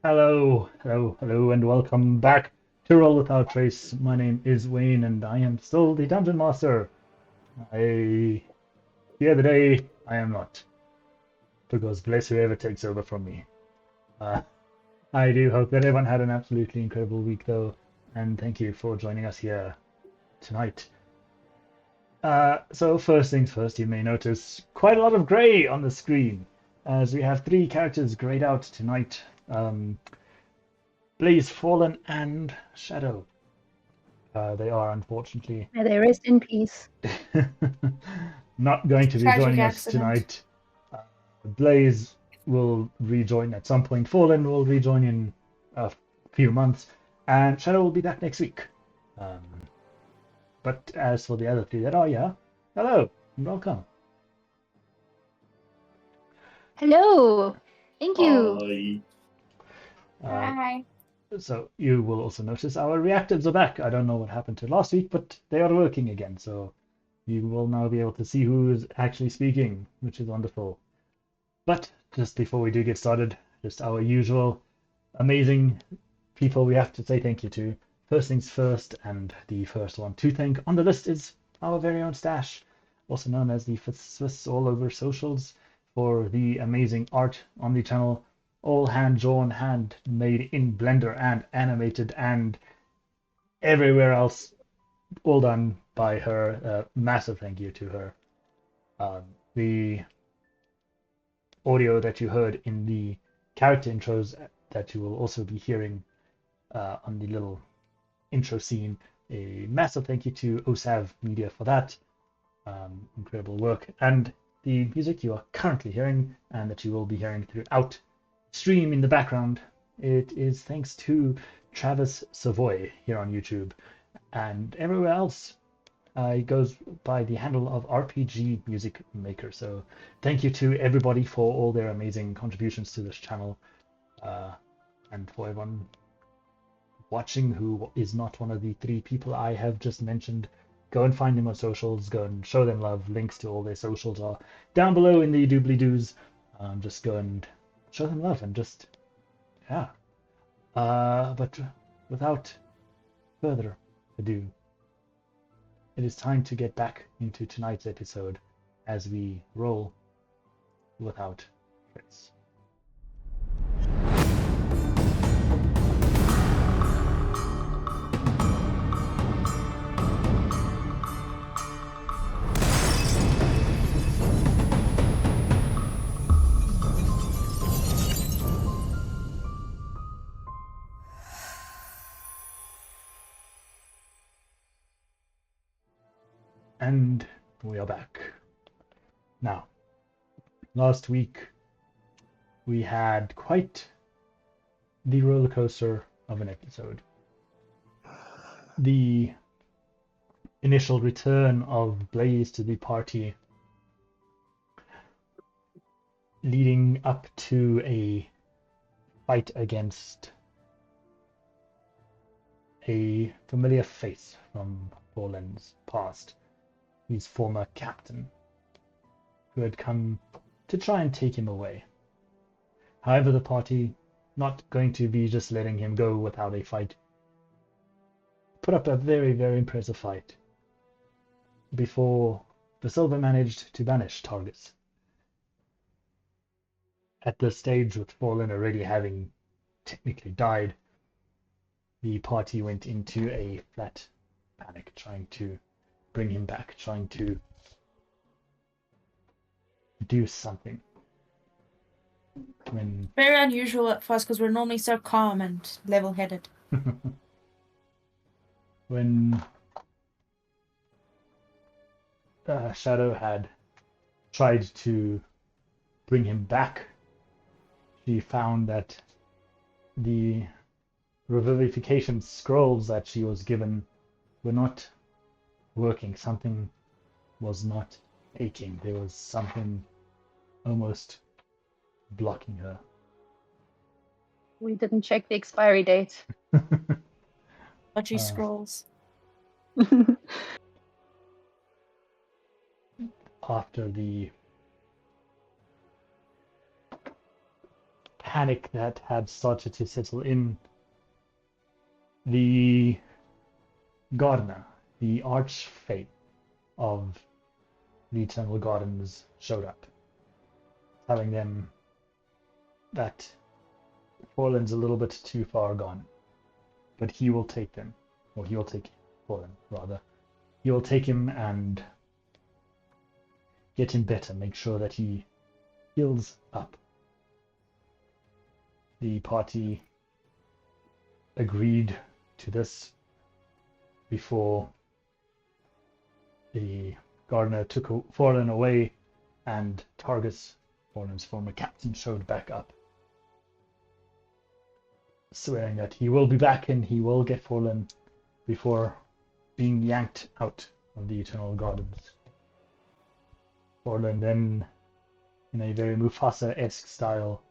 Hello, and welcome back to Roll Without Trace. My name is Wayne, and I am still the Dungeon Master. The other day, I am not, because bless whoever takes over from me. Uh, I do hope that everyone had an absolutely incredible week, though, and thank you for joining us here tonight. So first things first, you may notice quite a lot of grey on the screen, as we have three characters grayed out tonight. Blaze, Forlan, and Shadow. They are unfortunately May they rest in peace. not going to be Tragic joining us accident. tonight. Blaze will rejoin at some point. Forlan will rejoin in a few months, and Shadow will be back next week. But as for the other three that are here, hello and welcome. Hello. Thank you. Hi. So you will also notice our reactives are back. I don't know what happened to last week, but they are working again. So you will now be able to see who is actually speaking, which is wonderful. But just before we do get started, just our usual amazing people we have to say thank you to. First things first, and the first one to thank on the list is our very own Stash, also known as the Swiss all over socials, for the amazing art on the channel, all hand-drawn, hand-made in Blender and animated and everywhere else, all done by her. Massive thank you to her. The audio that you heard in the character intros that you will also be hearing on the little intro scene. A massive thank you to OSAV Media for that. Incredible work. And the music you are currently hearing and that you will be hearing throughout stream in the background, it is thanks to Travis Savoy here on YouTube and everywhere else. It goes by the handle of RPG Music Maker. So thank you to everybody for all their amazing contributions to this channel, and for everyone watching who is not one of the three people I have just mentioned. Go and find them on socials. Go and show them love. Links to all their socials are down below in the doobly-doos. Just go and show them love and just, yeah. But without further ado, it is time to get back into tonight's episode as we roll without trace. And we are back. Now, last week we had quite the roller coaster of an episode. The initial return of Blaze to the party, leading up to a fight against a familiar face from Forlan's past, his former captain, who had come to try and take him away. However, the party, not going to be just letting him go without a fight, put up a very, very impressive fight before Visilva managed to banish Targus. At this stage, with Forlan already having technically died, the party went into a flat panic, trying to bring him back, trying to do something. When Very unusual for us because we're normally so calm and level-headed. when Shadow had tried to bring him back, she found that the revivification scrolls that she was given were not working. Something was not taking. There was something almost blocking her. We didn't check the expiry date. Dodgy scrolls. After the panic that had started to settle in, the gardener, the archfey of the Eternal Gardens, showed up, telling them that Forlan's a little bit too far gone, but he will take them, or he will take Forlan, rather. He will take him and get him better, make sure that he heals up. The party agreed to this before the gardener took Forlan away, and Targus, Forlan's former captain, showed back up, swearing that he will be back and he will get Forlan before being yanked out of the Eternal Gardens. Forlan then, in a very Mufasa-esque style,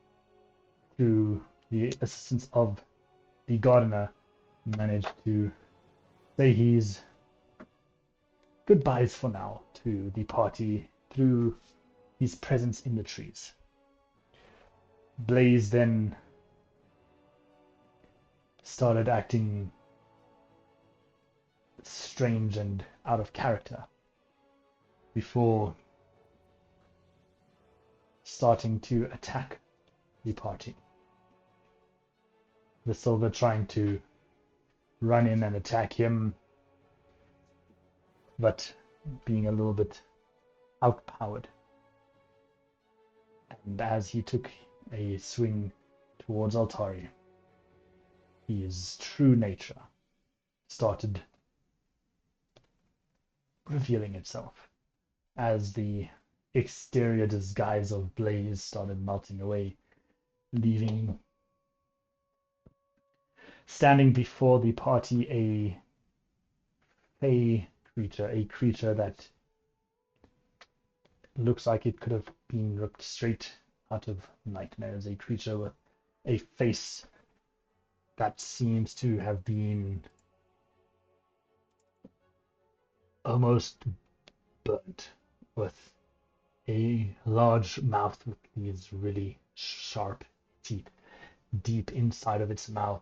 through the assistance of the gardener, managed to say his goodbyes for now to the party through his presence in the trees. Blaze then started acting strange and out of character before starting to attack the party. Visilva trying to run in and attack him, but being a little bit outpowered. And as he took a swing towards Altari, his true nature started revealing itself as the exterior disguise of Blaze started melting away, leaving standing before the party a creature, a creature that looks like it could have been ripped straight out of nightmares, a creature with a face that seems to have been almost burnt, with a large mouth with these really sharp teeth deep inside of its mouth,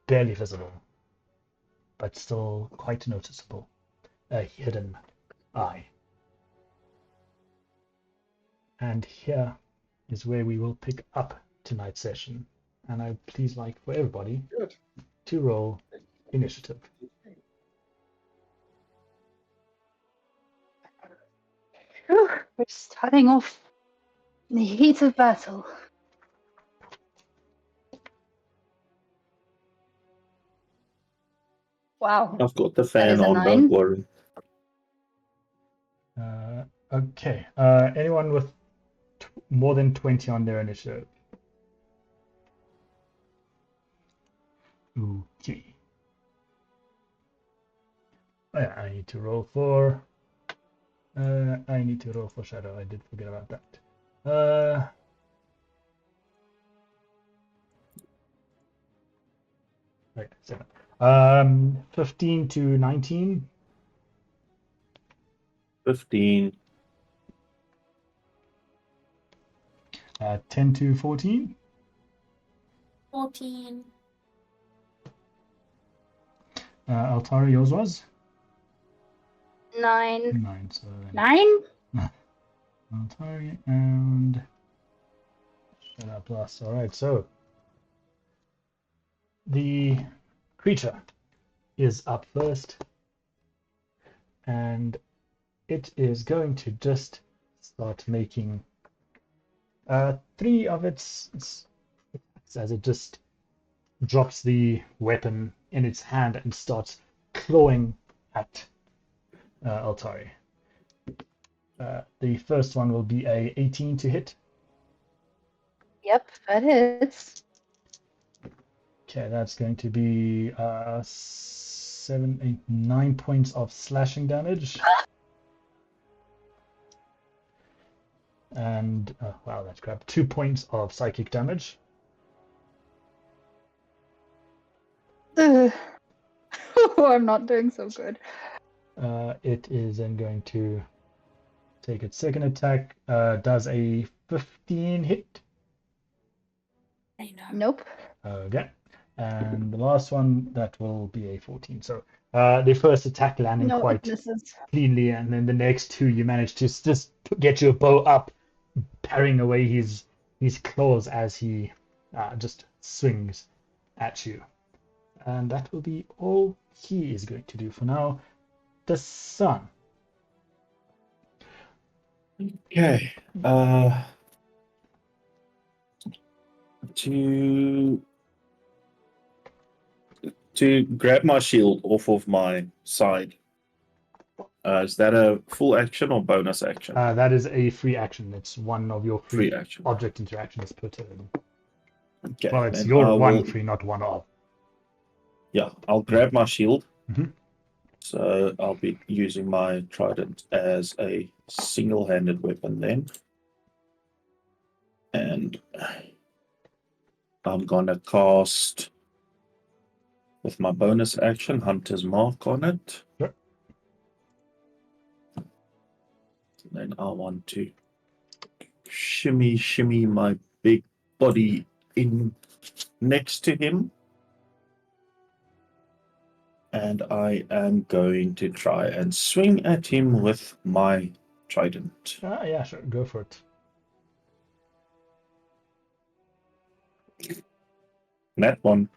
barely visible, but still quite noticeable, a hidden eye. And here is where we will pick up tonight's session, and I would please like for everybody to roll initiative. Whew, we're starting off in the heat of battle. Wow. I've got the That fan is a on, 9. don't worry. Okay. Anyone with more than 20 on their initiative? Okay. I need to roll for. I need to roll for Shadow. I did forget about that. Right, 7. 15 to 19. 15. 10 to 14. 14. Altari, yours was? 9. 9. So 9? Altari and Shadow plus. Alright, so the creature is up first, and it is going to just start making 3 of its as it just drops the weapon in its hand and starts clawing at Altari. The first one will be a 18 to hit. Yep, that is. Okay, that's going to be 7, 8, 9 points of slashing damage. And, wow, that's crap. 2 points of psychic damage. Ugh. I'm not doing so good. It is then going to take its second attack. Does a 15 hit? I know. Nope. Okay. And the last one, that will be a 14. So the first attack landing No, it quite misses. cleanly, and then the next two you manage to just get your bow up, parrying away his claws as he just swings at you. And that will be all he is going to do for now. Dasan. Okay. To grab my shield off of my side. Is that a full action or bonus action? That is a free action. It's one of your free action. object interactions per turn. Okay. Well, it's then your I one will- free, not one of. Yeah, I'll grab my shield. Mhm. So I'll be using my trident as a single-handed weapon then. And I'm gonna cast with my bonus action Hunter's Mark on it. Sure. Then I want to shimmy my big body in next to him. And I am going to try and swing at him with my trident. Yeah, sure. Go for it. That one.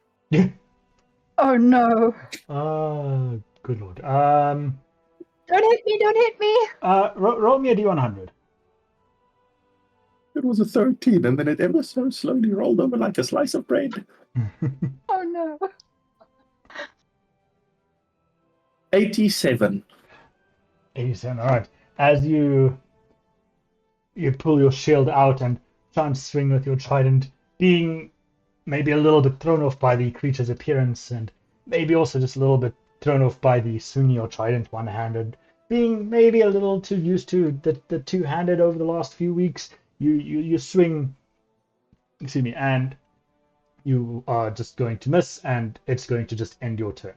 Oh no. Good lord. Don't hit me, don't hit me. Roll me a d100. It was a 13, and then it ever so slowly rolled over like a slice of bread. Oh no. 87. 87. All right. As you pull your shield out and try and swing with your trident, being maybe a little bit thrown off by the creature's appearance, and maybe also just a little bit thrown off by the swinging your trident one-handed, being maybe a little too used to the two-handed over the last few weeks. You swing, excuse me, and you are just going to miss, and it's going to just end your turn.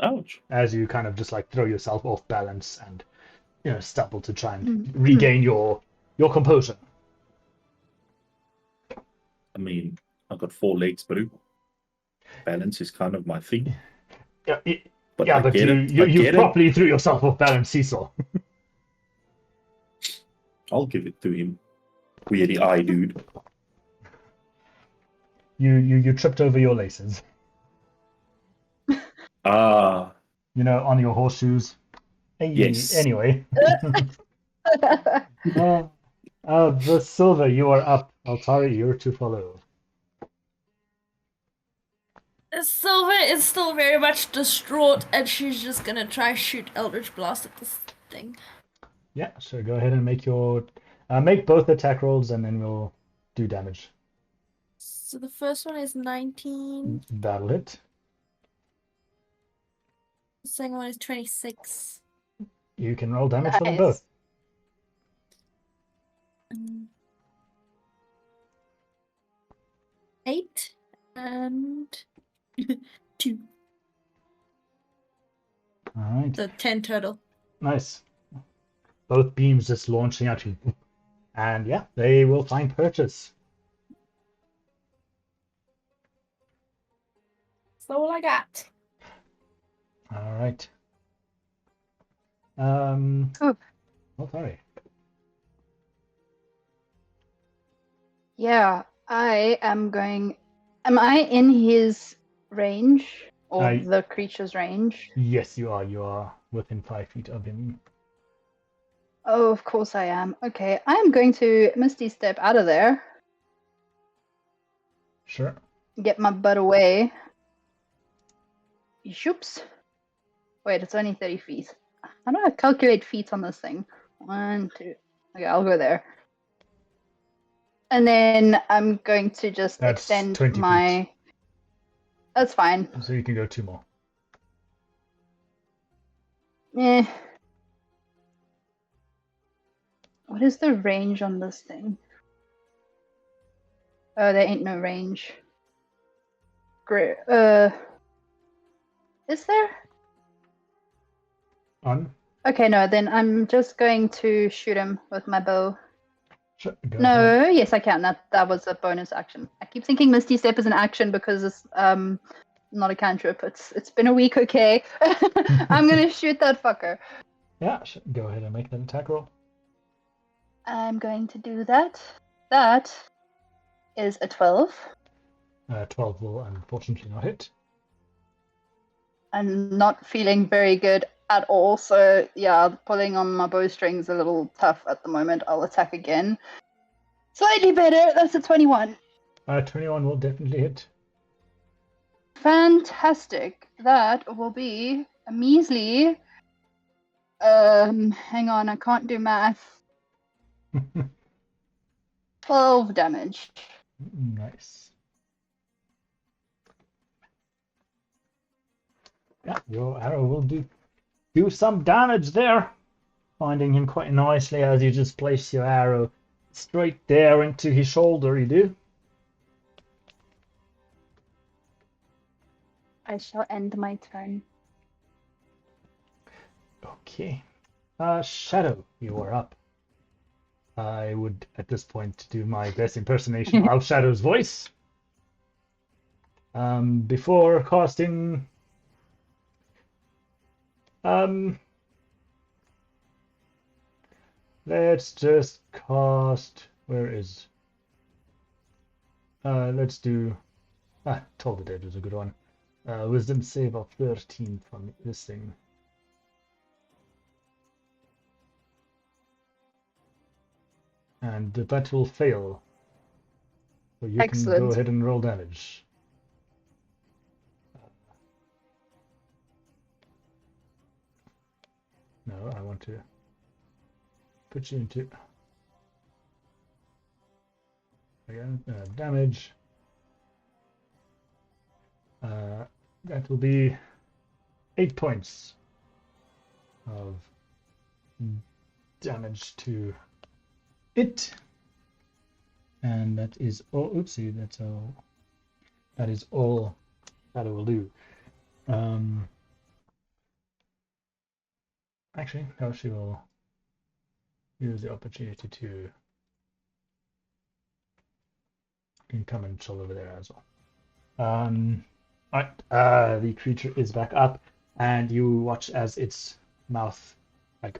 Ouch. As you kind of just like throw yourself off balance and stumble to try and regain your composure. I mean, I've got 4 legs, bro. Balance is kind of my thing. Yeah, But yeah, I but get it. I you get it. properly threw yourself off balance, Cecil. I'll give it to him. Weirdy eye, dude. You tripped over your laces. Ah, On your horseshoes. Hey, yes. Anyway. Visilva, you are up. Altari, you're to follow. Silva is still very much distraught, and she's just gonna try shoot Eldritch Blast at this thing. Yeah, sure. Go ahead and make make both attack rolls, and then we'll do damage. So the first one is 19. That'll hit. The second one is 26. You can roll damage for them Nice. both. 8 and 2. All right. So 10 total. Nice. Both beams just launching at you. And yeah, they will find purchase. That's all I got. All right. Oh. Oh, sorry. Yeah, I am going. Am I in his range or the creature's range? Yes, you are. You are within 5 feet of him. Oh, of course I am. Okay, I am going to Misty Step out of there. Sure. Get my butt away. Shoops. Wait, it's only 30 feet. How do I calculate feet on this thing? 1, 2. Okay, I'll go there. And then I'm going to just That's extend 20 my. feet. That's fine. So you can go 2 more. Eh. What is the range on this thing? Oh, there ain't no range. Great. Is there? On? Okay, no, then I'm just going to shoot him with my bow. Sure, go ahead. No, yes, I can. That was a bonus action. I keep thinking Misty Step is an action because it's not a cantrip. It's been a week, okay? I'm gonna shoot that fucker. Yeah, go ahead and make that attack roll. I'm going to do that. That is a 12. 12 will unfortunately not hit. I'm not feeling very good at all, so yeah, pulling on my bowstring's a little tough at the moment. I'll attack again. Slightly better. That's a 21. 21 will definitely hit. Fantastic. That will be a measly. Hang on, I can't do math. 12 damage. Nice. Yeah, your arrow will do some damage there. Finding him quite nicely as you just place your arrow straight there into his shoulder, you do. I shall end my turn. Okay. Shadow, you are up. I would, at this point, do my best impersonation of Shadow's voice. Before casting... let's just cast... Where is... let's do... Toll the Dead was a good one. Wisdom save of 13 from this thing. And that will fail. So you can go Excellent. ahead and roll damage. No, I want to put you into... Again, damage. That will be 8 points of damage to it, and that is all. Oopsie, that's all. That is all that it will do. Actually, no, she will use the opportunity to. You can come and chill over there as well. Alright, the creature is back up, and you watch as its mouth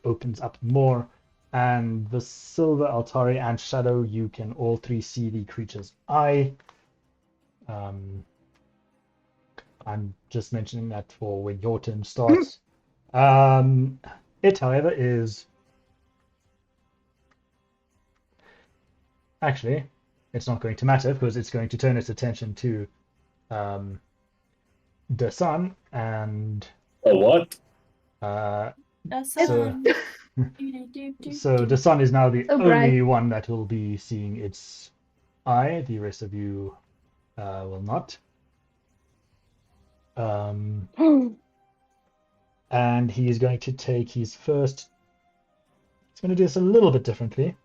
opens up more. And the Visilva, Altari, and Shadow, you can all three see the creature's eye. I'm just mentioning that for when your turn starts. It, however, is... Actually, it's not going to matter because it's going to turn its attention to Dasan and... Oh, what? Dasan. So Dasan is now the So only bright. one that will be seeing its eye. The rest of you will not. And he is going to take his first... He's going to do this a little bit differently.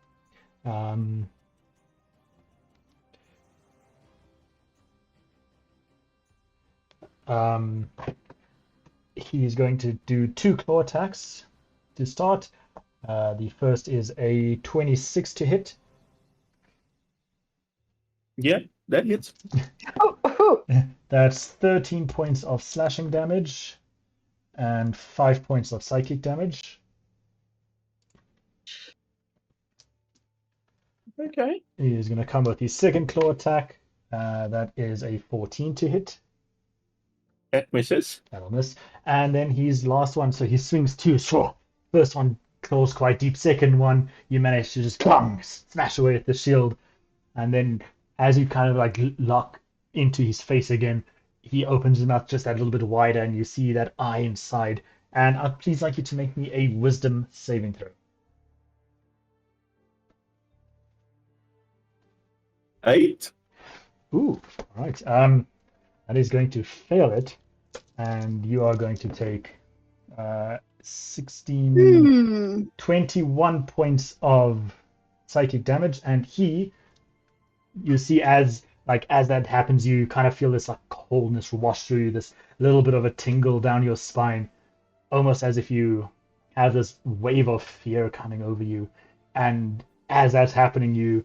He's going to do 2 claw attacks to start. The first is a 26 to hit. Yeah, that hits. That's 13 points of slashing damage and 5 points of psychic damage. Okay. He is going to come with his second claw attack. That is a 14 to hit. That misses. That'll miss. And then his last one, so he swings 2. Sure. First one claws quite deep. Second one, you manage to just smash away at the shield. And then as you kind of lock into his face again, he opens his mouth just that little bit wider, and you see that eye inside. And I'd please like you to make me a wisdom saving throw. 8. Ooh, all right. That is going to fail it, and you are going to take 21 points of psychic damage. And you see as that happens, you kind of feel this coldness wash through you, this little bit of a tingle down your spine, almost as if you have this wave of fear coming over you. And as that's happening, you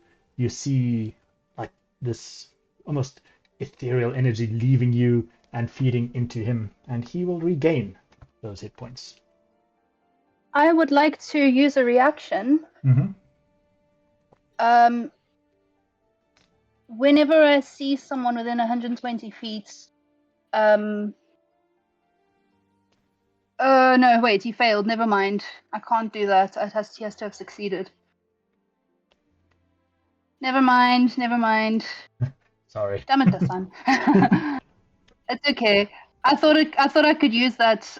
see like this almost ethereal energy leaving you and feeding into him, and he will regain those hit points. I would like to use a reaction. Mm-hmm. Whenever I see someone within 120 feet, no, wait, he failed. Never mind. I can't do that. He has to have succeeded. Never mind. Sorry. Damn it, Dasan. It's okay. I thought I could use that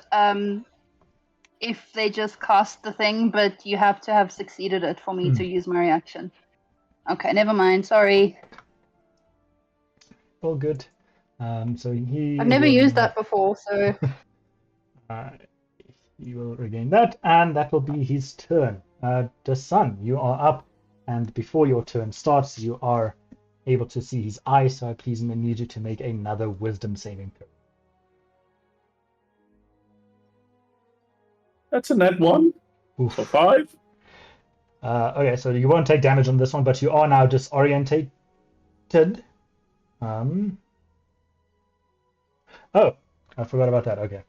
if they just cast the thing, but you have to have succeeded it for me to use my reaction. Okay, never mind. Sorry. All good. So he. I've never used that before, so. He will regain that, and that will be his turn. Dasan, you are up, and before your turn starts, you are able to see his eye, so I please need you to make another wisdom saving throw. That's a net 1. Oof. So 5. Okay, so you won't take damage on this one, but you are now disorientated. Oh, I forgot about that. Okay.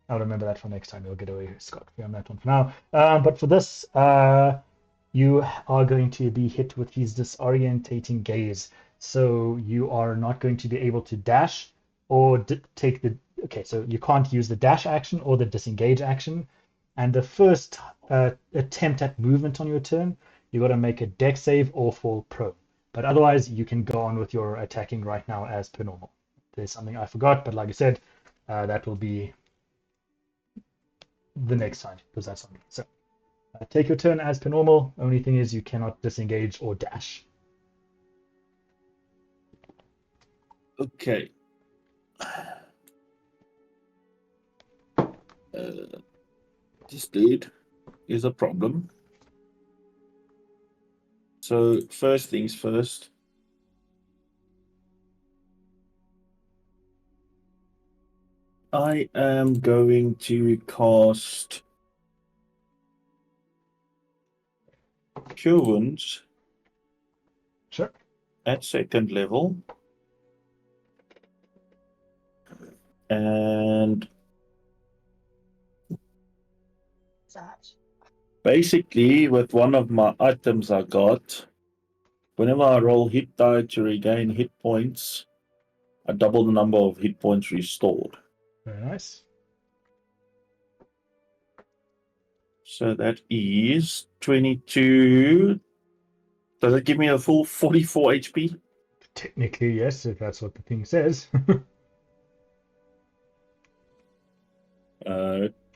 I'll remember that for next time. You'll get away scot-free on that one for now. But for this, you are going to be hit with his disorientating gaze. So you are not going to be able to dash or take the... Okay, so you can't use the dash action or the disengage action. And the first attempt at movement on your turn, you got to make a dex save or fall prone. But otherwise, you can go on with your attacking right now as per normal. There's something I forgot, but like I said, that will be the next time, because that's on me. So take your turn as per normal. Only thing is you cannot disengage or dash. Okay. This dude is a problem. So first things first. I am going to cast Cure Wounds. Sure. At 2nd level. And basically, with one of my items I got, whenever I roll hit die to regain hit points, I double the number of hit points restored. Very nice. So that is 22. Does it give me a full 44 HP? Technically, yes, if that's what the thing says.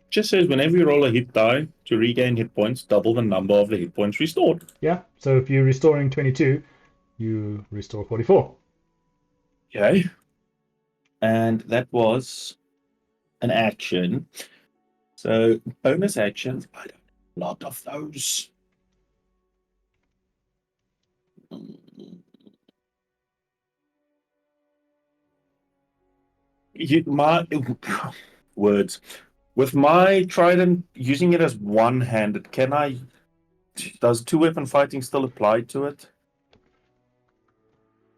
Just says whenever you roll a hit die to regain hit points, double the number of the hit points restored. Yeah, so if you're restoring 22, you restore 44. Okay. And that was an action. So bonus actions, I don't have a lot of those. My words. With my trident, using it as one-handed, does two-weapon fighting still apply to it?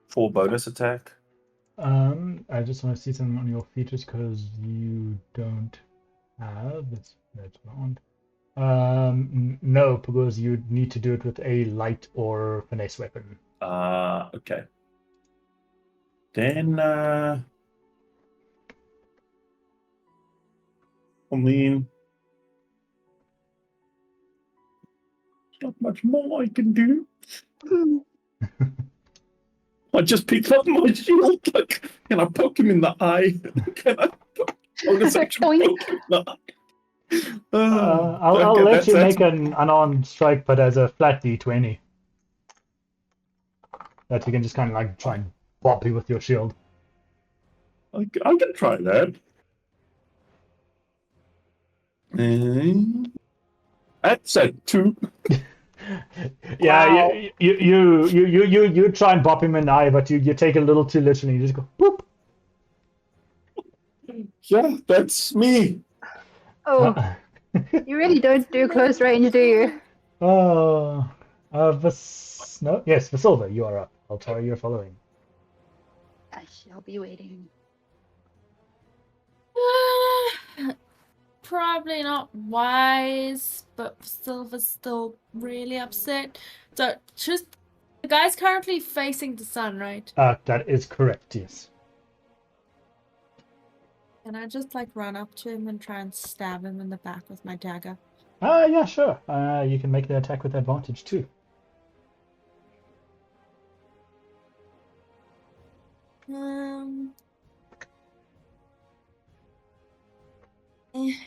For bonus attack? I just want to see something on your features because you don't have. That's what I want. No, because you need to do it with a light or finesse weapon. Okay. Then, I mean, there's not much more I can do. I just picked up my shield. Like, can I poke him in the eye? Can I poke him in the eye? I'll Okay, let you that's- make an unarmed strike, but as a flat d20. That you can just kind of like try and bop you with your shield. I can try that. That's a 2. Yeah, Wow. you try and bop him in the eye, but you take it a little too literally. You just go whoop. Yeah, that's me. Oh, you really don't do close range, do you? Oh, No, yes, Visilva, you are up. Altari, you're following. I shall be waiting. Probably not wise, but Silver's still really upset. So just the guy's currently facing the sun, right? That is correct, yes. Can I just like run up to him and try and stab him in the back with my dagger? Yeah, sure. You can make the attack with advantage too.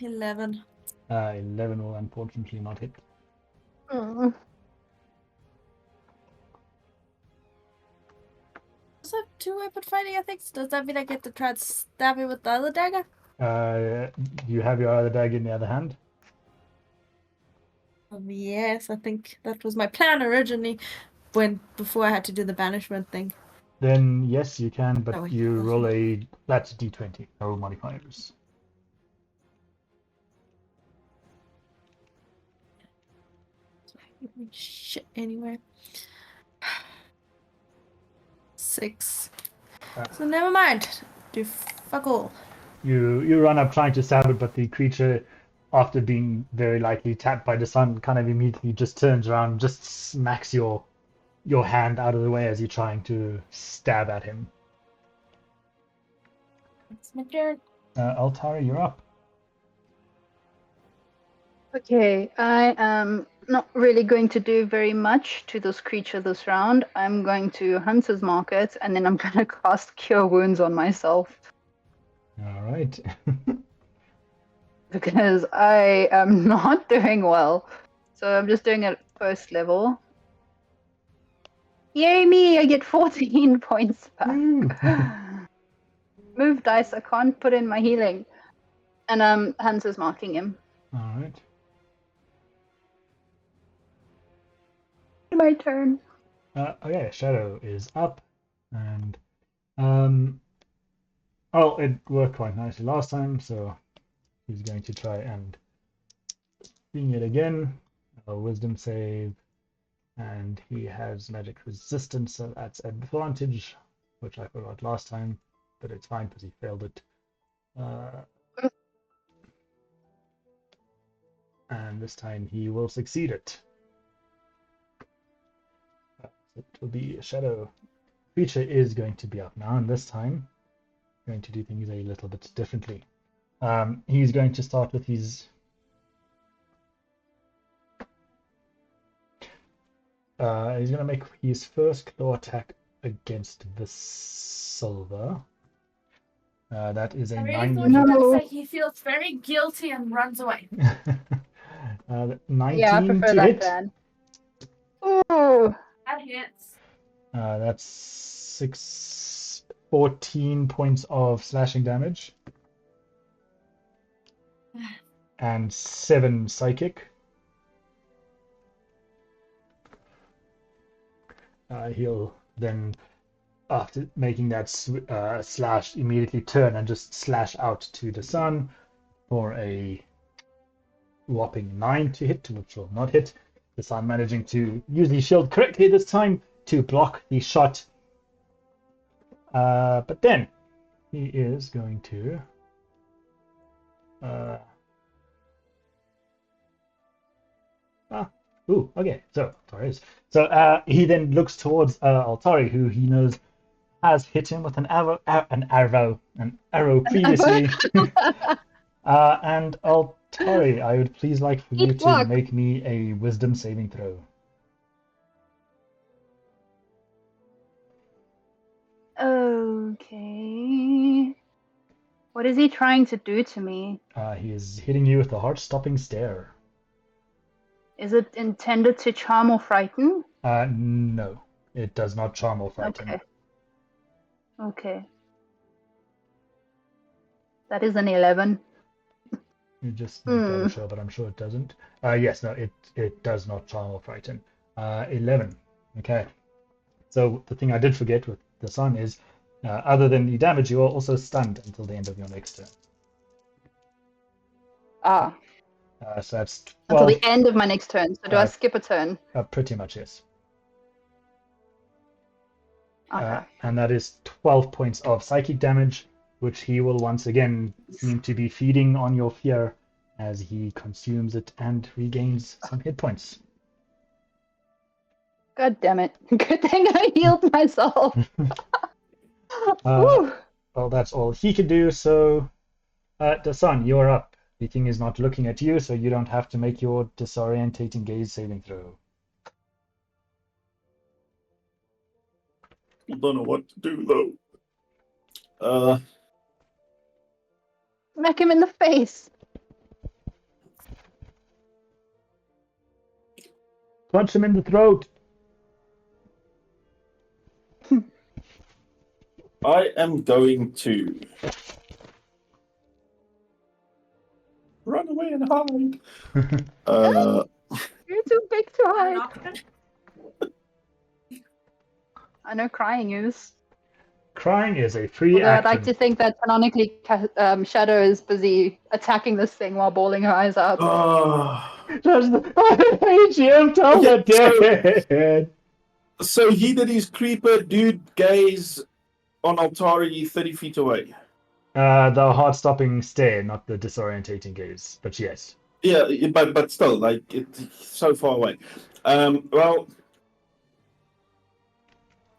11. 11 will unfortunately not hit. Does have two-weapon fighting ethics? Does that mean I get to try and stab him with the other dagger? You have your other dagger in the other hand. Yes, I think that was my plan originally before I had to do the banishment thing. Then yes, you can, but Oh, you awesome. roll that's a d20. No modifiers. Shit, anyway. 6. So never mind. Do fuck all. You run up trying to stab it, but the creature, after being very lightly tapped by the sun, kind of immediately just turns around and just smacks your hand out of the way as you're trying to stab at him. It's my turn. Altari, you're up. Okay, I am not really going to do very much to this creature this round. I'm going to Hunter's Mark it, and then I'm going to cast Cure Wounds on myself. All right. Because I am not doing well. So I'm just doing it at first level. Yay me! I get 14 points back. Move dice, I can't put in my healing. And Hunter's marking him. All right. My turn. Okay, Shadow is up, and it worked quite nicely last time, so he's going to try and swing it again. A Wisdom save, and he has magic resistance, so that's advantage, which I forgot last time, but it's fine because he failed it. And this time he will succeed it. It will be Shadow. Creature is going to be up now, and this time going to do things a little bit differently. He's going to start with his he's going to make his first claw attack against Visilva. That is a 9. Thought you were gonna say he feels very guilty and runs away. 19 Yeah, I prefer to that hit. plan. Ooh. That hits. That's 14 points of slashing damage. And 7 psychic. He'll then, after making that slash, immediately turn and just slash out to the sun for a whopping 9 to hit, which will not hit. The sun managing to use the shield correctly this time to block the shot. But then he is going to okay. So he then looks towards Altari, who he knows has hit him with an arrow previously. And Altari, I would please like for you to make me a wisdom saving throw. Okay. What is he trying to do to me? He is hitting you with a heart-stopping stare. Is it intended to charm or frighten? No, it does not charm or frighten. Okay. That is an 11. You just not double sure, but I'm sure it doesn't. Yes, no, it does not charm or frighten. 11. Okay. So the thing I did forget with the sun is, other than the damage, you are also stunned until the end of your next turn. So that's Until 12. the end of my next turn. So do I skip a turn? Pretty much, yes. Okay. And that is 12 points of psychic damage, which he will once again seem to be feeding on your fear as he consumes it and regains some hit points. God damn it. Good thing I healed myself. Whew. Well, that's all he can do, so Dasan, you're up. The thing is not looking at you, so you don't have to make your disorientating gaze saving throw. I don't know what to do though. Smack him in the face. Punch him in the throat. I am going to run away and hide. You're too big to An hide. option? I know crying is. Crying is a free Although I'd action. like to think that canonically Shadow is busy attacking this thing while bawling her eyes out. I hate you, tell Okay, the dead. So he did his creeper dude gaze on Altari 30 feet away. The heart-stopping stare, not the disorientating gaze, but yes. Yeah, but still, like, it's so far away. Well,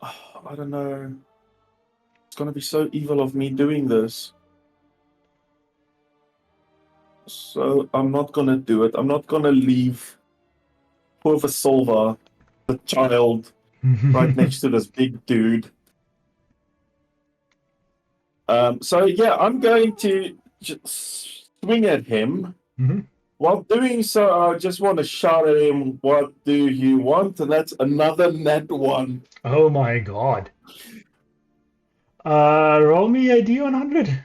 I don't know. It's gonna be so evil of me doing this. So I'm not gonna do it. I'm not gonna leave poor Visilva, the child, right next to this big dude. So yeah, I'm going to just swing at him. Mhm. While doing so, I just want to shout at him, "What do you want?" And that's another net one. Oh my god. Roll me a D100.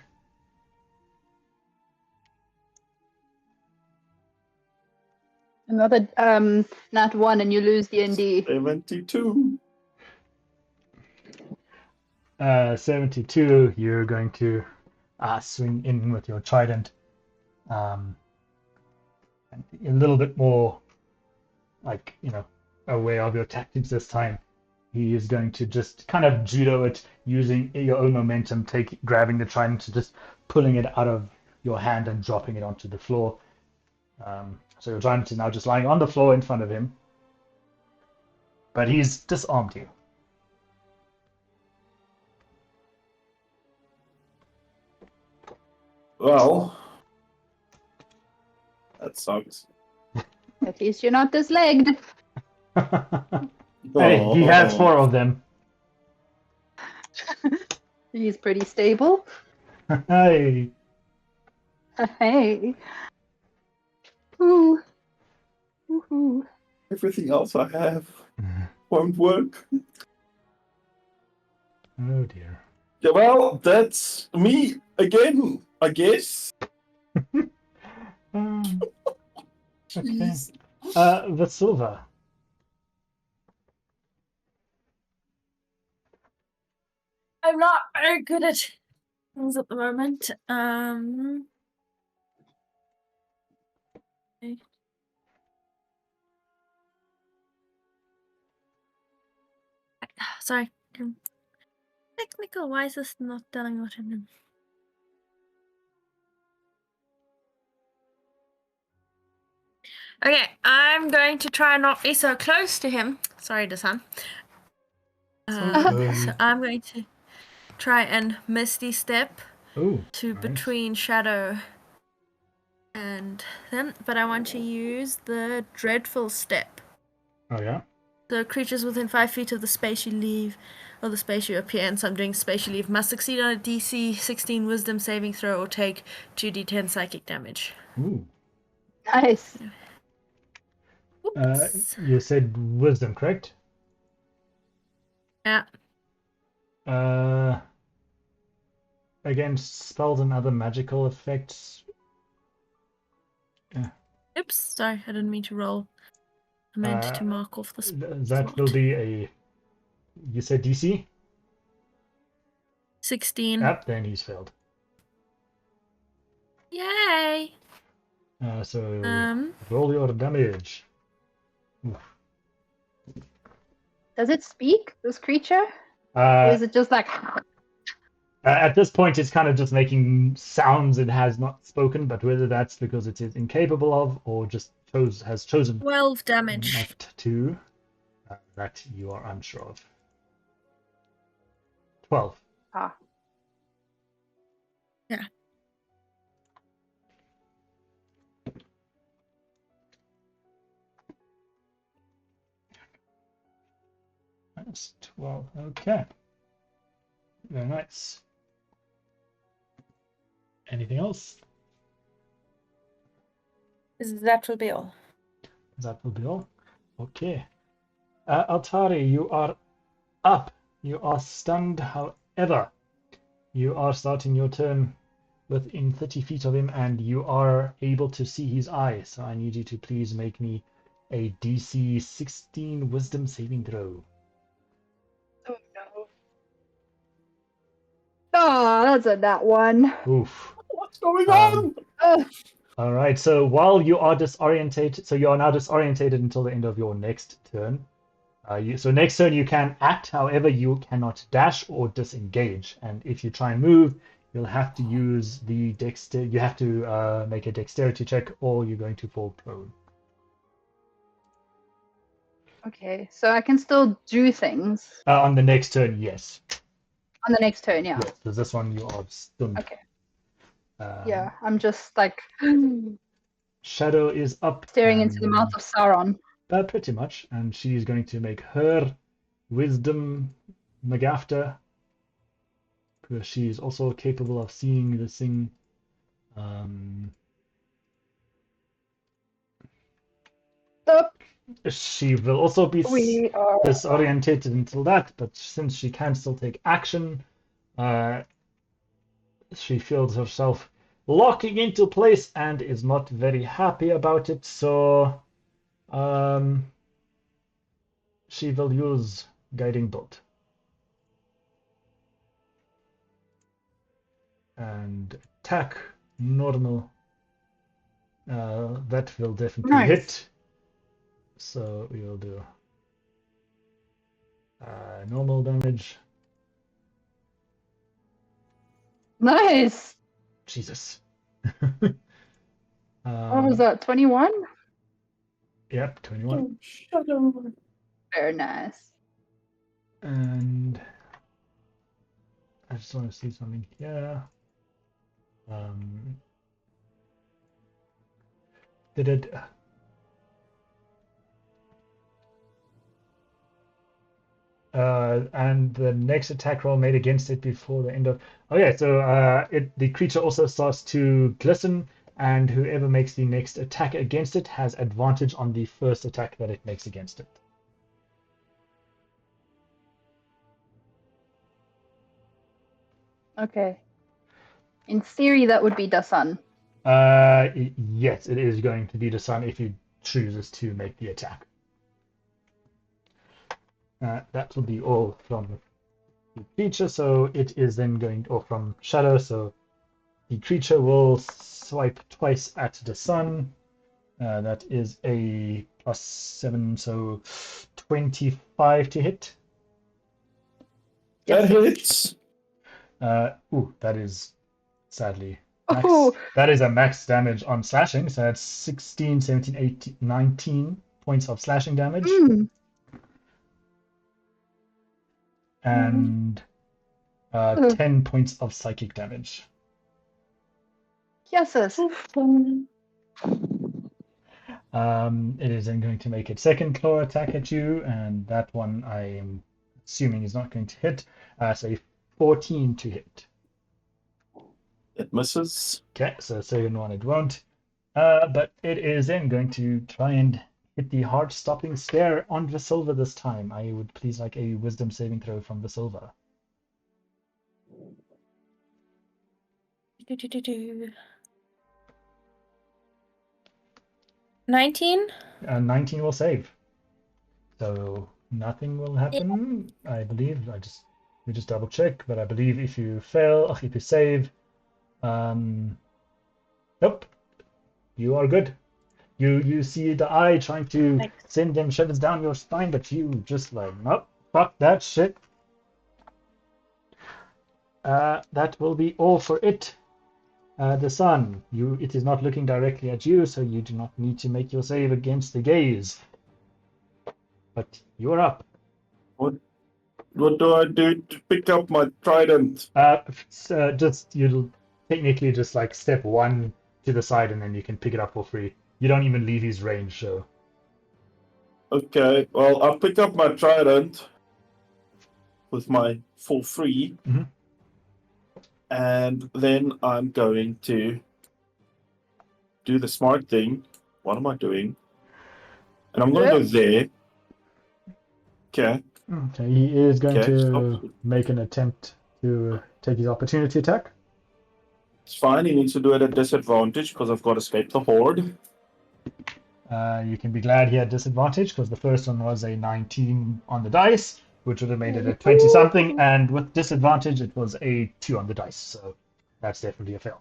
Another nat 1 and you lose the ND. 72. 72, you're going to swing in with your trident. And a little bit more, like, aware of your tactics this time. He is going to just kind of judo it using your own momentum, grabbing the trident, to just pulling it out of your hand and dropping it onto the floor. So your trident is now just lying on the floor in front of him. But he's disarmed you. Well, that sucks. At least you're not dislegged. Hey, he has 4 of them. He's pretty stable. Hey. Hey. Ooh. Woohoo. Everything else I have won't work. Oh dear. Yeah, well, that's me again, I guess. Okay. Jeez. Visilva. I'm not very good at things at the moment. Okay. Sorry. Technical, why is this not telling what I'm doing? Okay, I'm going to try and not be so close to him. Sorry, Dasan. So I'm going to try and Misty Step to nice. between Shadow and them, but I want to use the Dreadful Step. Oh yeah? The creatures within 5 feet of the space you leave, or the space you appear in, so I'm doing space you leave, must succeed on a DC 16 Wisdom saving throw or take 2d10 psychic damage. Ooh. Nice. Oops. You said wisdom, correct? Yeah. Against spells and other magical effects. Oops, sorry, I didn't mean to roll. I meant to mark off the That slot. will be a. You said DC? 16. Yep, then he's failed. Yay! So roll your damage. Oof. Does it speak, this creature? Or Uh, is it just like... at this point, it's kind of just making sounds it has not spoken, but whether that's because it is incapable of or just has chosen 12 damage. not to, that you are unsure of. 12. Ah. Yeah. Minus 12. Okay. Very nice. Anything else? That will be all. That will be all. Okay. Altari, you are up. You are stunned. However, you are starting your turn within 30 feet of him, and you are able to see his eye. So I need you to please make me a DC 16 Wisdom saving throw. Oh no. Oh, that's a that one. Oof. What's going on? All right. So while you are disorientated, so you are now disorientated until the end of your next turn. So next turn you can act, however you cannot dash or disengage. And if you try and move, you'll have to use the dexterity. You have to make a dexterity check, or you're going to fall prone. Okay, so I can still do things On the next turn, yes. on the next turn, yeah. Yes, because this one you are stunned. Okay. Yeah, I'm just like Shadow is up. staring into the mouth of Sauron. Pretty much, and she's going to make her wisdom McGafter, because she is also capable of seeing this thing. She will also be disorientated until that, but since she can still take action, she feels herself locking into place and is not very happy about it, so she will use Guiding Bolt. And attack normal. That will definitely hit. So we'll do normal damage. Nice. Jesus. What was that? 21? Yep, 21. Shadow. Very nice. And I just want to see something here. Did it? And the next attack roll made against it before the end of. Okay, so the creature also starts to glisten, and whoever makes the next attack against it has advantage on the first attack that it makes against it. Okay. In theory, that would be Dasan. Yes, it is going to be Dasan if he chooses to make the attack. That will be all from the creature, so it is then going, or from Shadow, so the creature will swipe twice at Dasan. That is a +7, so 25 to hit. That hits. That is sadly max. Oh. That is a max damage on slashing, so that's 16, 17, 18, 19 points of slashing damage. And 10 points of psychic damage. Yes, yes. It is then going to make its second claw attack at you, and that one I am assuming is not going to hit. So 14 to hit. It misses. Okay, so the second one it won't. But it is then going to try and hit the heart-stopping stare on Visilva this time. I would please like a wisdom saving throw from Visilva. 19? 19 will save. So nothing will happen, I believe. We just double check, but I believe if you fail, if you save, nope. you are good. You see the eye trying to Thanks. send them shivers down your spine, but you just like, nope, fuck that shit. That will be all for it. The sun, it is not looking directly at you, so you do not need to make your save against the gaze. But you're up. What do I do to pick up my trident? Just you'll technically just like step one to the side, and then you can pick it up for free. You don't even leave his range, so. Okay, well, I'll pick up my trident with my for free, Mhm. and then I'm going to do the smart thing. What am I doing? And I'm going to go there. Okay. Okay, he is going Okay, to stop. make an attempt to take his opportunity attack. It's fine. He needs to do it at disadvantage because I've got to escape the horde. You can be glad he had disadvantage because the first one was a 19 on the dice, which would have made it a 20 something, and with disadvantage it was a 2 on the dice, so that's definitely a fail.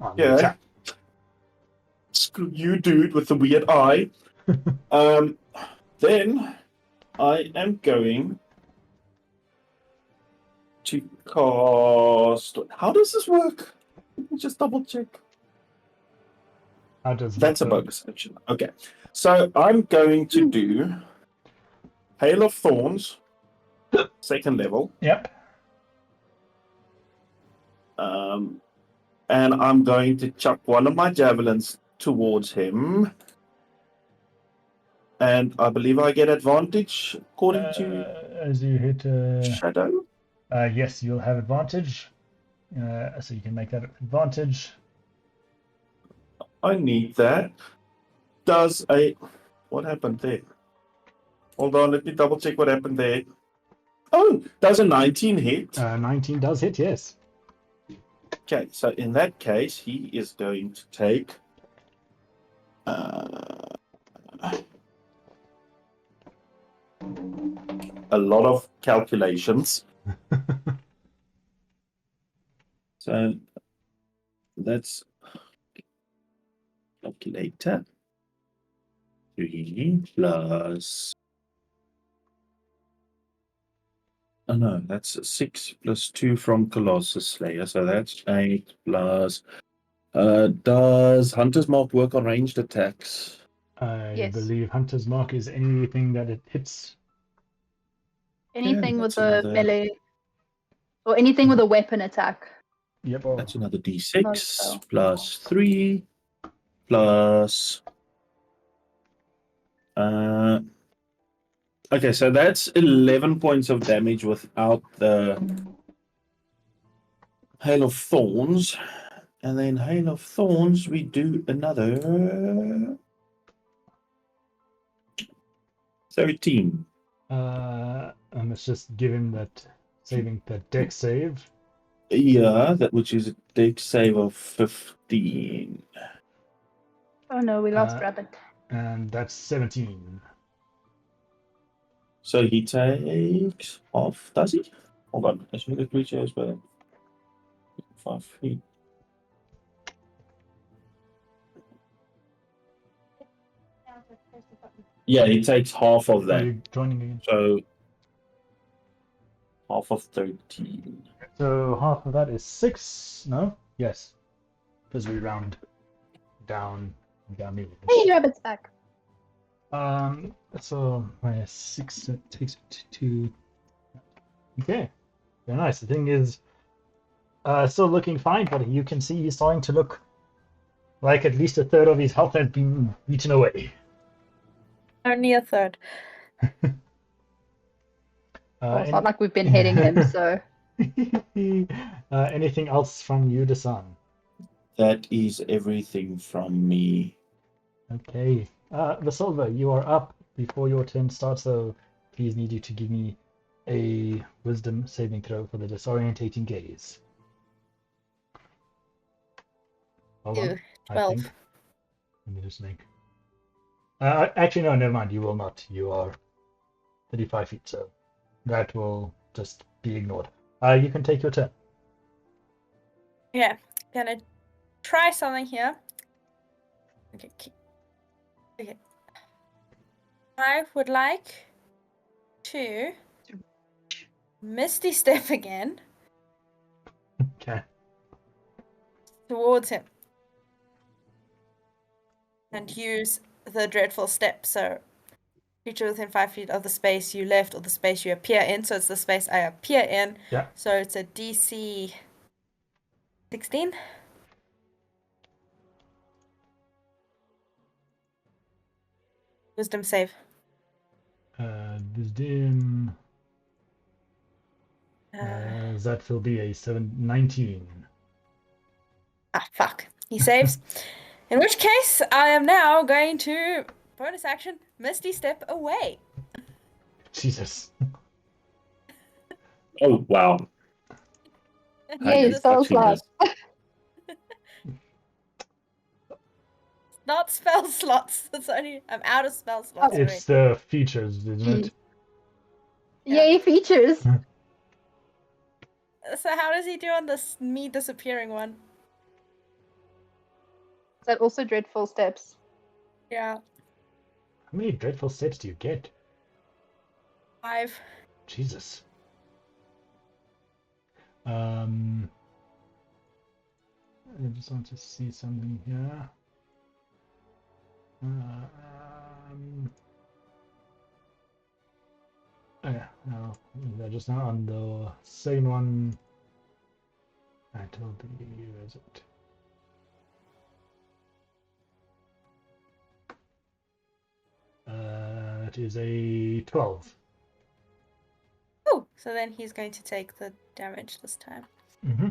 On the Yeah. attack. Screw you, dude, with the weird eye. Then I am going to cast. How does this work? Let me just double check. How does That's a that work? bonus action. Okay. So I'm going to do Hail of Thorns, second level. Yep. And I'm going to chuck one of my javelins towards him. And I believe I get advantage according to As you hit Shadow. yes, you'll have advantage. So you can make that advantage. I need that. What happened there? Hold on, let me double check what happened there. Oh, does a 19 hit? 19 does hit, yes. Okay, so in that case, he is going to take a lot of calculations. So that's calculator. 3 plus. Oh no, that's 6 plus 2 from Colossus Slayer, so that's 8 plus. Does Hunter's Mark work on ranged attacks? I Yes. believe Hunter's Mark is anything that it hits. Anything Yeah, with that's a melee or anything with a weapon attack. Yep. That's another Not d6 so. plus 3 plus. Okay, so that's 11 points of damage without the Hail of Thorns. And then Hail of Thorns, we do another 13. I must just give him that saving the deck save. Yeah, which is a dex save of 15. Oh no, we lost Uh, Rabbit. And that's 17. So he takes off, does he? Hold on, let's make the creature as well. 5 feet. Yeah, he takes half of Are that. you joining again? So half of 13. So half of that is 6. No? Yes. Because we round down. Hey, Rabbit's back. So minus 6 that takes it to. Okay. Very nice. The thing is, still looking fine, but you can see he's starting to look like at least a third of his health has been eaten away. Only a third. Well, it's not like we've been hitting him, so. Anything else from you, Dasan? That is everything from me. Okay. Visilva, you are up before your turn starts, so please need you to give me a wisdom saving throw for the disorientating gaze. Hold on. 12. I think. Let me just make. Actually, no, never mind. You will not. You are 35 feet, so that will just be ignored. You can take your turn. Yeah, gonna try something here. Okay. Okay. I would like to Misty Step again Okay. towards him and use the dreadful step. So, creature within 5 feet of the space you left or the space you appear in. So it's the space I appear in. Yeah. So it's a DC 16. Wisdom save. Wisdom. That will be a 19. Fuck. He saves. In which case, I am now going to bonus action Misty Step away. Jesus. Oh, wow. Yay, This spell actually slot. is- Not spell slots. It's only I'm out of spell slots. It's the features, isn't it? Yay, features. So how does he do on this me disappearing one? Is that also dreadful steps? Yeah. How many dreadful steps do you get? 5. Jesus. I just want to see something here. Oh yeah, no, they're just not on the second one. I told you, is it? It is a 12. Oh, so then he's going to take the damage this time. Mm-hmm.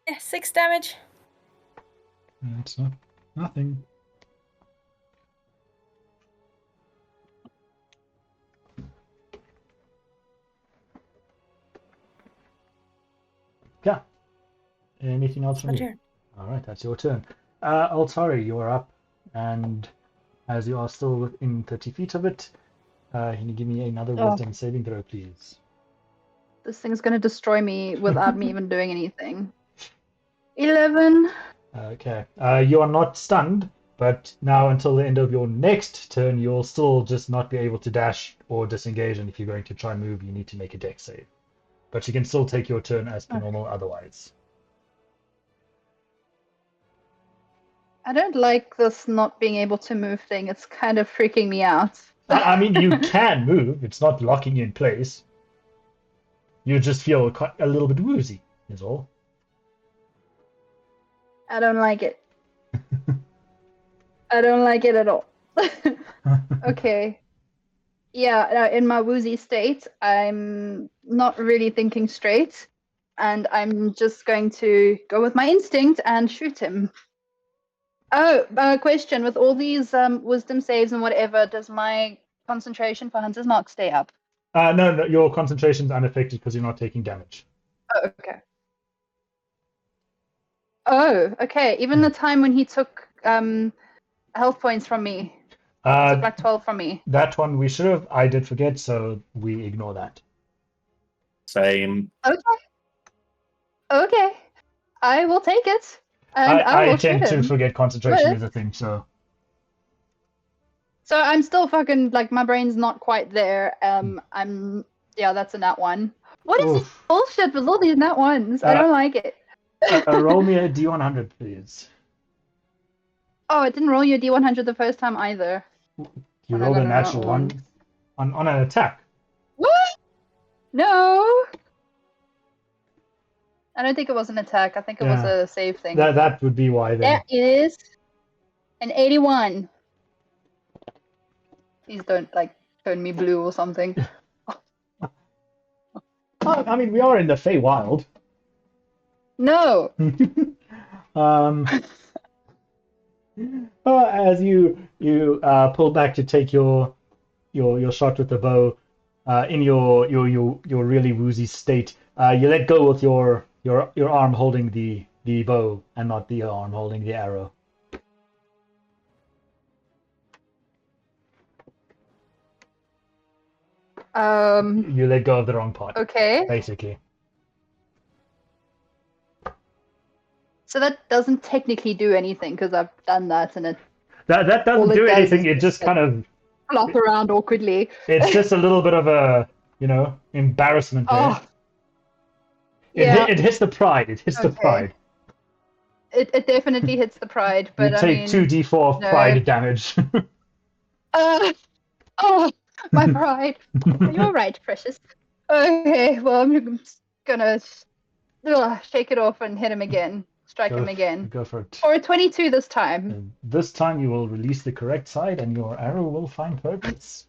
Yeah, 6 damage. That's not nothing. Yeah. Anything else from My you? turn. All right, that's your turn. Altari, you're up, and as you are still within 30 feet of it, can you give me another wisdom saving throw, please? This thing's gonna destroy me without me even doing anything. 11. Okay. You are not stunned, but now until the end of your next turn, you'll still just not be able to dash or disengage, and if you're going to try and move, you need to make a dex save. But you can still take your turn as per normal otherwise. I don't like this not being able to move thing. It's kind of freaking me out. I mean, you can move. It's not locking you in place. You just feel quite a little bit woozy, is all. I don't like it. I don't like it at all. Okay. Yeah, in my woozy state, I'm not really thinking straight, and I'm just going to go with my instinct and shoot him. Oh, question. With all these wisdom saves and whatever, does my concentration for Hunter's Mark stay up? No, your concentration's unaffected because you're not taking damage. Oh, okay. Oh, okay. Even the time when he took health points from me, took like 12 from me. That one we should have. I did forget, so we ignore that. Same. Okay. I will take it. And I will I tend shoot to him. forget concentration But- is a thing, so. So I'm still fucking, like, my brain's not quite there. Yeah, that's a nat 1. What is this Oof. bullshit with all these nat 1s? I don't like it. Roll me a d100, please. Oh, it didn't roll you a d100 the first time either. You When I rolled got a a nat natural one. one on an attack. What? No! I don't think it was an attack. I think it was Yeah. a save thing. That would be why then. That is an 81. Please don't, like, turn me blue or something. I mean, we are in the Feywild. No! As you pull back to take your shot with the bow, in your really woozy state, you let go with your arm holding the bow and not the arm holding the arrow. You let go of the wrong part, Okay. basically. So that doesn't technically do anything because I've done that and it That doesn't all it do does anything. is It just kind of, flop around awkwardly. it's just a little bit of a, embarrassment there. Oh. Yeah. It hits the pride. It hits the Okay. pride. It definitely hits the pride, but You I take mean, 2d4 of no. pride damage. Oh, my pride. You're right, precious. Okay, well, I'm just gonna shake it off and hit him again. Strike him again. Go for it. For a 22 this time. And this time you will release the correct side and your arrow will find purpose.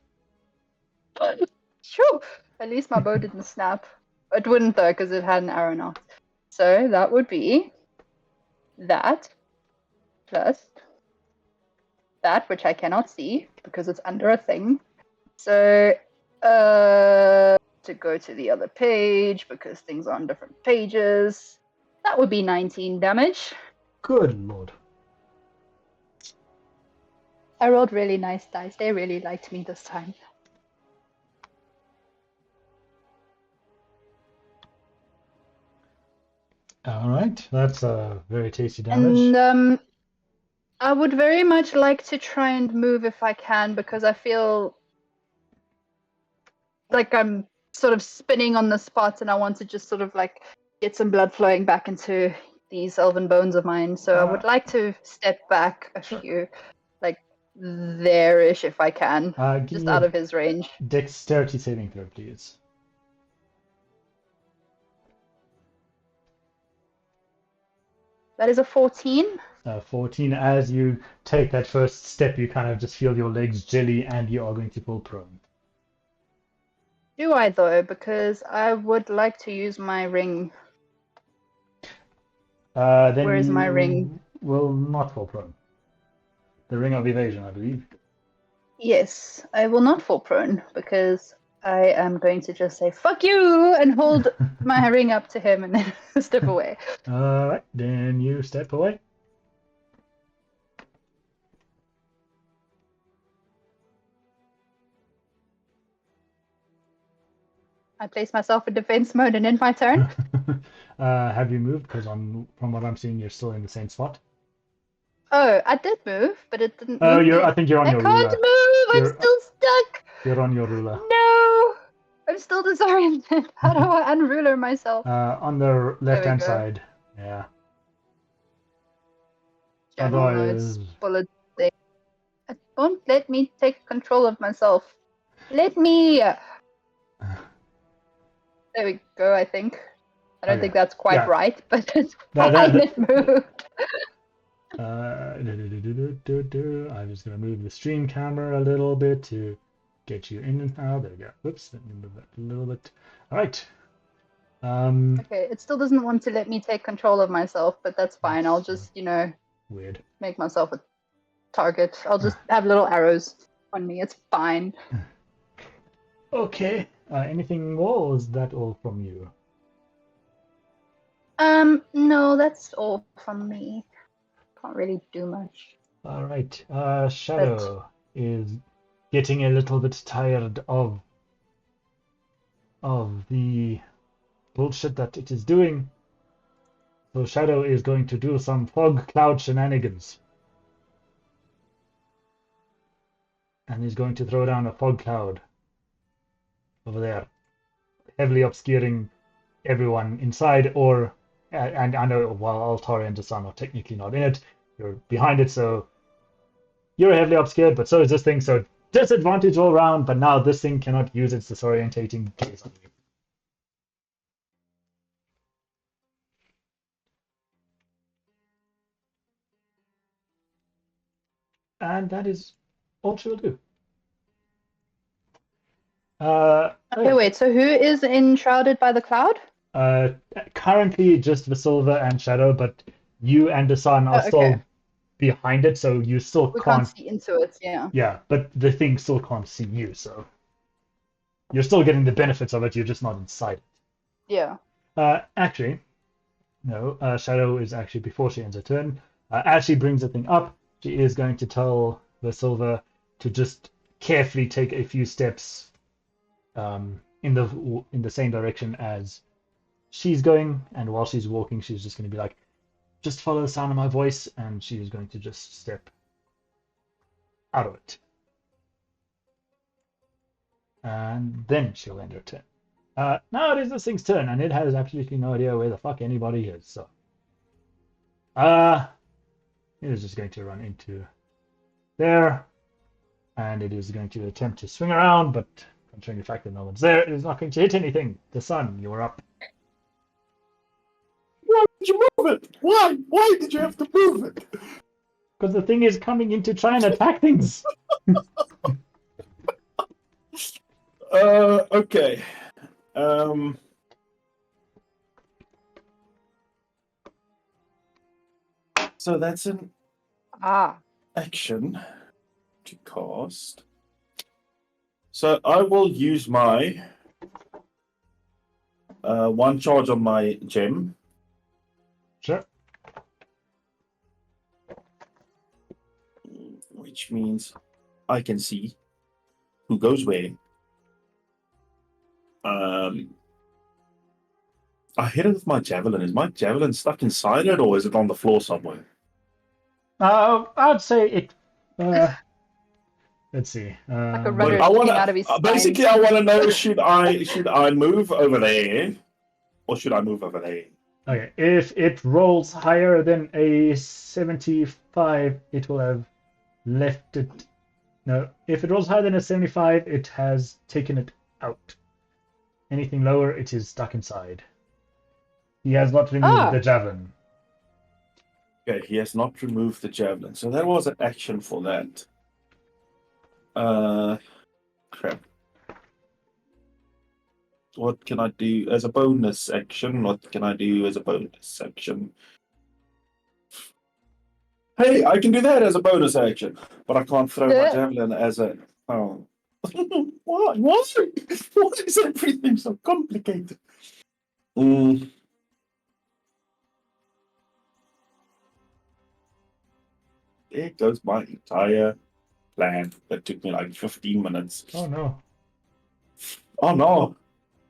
Sure. At least my bow didn't snap. It wouldn't though, because it had an arrow knot. So that would be that plus that, which I cannot see because it's under a thing. So to go to the other page because things are on different pages, that would be 19 damage. Good lord. I rolled really nice dice. They really liked me this time. All right, that's a very tasty damage. And I would very much like to try and move if I can because I feel like I'm sort of spinning on the spot and I want to just sort of like get some blood flowing back into these elven bones of mine. So I would like to step back a few, like there-ish if I can, just out of his range. Dexterity saving throw, please. That is a 14. 14. As you take that first step, you kind of just feel your legs jelly and you are going to fall prone. Do I though? Because I would like to use my ring. Then Where is my ring? Will not fall prone. The ring of evasion, I believe. Yes, I will not fall prone because I am going to just say "fuck you" and hold my ring up to him and then step away. All right, then you step away. I place myself in defense mode and end my turn. Have you moved? Because from what I'm seeing, you're still in the same spot. Oh, I did move, but it didn't Oh, move. I think you're on your ruler. I can't move. I'm still stuck. You're on your ruler. No, I'm still disoriented. How do I unruler myself? On the left-hand side. Yeah. Otherwise, bullet thing. Don't let me take control of myself. Let me. There we go. I think. I don't think that's quite right, but it's fine. It moved. I'm just going to move the stream camera a little bit to get you in and out. There we go. Whoops, let me move that a little bit. All right. Okay, it still doesn't want to let me take control of myself, but that's fine. I'll just, weird. Make myself a target. I'll just have little arrows on me. It's fine. Okay. Anything more, or is that all from you? No, that's all from me. Can't really do much. All right. Shadow is getting a little bit tired of the bullshit that it is doing. So Shadow is going to do some fog cloud shenanigans. And he's going to throw down a fog cloud over there, heavily obscuring everyone inside, and I know while Altari and Dasan are technically not in it, you're behind it, so you're heavily obscured, but so is this thing, so disadvantage all around, but now this thing cannot use its disorientating gaze on you. And that is all she will do. Okay, wait, so who is enshrouded by the cloud? Currently just Visilva and Shadow, but you and Dasan are still behind it, so you still can't see into it, yeah. Yeah, but the thing still can't see you, so you're still getting the benefits of it, you're just not inside it. Yeah. Actually, no, Shadow is actually, before she ends her turn, as she brings the thing up, she is going to tell Visilva to just carefully take a few steps in the same direction as she's going, and while she's walking, she's just going to be like, just follow the sound of my voice, and she's going to just step out of it. And then she'll end her turn. Now it is this thing's turn, and it has absolutely no idea where the fuck anybody is. So, it is just going to run into there, and it is going to attempt to swing around, but considering the fact that no one's there, it is not going to hit anything. Dasan, you're up. Why did you move it? Why? Why did you have to move it? Because the thing is coming in to try and attack things. Okay. So that's an action to cast. So I will use my one charge on my gem. Sure. Which means I can see who goes where. I hit it with my javelin. Is my javelin stuck inside it, or is it on the floor somewhere? I'd say it. Let's see. Like a But rudder I want sticking out of his spine. basically, I want to know: should I move over there, or should I move over there? Okay, if it rolls higher than a 75, it will have left it. No, if it rolls higher than a 75, it has taken it out. Anything lower, it is stuck inside. He has not removed the javelin. Okay, he has not removed the javelin, so that was an action for that. Crap. What can I do as a bonus action? What can I do as a bonus action? Hey, I can do that as a bonus action, but I can't throw my javelin as a. Oh. Why? Why? Why is everything so complicated? There goes my entire plan. That took me like 15 minutes. Oh no. Oh no.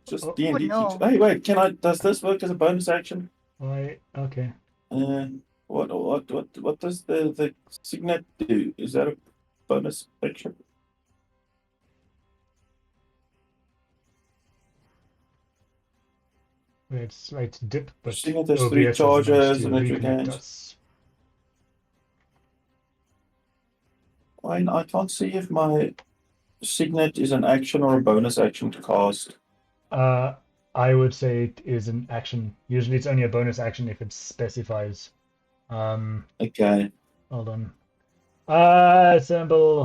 Just Oh, D&D no. teacher. Hey, wait, does this work as a bonus action? Okay. What does the signet do? Is that a bonus action? It's right dip, but Signet has OBS 3 has charges managed to and it reconnect regains. us. I can't see if my signet is an action or a bonus action to cast. I would say it is an action. Usually it's only a bonus action if it specifies. Okay. Hold on. Assemble,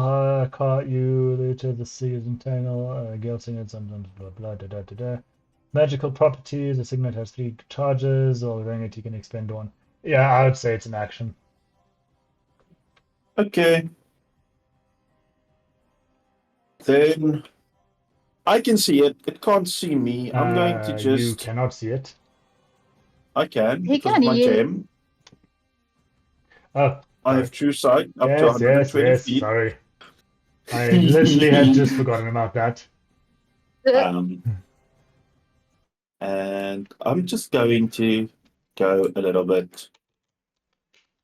caught you to the season tangle, Gale Signet, sometimes blah blah da da da da. Magical properties, the Signet has 3 charges, or during it you can expend 1. Yeah, I would say it's an action. Okay. Then I can see it. It can't see me. I'm going to just. You cannot see it. I can He because can, of my he- gem. Oh, I have true sight up to yes, 120 yes, feet. sorry. I literally had just forgotten about that. And I'm just going to go a little bit.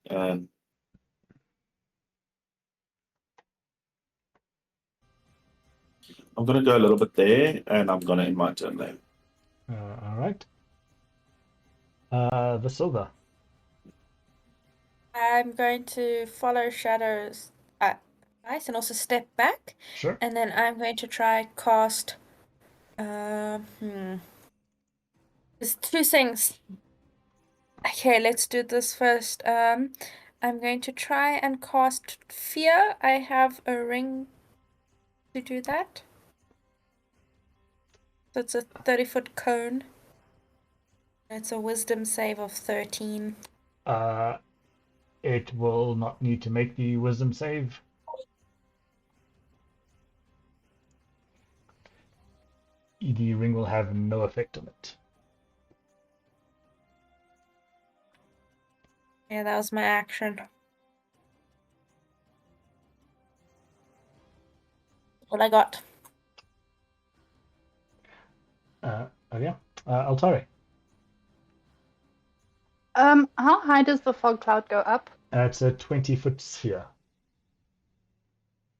I'm going to go a little bit there, and I'm going to end my turn there. All right. Visilva. I'm going to follow shadows nice and also step back. Sure. And then I'm going to try cast there's 2 things. Okay, let's do this first. I'm going to try and cast Fear. I have a ring to do that. So it's a 30-foot cone. It's a wisdom save of 13. It will not need to make the wisdom save. The ring will have no effect on it. Yeah, that was my action. What I got. Altari. How high does the fog cloud go up? It's a 20-foot sphere.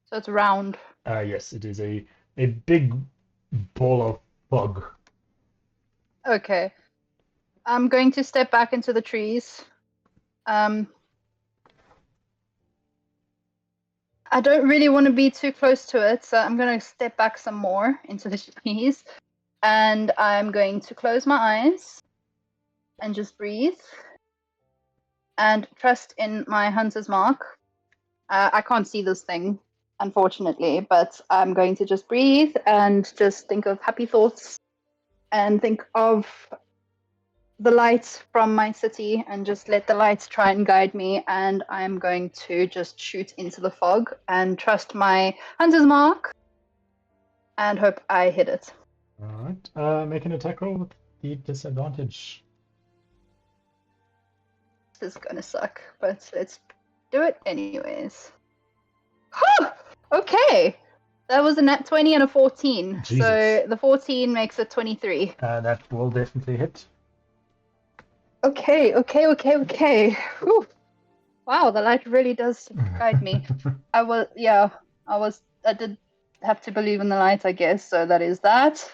So it's round. Yes, it is a big ball of fog. Okay. I'm going to step back into the trees. I don't really want to be too close to it, so I'm going to step back some more into the trees. And I'm going to close my eyes and just breathe and trust in my hunter's mark. I can't see this thing, unfortunately, but I'm going to just breathe and just think of happy thoughts and think of the lights from my city and just let the lights try and guide me. And I'm going to just shoot into the fog and trust my hunter's mark and hope I hit it. All right. Make an attack roll with the disadvantage. This is gonna suck, but let's do it anyways. Okay, that was a nat 20 and a 14. Jesus. So the 14 makes it 23. That will definitely hit. Okay. Whew. Wow, the light really does guide me. I did have to believe in the light, I guess. So that is that,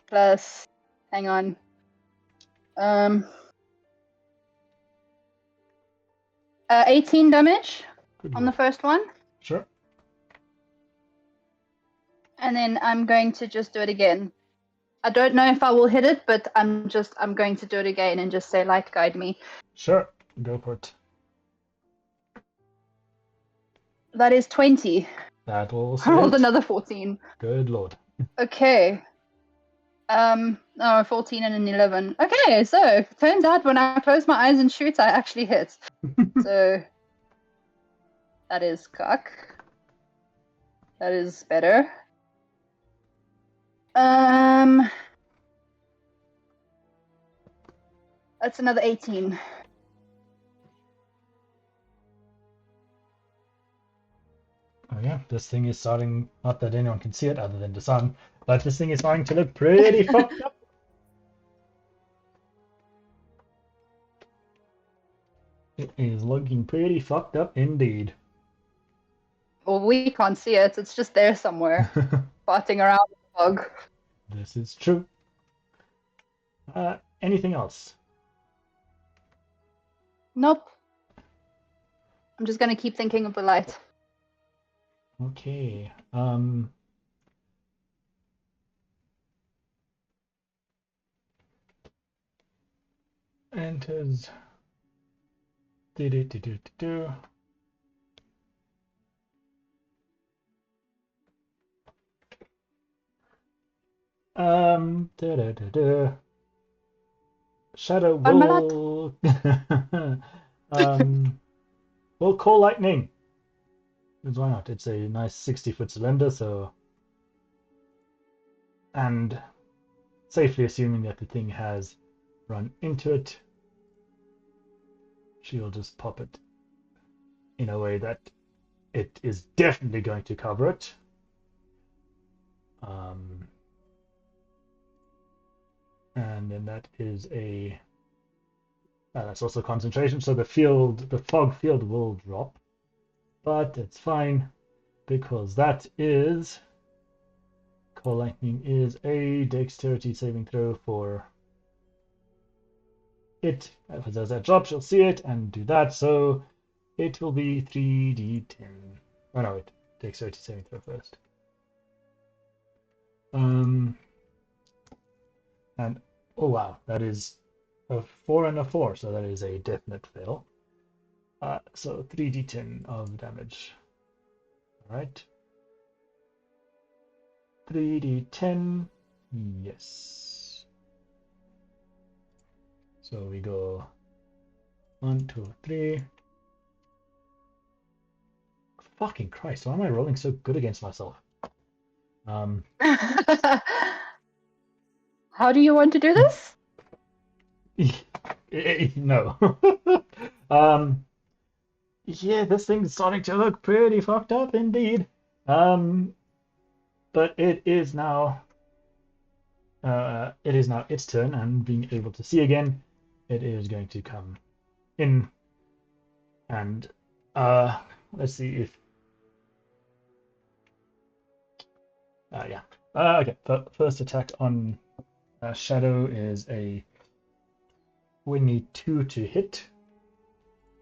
plus, hang on. 18 damage Good on roll. the first one. Sure. And then I'm going to just do it again. I don't know if I will hit it, but I'm going to do it again and just say light guide me. Sure. Go for it. That is 20. That will I rolled hit. another 14. Good lord. Okay. 14 and an 11. Okay, so turns out when I close my eyes and shoot, I actually hit. So that is cock. That is better. That's another 18. Oh yeah, this thing is starting, not that anyone can see it other than Dasan, but this thing is starting to look pretty fucked up. It is looking pretty fucked up indeed. Well, we can't see it. It's just there somewhere, farting around the fog. This is true. Anything else? Nope. I'm just gonna keep thinking of the light. Okay. Enters. Do. Shadow will will call lightning. Because why not? It's a nice 60-foot cylinder, so, and safely assuming that the thing has run into it, she'll just pop it in a way that it is definitely going to cover it. And then that is that's also concentration, so the fog field will drop, but it's fine because that is, call lightning is a dexterity saving throw for it. If it does that drop, she'll see it and do that, so it will be 3d10. Oh no, wait, dexterity saving throw first. And oh wow, that is a 4 and a 4, so that is a definite fail. So 3d10 of damage. All right. 3d10, yes. So we go 1, 2, 3. Fucking Christ, why am I rolling so good against myself? How do you want to do this? No. Yeah, this thing's starting to look pretty fucked up indeed. but it is now its turn, and being able to see again, it is going to come in and let's see if okay. First attack on Shadow is a 22 to hit,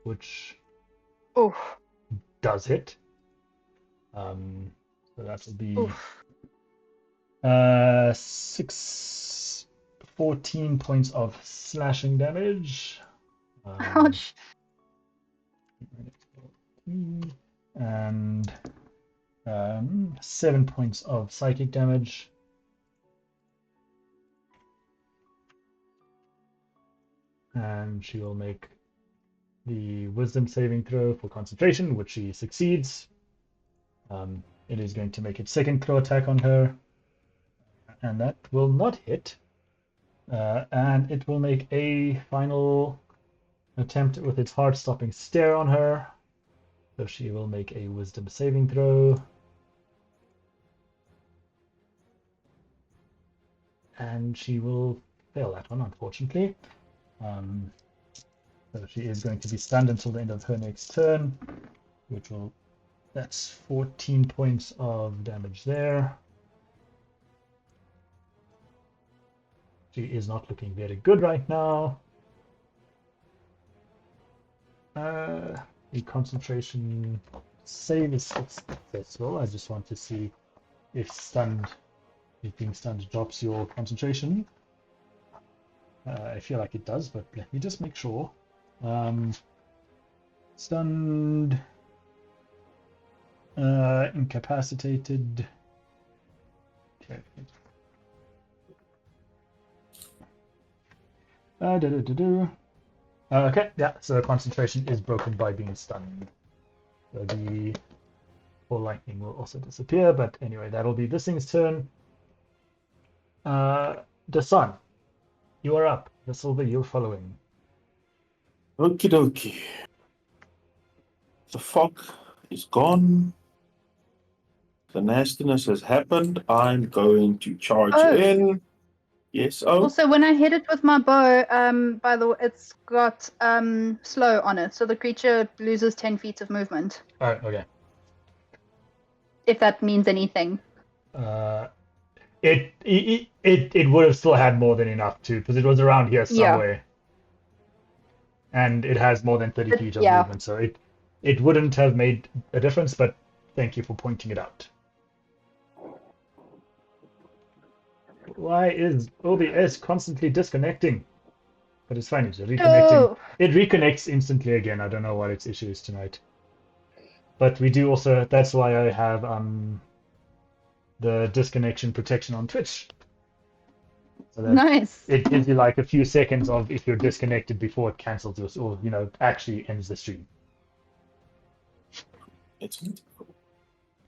which Oof. does hit. So that will be Oof. 14 points of slashing damage. Ouch. And 7 points of psychic damage. And she will make the wisdom saving throw for concentration, which she succeeds. It is going to make its second claw attack on her, and that will not hit. And it will make a final attempt with its heart-stopping stare on her. So she will make a wisdom saving throw. And she will fail that one, unfortunately. So she is going to be stunned until the end of her next turn, which will... That's 14 points of damage there. She is not looking very good right now. The concentration save is successful. I just want to see if being stunned drops your concentration. I feel like it does, but let me just make sure. Stunned, incapacitated. Okay. Okay, yeah, so concentration is broken by being stunned. So the ball lightning will also disappear, but anyway, that'll be this thing's turn. Dasan, you are up. Visilva, you're following. Okie dokie. The fog is gone. The nastiness has happened. I'm going to charge in. Yes. Oh. Also, when I hit it with my bow, by the way, it's got slow on it, so the creature loses 10 feet of movement. All right. Okay. If that means anything. It would have still had more than enough to, because it was around here somewhere, and it has more than 30 feet of movement, so it wouldn't have made a difference. But thank you for pointing it out. Why is OBS constantly disconnecting? But it's fine, it's reconnecting. Oh. It reconnects instantly again. I don't know what its issue is tonight. But we do also, that's why I have the disconnection protection on Twitch. So that Nice. It gives you like a few seconds of if you're disconnected before it cancels us, or actually ends the stream.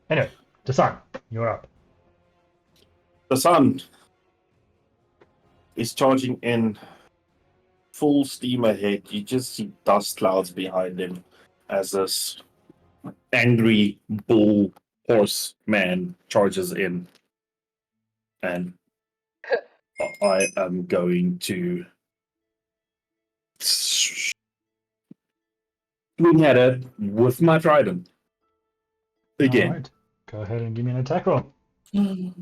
Anyway, Dasan, you're up. Dasan is charging in full steam ahead. You just see dust clouds behind him as this angry bull horse man charges in. And I am going to swing at it with my trident. Again. All right. Go ahead and give me an attack roll. Please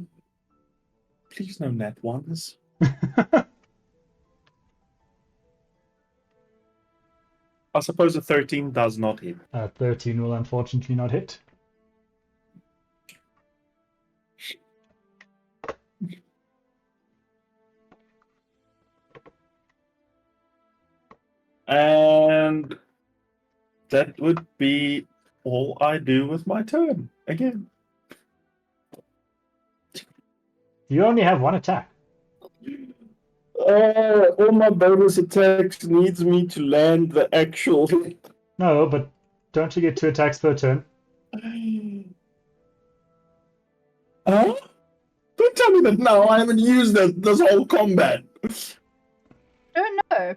no nat ones. I suppose a 13 does not hit. 13 will unfortunately not hit. And that would be all I do with my turn again. You only have one attack. All my bonus attacks needs me to land the actual hit. No, but don't you get 2 attacks per turn? Huh? Don't tell me that now. I haven't used this whole combat. Don't know.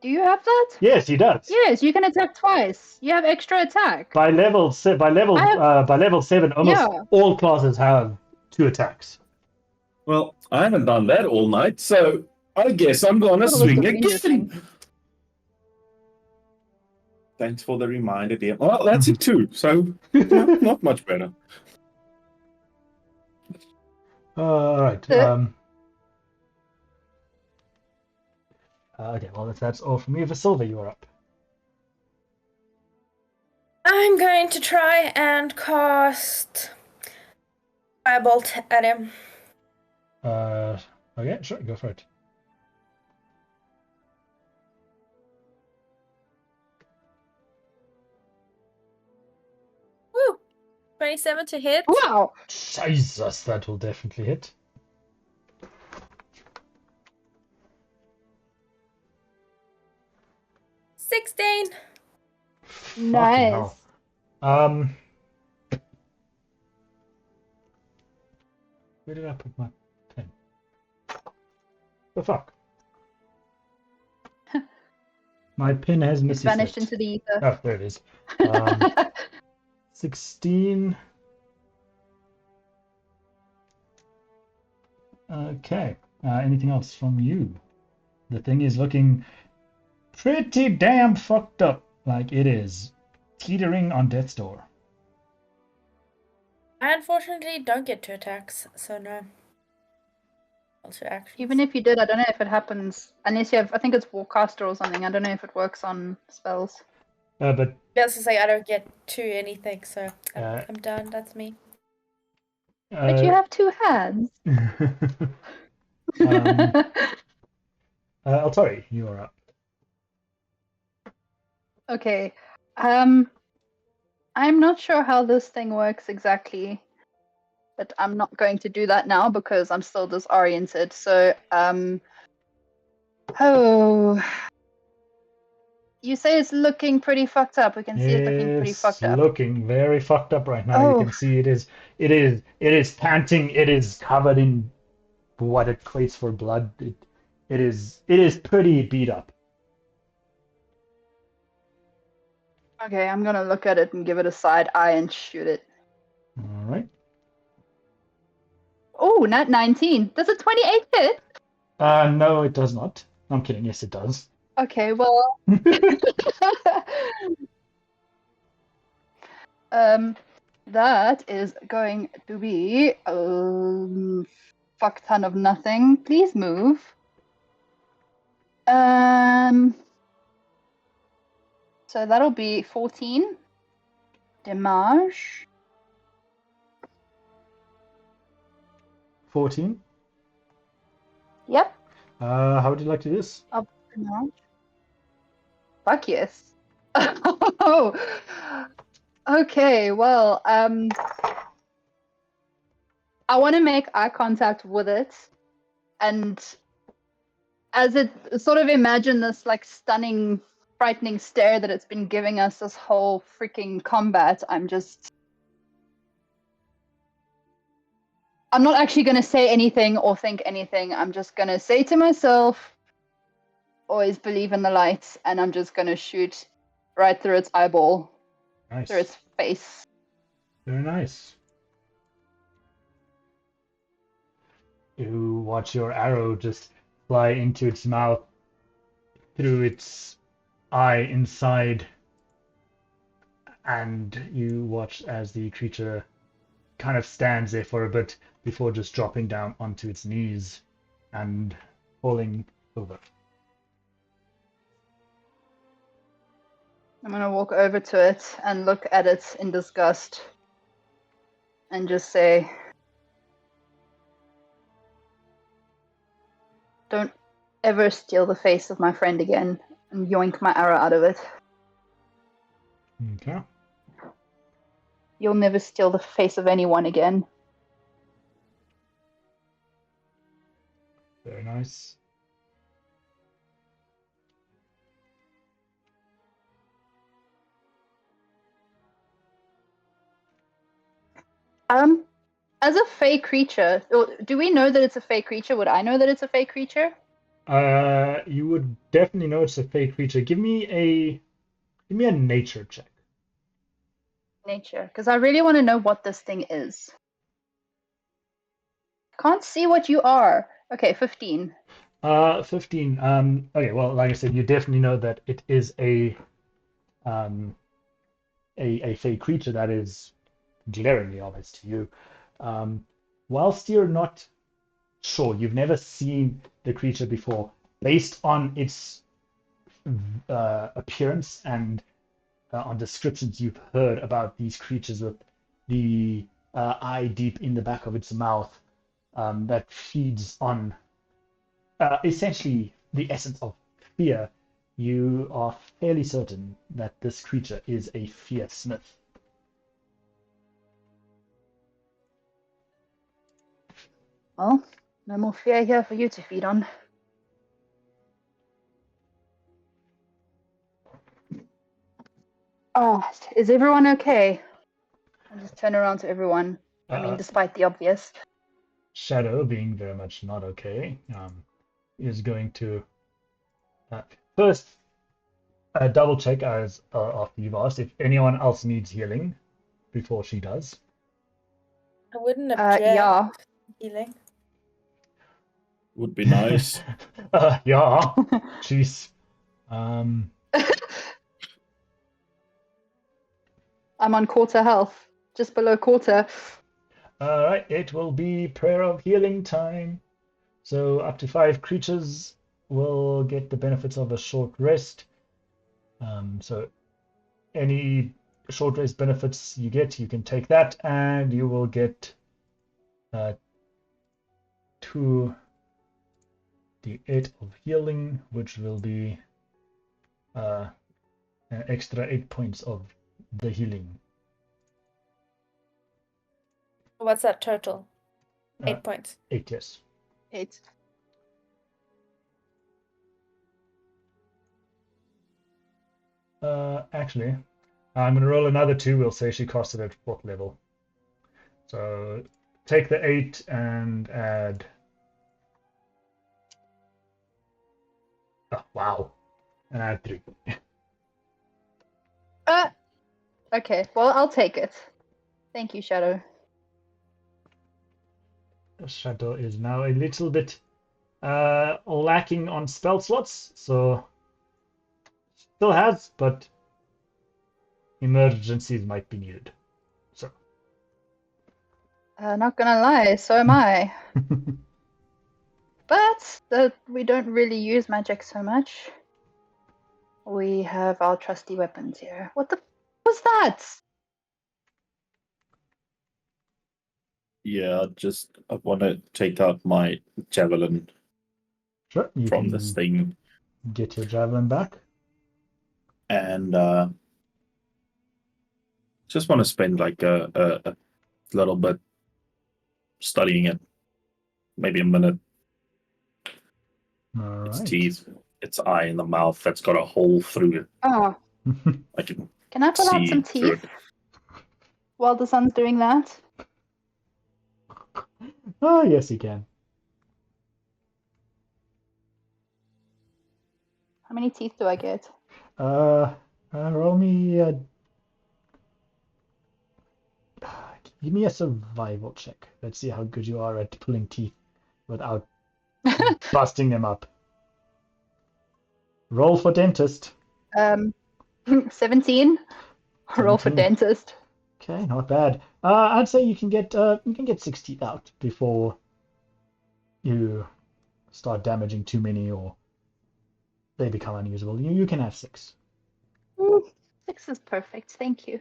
Do you have that? Yes, he does. Yes, you can attack twice. You have extra attack. By level 7, almost all classes have 2 attacks. Well, I haven't done that all night, so I guess I'm gonna Thought it was swing the ranger again. thing. Thanks for the reminder, dear. Well, that's a 2, so not much better. All right. Okay, well, if that's all from me, Visilva, you're up. I'm going to try and cast Firebolt at him. Okay, sure, go for it. Woo! 27 to hit. Wow. Jesus, that will definitely hit. $16. Fucking Nice. hell. Where did I put my pen? The fuck? My pin has It's missed vanished into the ether. Oh, there it is. 16. Okay. Anything else from you? The thing is looking pretty damn fucked up. Like it is teetering on death's door. I unfortunately don't get 2 attacks, so no. Also actions. Even if you did, I don't know if it happens unless you have. I think it's Warcaster or something. I don't know if it works on spells. But Just to say, I don't get 2 anything, so Uh, I'm done. That's me. But you have 2 hands. Altari, you are up. Okay. I'm not sure how this thing works exactly, but I'm not going to do that now because I'm still disoriented. So, you say it's looking pretty fucked up. We can see it looking pretty fucked up. Looking very fucked up right now. You can see it is panting. It is covered in what equates for blood. It is pretty beat up. Okay, I'm gonna look at it and give it a side eye and shoot it. All right. Oh, nat 19. Does a 28 hit? No, it does not. I'm kidding. Yes, it does. Okay, well. That is going to be fuck ton of nothing. Please move. So that'll be 14 damage. 14. Yep. How would you like to do this? Of damage. Fuck yes. Oh. Okay, well, I want to make eye contact with it, and as it sort of imagine this like stunning, frightening stare that it's been giving us this whole freaking combat. I'm not actually going to say anything or think anything. I'm just going to say to myself, always believe in the light, and I'm just going to shoot right through its eyeball. Nice. Through its face. Very nice. You watch your arrow just fly into its mouth, through its eye inside, and you watch as the creature kind of stands there for a bit before just dropping down onto its knees and falling over. I'm gonna walk over to it and look at it in disgust and just say, don't ever steal the face of my friend again, and yoink my arrow out of it. Okay. You'll never steal the face of anyone again. Very nice. As a fey creature, do we know that it's a fey creature? Would I know that it's a fey creature? You would definitely know it's a fake creature. Give me a nature check. Nature, because I really want to know what this thing is. Can't see what you are. Okay, 15. 15. Okay, well, like I said, you definitely know that it is a fey creature that is glaringly obvious to you. Whilst you're not sure, you've never seen the creature before, based on its appearance and on descriptions you've heard about these creatures with the eye deep in the back of its mouth that feeds on essentially the essence of fear, you are fairly certain that this creature is a fear smith. Well, no more fear here for you to feed on. Oh, is everyone okay? I'll just turn around to everyone. I mean, despite the obvious. Shadow, being very much not okay, is going to first double check as after you've asked if anyone else needs healing before she does. I wouldn't object. Yeah. Healing. Would be nice. Yeah. Jeez. I'm on quarter health, just below quarter. All right, it will be prayer of healing time. So up to 5 creatures will get the benefits of a short rest. So any short rest benefits you get, you can take that, and you will get 2d8 of healing, which will be an extra 8 points of the healing. What's that total? 8 points. 8, yes. 8. Actually, I'm going to roll another 2. We'll say she cast it at 4th level. So take the 8 and add. Oh, wow. And add 3. Okay, well, I'll take it. Thank you, Shadow. Shadow is now a little bit lacking on spell slots, so still has, but emergencies might be needed. So Not gonna lie, so am I. But we don't really use magic so much. We have our trusty weapons here. What the was that? Yeah, I want to take out my javelin sure, you from can this thing get your javelin back. and just want to spend like a little bit studying it, maybe a minute. All Its right. teeth, its eye in the mouth that's got a hole through it. Oh, I can can I pull out see some through teeth it. while the sun's doing that? Oh, yes, you can. How many teeth do I get? Roll me. Give me a survival check. Let's see how good you are at pulling teeth without busting them up. Roll for dentist. 17. Roll for 17. dentist. Okay, not bad. I'd say you can get 6 teeth out before you start damaging too many or they become unusable. You can have 6. Ooh, 6 is perfect. Thank you.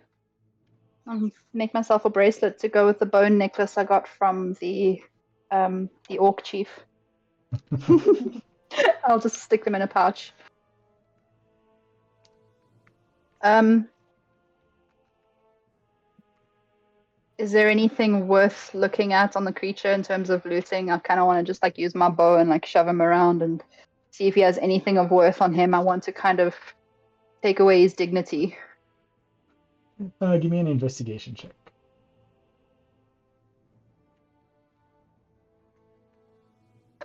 I'll make myself a bracelet to go with the bone necklace I got from the orc chief. I'll just stick them in a pouch. Is there anything worth looking at on the creature in terms of looting? I kind of want to just like use my bow and like shove him around and see if he has anything of worth on him. I want to kind of take away his dignity. Give me an investigation check.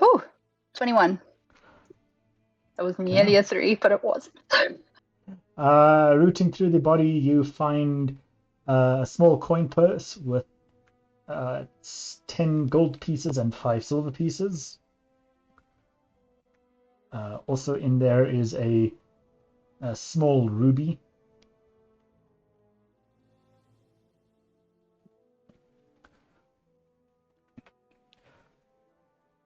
Ooh, 21. That was nearly a 3, but it wasn't. Rooting through the body, you find a small coin purse with It's 10 gold pieces and 5 silver pieces. Also in there is a small ruby.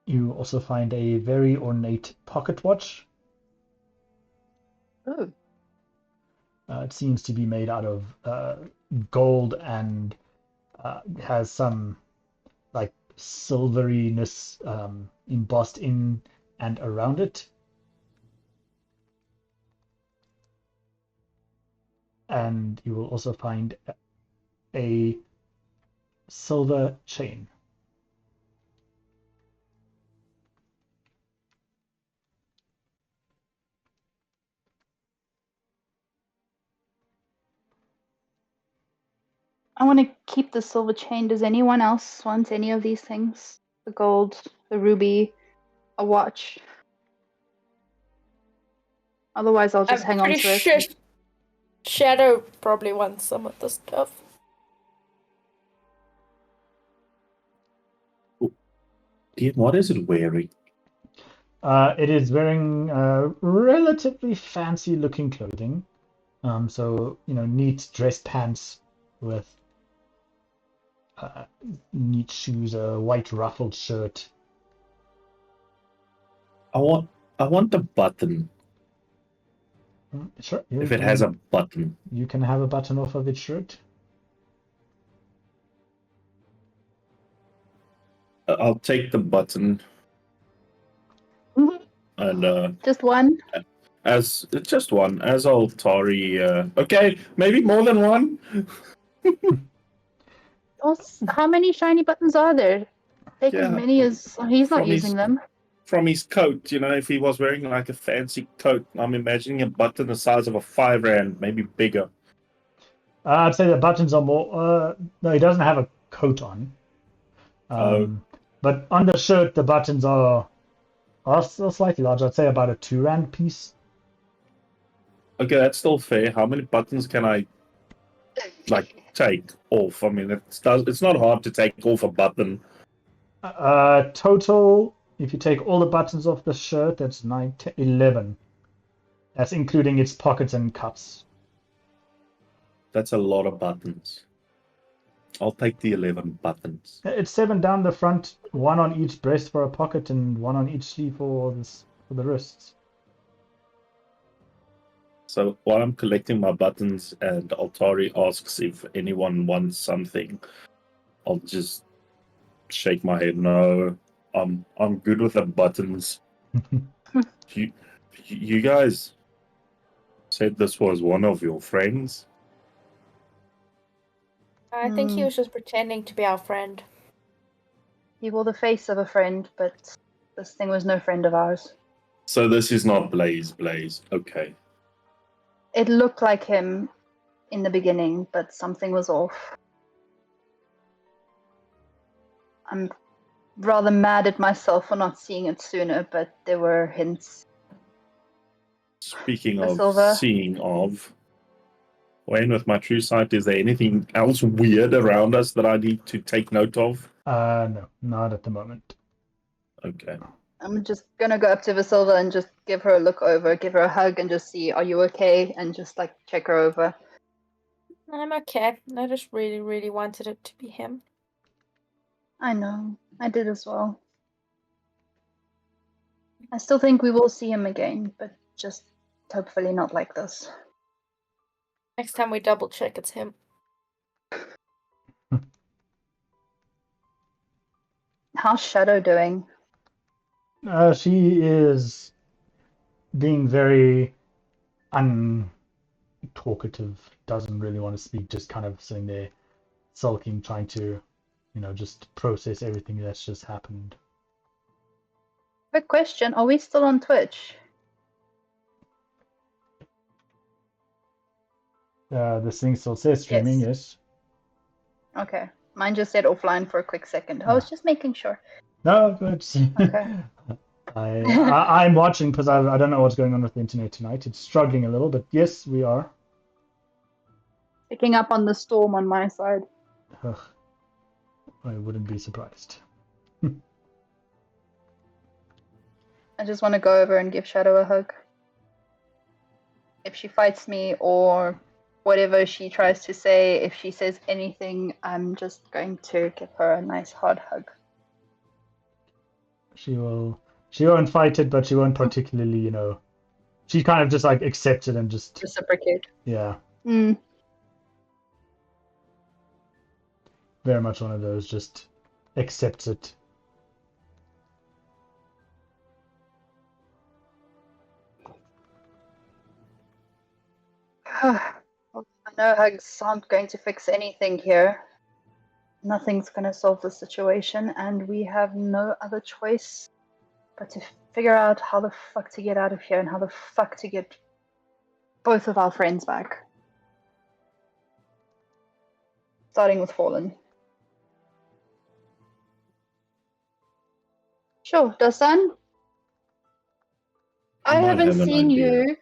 You also find a very ornate pocket watch. Ooh. It seems to be made out of gold and has some like silveriness embossed in and around it. And you will also find a silver chain. I want to keep the silver chain. Does anyone else want any of these things? The gold, the ruby, a watch. Otherwise, I'll just I'm hang on pretty to sure it. Shadow probably wants some of the stuff. Tiaan, what is it wearing? It is wearing relatively fancy looking clothing. So, neat dress pants with neat shoes, a white ruffled shirt. I want the button. Sure, If it has a button. you can have a button off of its shirt. I'll take the button. Mhm. And Just one? as just one, as Altari. Okay, maybe more than one. How many shiny buttons are there? Take as Yeah. many as he's not From his- using them. From his coat, if he was wearing like a fancy coat, I'm imagining a button the size of a 5 rand, maybe bigger. I'd say the buttons are more. No, he doesn't have a coat on. But on the shirt, the buttons are still slightly larger. I'd say about a 2 rand piece. Okay, that's still fair. How many buttons can I take off? I mean, it's not hard to take off a button. Total, if you take all the buttons off the shirt, that's 9, 10, 11. That's including its pockets and cuffs. That's a lot of buttons. I'll take the 11 buttons. It's 7 down the front, 1 on each breast for a pocket, and 1 on each sleeve for the wrists. So while I'm collecting my buttons and Altari asks if anyone wants something, I'll just shake my head. No, I'm good with the buttons. You guys said this was one of your friends? I think he was just pretending to be our friend. He wore the face of a friend, but this thing was no friend of ours. So this is not Blaze. Okay. It looked like him in the beginning, but something was off. I'm rather mad at myself for not seeing it sooner, but there were hints. Speaking of Visilva. seeing of, Wayne, with my true sight, is there anything else weird around us that I need to take note of? No, not at the moment. Okay. I'm just gonna go up to Visilva and just give her a look over, give her a hug, and just see, are you okay? And just check her over. I'm okay. I just really, really wanted it to be him. I know, I did as well. I still think we will see him again, but just hopefully not like this. Next time we double check it's him. How's Shadow doing? She is being very untalkative, doesn't really want to speak, just kind of sitting there sulking, trying to, just process everything that's just happened. Quick question, are we still on Twitch? This thing still says streaming, yes. Okay. Mine just said offline for a quick second. I was just making sure. No, but Okay. I'm watching because I don't know what's going on with the internet tonight. It's struggling a little, but yes, we are. Picking up on the storm on my side. Ugh. I wouldn't be surprised. I just want to go over and give Shadow a hug. If she fights me or whatever she tries to say, if she says anything, I'm just going to give her a nice hard hug. She won't fight it, but she won't particularly, she kind of just like accepts it and just, Reciprocate. yeah, Mm. very much one of those, just accepts it. I know hugs aren't going to fix anything here. Nothing's going to solve the situation, and we have no other choice but to figure out how the fuck to get out of here and how the fuck to get both of our friends back. Starting with Forlan. Sure, Dasan? I might haven't have an seen idea. you.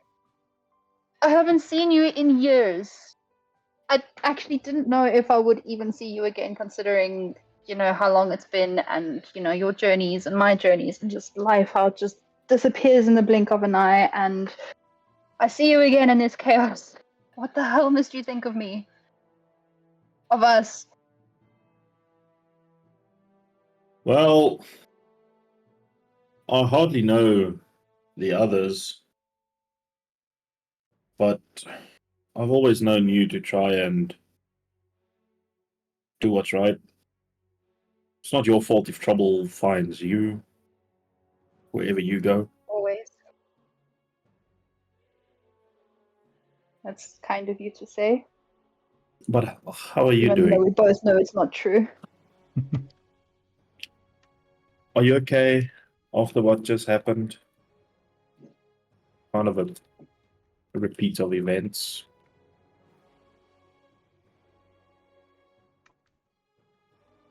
I haven't seen you in years. I actually didn't know if I would even see you again, considering, how long it's been and, your journeys and my journeys and just life, how it just disappears in the blink of an eye. And I see you again in this chaos. What the hell must you think of me? Of us? Well, I hardly know the others, but I've always known you to try and do what's right. It's not your fault if trouble finds you wherever you go. Always. That's kind of you to say. But how are you Even though doing? we both know it's not true. Are you okay after what just happened? Kind of a repeat of events.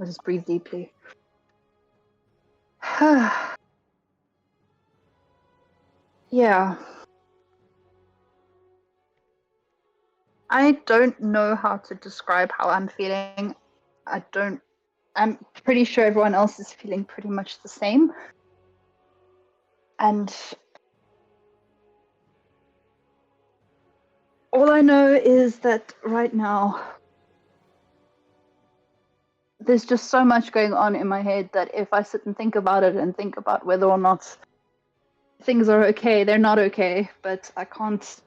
I'll just breathe deeply. Yeah. I don't know how to describe how I'm feeling. I'm pretty sure everyone else is feeling pretty much the same. And all I know is that right now, there's just so much going on in my head that if I sit and think about it and think about whether or not things are okay, they're not okay, but I can't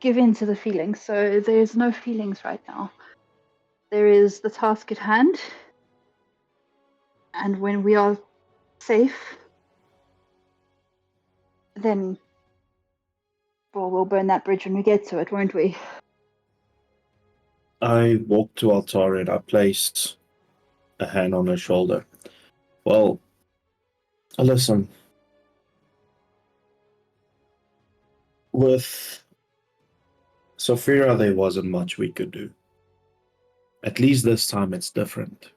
give in to the feelings. So there's no feelings right now. There is the task at hand. And when we are safe, then we'll burn that bridge when we get to it, won't we? I walked to Altari and I placed a hand on her shoulder. Well, listen. With Sophia, there wasn't much we could do. At least this time it's different.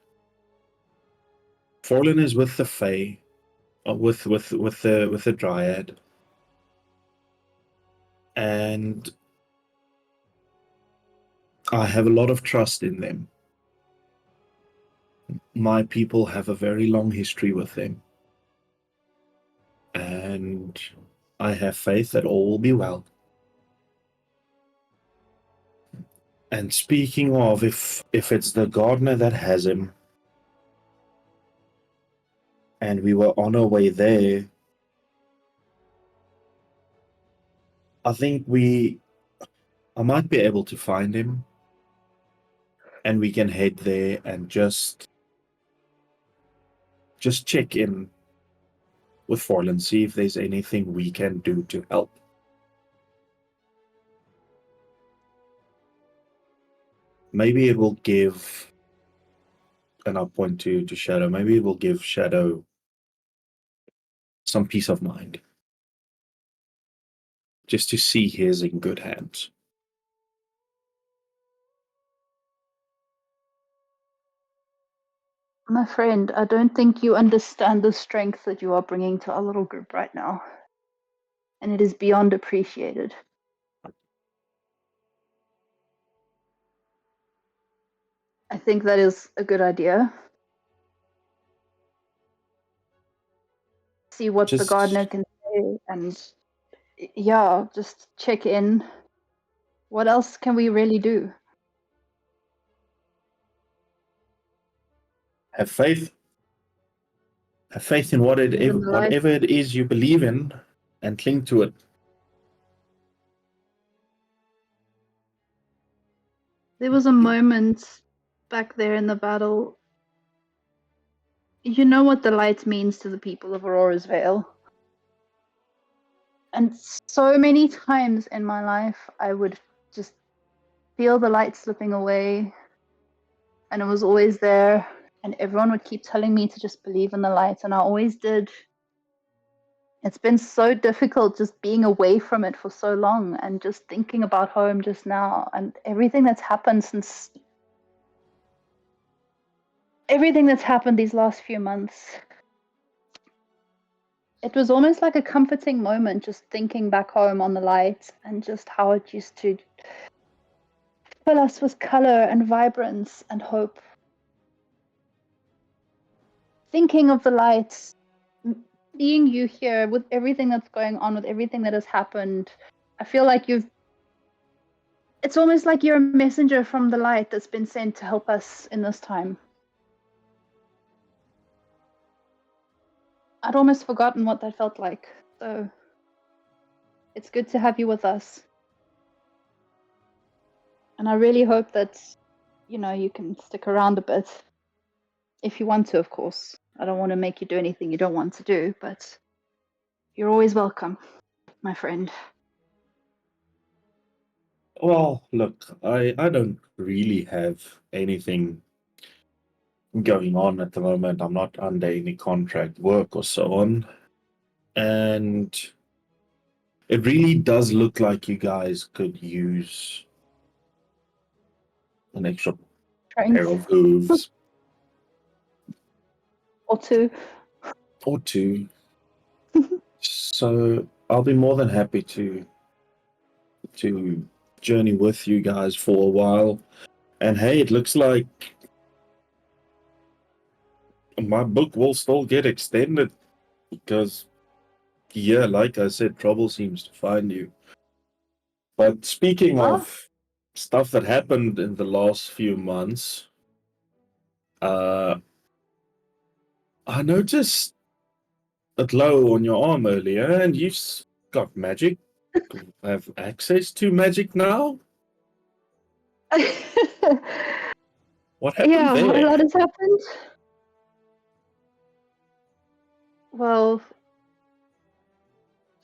Forlan is with the Fae, with the Dryad, and I have a lot of trust in them. My people have a very long history with them, and I have faith that all will be well. And speaking of, if it's the gardener that has him, and we were on our way there, I think I might be able to find him, and we can head there and just check in with Forlan, see if there's anything we can do to help. Maybe it will give, and I'll point to Shadow, maybe it will give Shadow some peace of mind. Just to see he is in good hands. My friend, I don't think you understand the strength that you are bringing to our little group right now. And it is beyond appreciated. I think that is a good idea. see what the Just- gardener can say, and yeah, just check in. What else can we really do? Have faith. Have faith in Believe in the light. whatever it is you believe in, and cling to it. There was a moment back there in the battle. You know what the light means to the people of Aurora's Vale. And so many times in my life, I would just feel the light slipping away, and it was always there, and everyone would keep telling me to just believe in the light, and I always did. It's been so difficult just being away from it for so long and just thinking about home just now and everything that's happened these last few months. It was almost like a comforting moment just thinking back home on the light and just how it used to fill us with color and vibrance and hope. Thinking of the light, seeing you here with everything that's going on, with everything that has happened, I feel like it's almost like you're a messenger from the light that's been sent to help us in this time. I'd almost forgotten what that felt like, so it's good to have you with us. And I really hope that, you can stick around a bit. If you want to, of course. I don't want to make you do anything you don't want to do, but you're always welcome, my friend. Well, look, I don't really have anything going on at the moment. I'm not under any contract work or so on. And it really does look like you guys could use an extra pair of hooves. Or two. Or two. So I'll be more than happy to journey with you guys for a while. And hey, it looks like my book will still get extended because, yeah, like I said, trouble seems to find you. But speaking of stuff that happened in the last few months, I noticed a glow on your arm earlier, and you've got magic. Have access to magic now? What happened Yeah, there? a lot has happened. Well,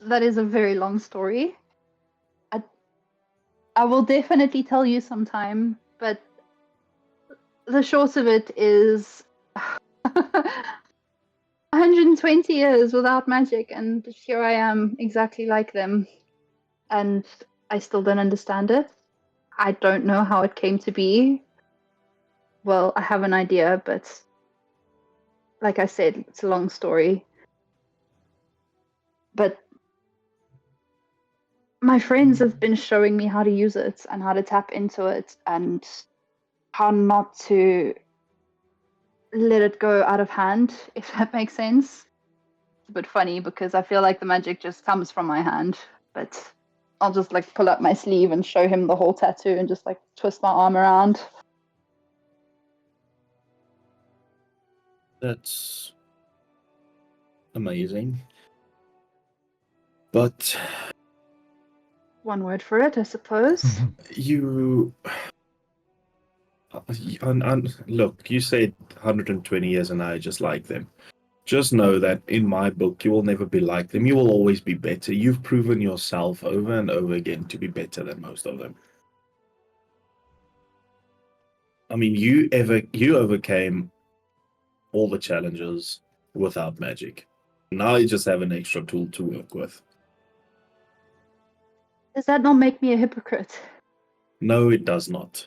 that is a very long story. I will definitely tell you sometime, but the short of it is 120 years without magic, and here I am exactly like them. And I still don't understand it. I don't know how it came to be. Well, I have an idea, but like I said, it's a long story. But my friends have been showing me how to use it and how to tap into it and how not to let it go out of hand, if that makes sense. It's a bit funny because I feel like the magic just comes from my hand, but I'll just pull up my sleeve and show him the whole tattoo and just twist my arm around. That's amazing. But one word for it, I suppose. You look, you said 120 years and I just like them. Just know that in my book, you will never be like them. You will always be better. You've proven yourself over and over again to be better than most of them. I mean, you overcame all the challenges without magic. Now you just have an extra tool to work with. Does that not make me a hypocrite? No, it does not.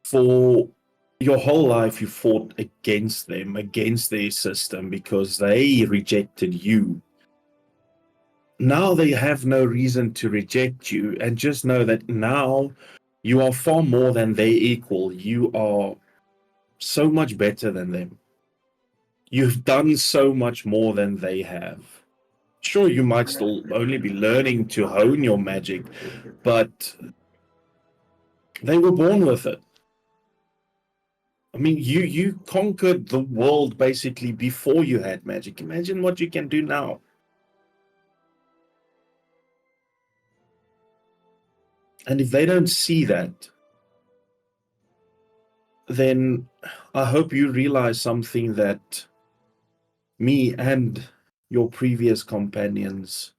For your whole life, you fought against them, against their system, because they rejected you. Now they have no reason to reject you, and just know that now you are far more than their equal. You are so much better than them. you've done so much more than they have. Sure, you might still only be learning to hone your magic, but they were born with it. I mean, you conquered the world basically before you had magic. Imagine what you can do now. And if they don't see that, then I hope you realize something that me and your previous companions,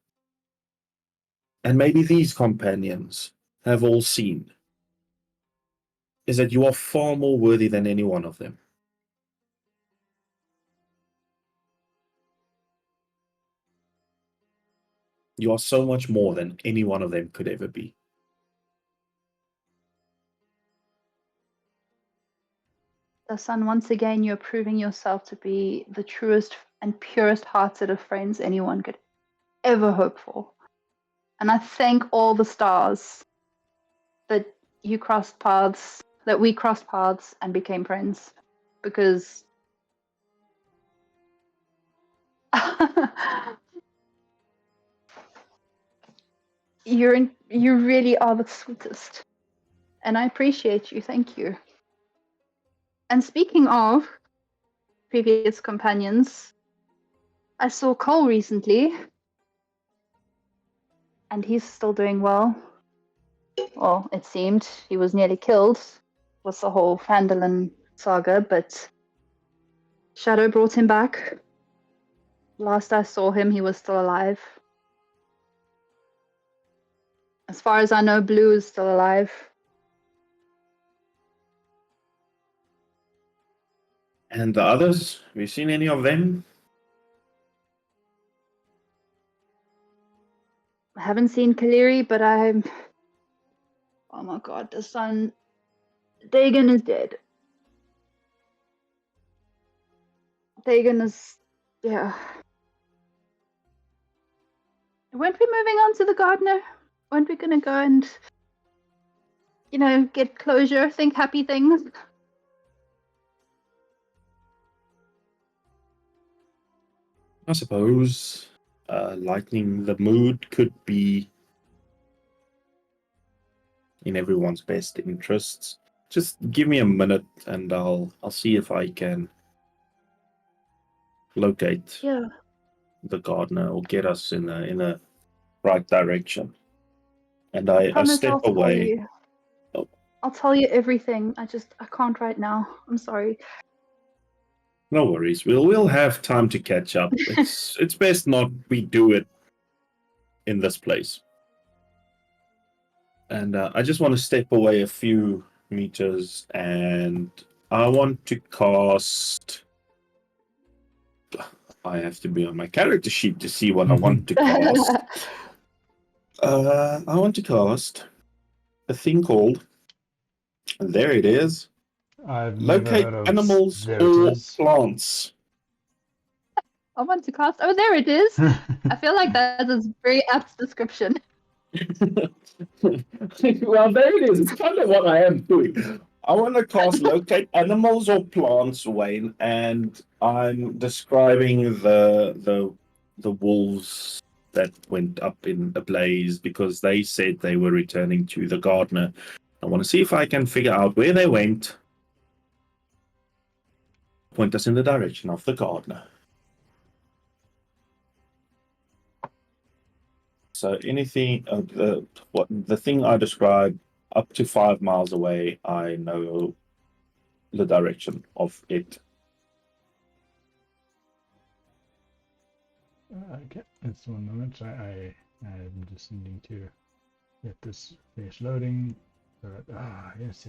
and maybe these companions, have all seen, is that you are far more worthy than any one of them. You are so much more than any one of them could ever be. Dasan, once again, you're proving yourself to be the truest and purest hearted of friends anyone could ever hope for. And I thank all the stars that you crossed paths, that we crossed paths and became friends, because you really are the sweetest. And I appreciate you. Thank you. And speaking of previous companions, I saw Cole recently, and he's still doing well. Well, it seemed he was nearly killed with the whole Fandolin saga, but Shadow brought him back. Last I saw him, he was still alive. As far as I know, Blue is still alive. And the others? Have you seen any of them? I haven't seen Kaleri, but I'm... Oh my god, the son... Dagon is dead. Dagon is... Yeah. Weren't we moving on to the gardener? Weren't we gonna go and... You know, get closure, think happy things? I suppose lightening the mood could be in everyone's best interests. Just give me a minute and I'll see if I can locate the gardener or get us in a right direction. And I step away. I'll tell you everything. I can't right now. I'm sorry. No worries. We'll have time to catch up. It's best not we do it in this place. And I just want to step away a few meters, and I want to cast. I have to be on my character sheet to see what I want to cast. I want to cast a thing called. There it is. I've never Locate heard of animals there or it is. plants. I want to cast. Oh, there it is. I feel like that is a very apt description. Well, there it is. It's kind of what I am doing. I want to cast locate animals or plants, Wayne, and I'm describing the wolves that went up in a blaze because they said they were returning to the gardener. I want to see if I can figure out where they went. Point us in the direction of the gardener. So anything, the thing I described up to 5 miles away, I know the direction of it. Okay, just 1 moment. I'm just needing to get this finish loading. Yes.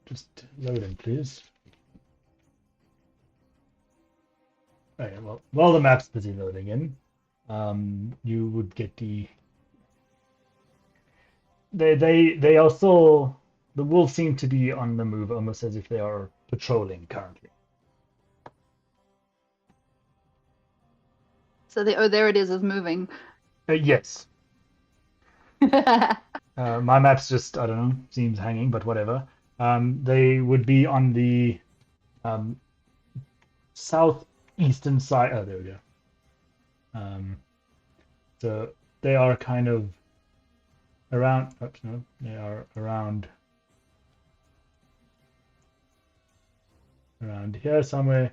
Just loading, please. Okay, well, while the map's busy loading in, you would get the. They also, the wolves seem to be on the move, almost as if they are patrolling currently. So there it is moving. Yes. My map's just, I don't know, seems hanging, but whatever. They would be on the southeastern side. Oh, there we go. So they are kind of around. Oops, no, they are around here somewhere,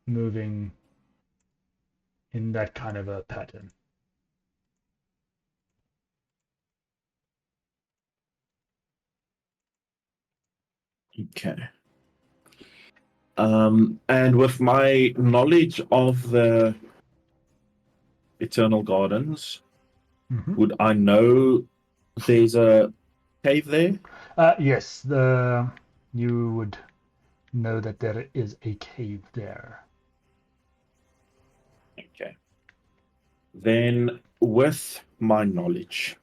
moving in that kind of a pattern. Okay. And with my knowledge of the Eternal Gardens, would I know there's a cave there? Yes, you would know that there is a cave there. Okay. Then, with my knowledge,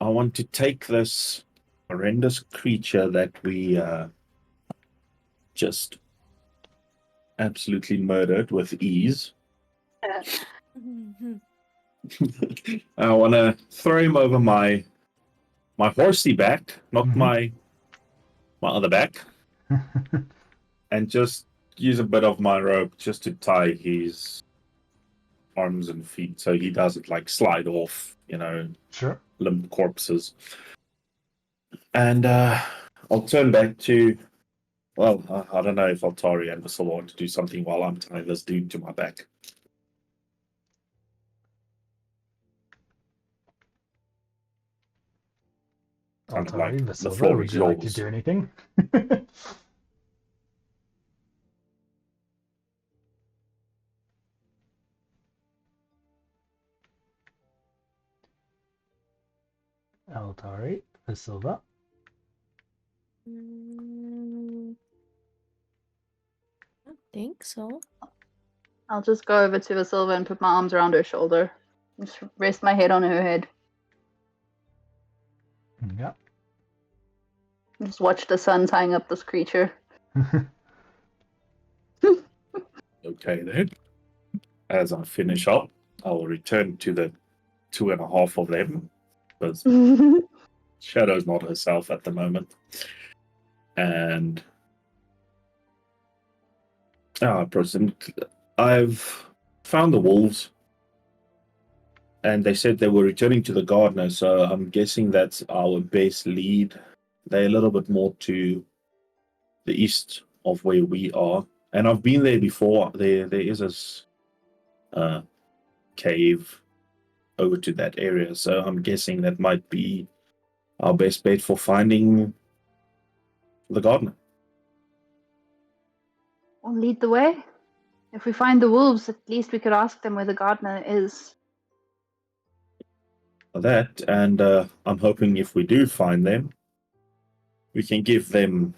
I want to take this horrendous creature that we just absolutely murdered with ease. I want to throw him over my horsey back, not my other back, and just use a bit of my rope just to tie his arms and feet so he doesn't like slide off, Sure. limp corpses. And I'll turn back to, well, I don't know if Altari and Visilva want to do something while I'm tying this dude to my back. Kind of like the Visilva, floor would is you like to yours. do anything? Altari, Visilva. I don't think so. I'll just go over to Visilva and put my arms around her shoulder. Just rest my head on her head. Yeah. Just watch the sun tying up this creature. Okay, then. As I finish up, I will return to the 2.5 of them, because Shadow's not herself at the moment. And I've found the wolves, and they said they were returning to the gardener, so I'm guessing that's our best lead. They're a little bit more to the east of where we are, and I've been there before. There is this cave over to that area, so I'm guessing that might be our best bet for finding the gardener. We'll lead the way. If we find the wolves, at least we could ask them where the gardener is. That, and I'm hoping if we do find them, we can give them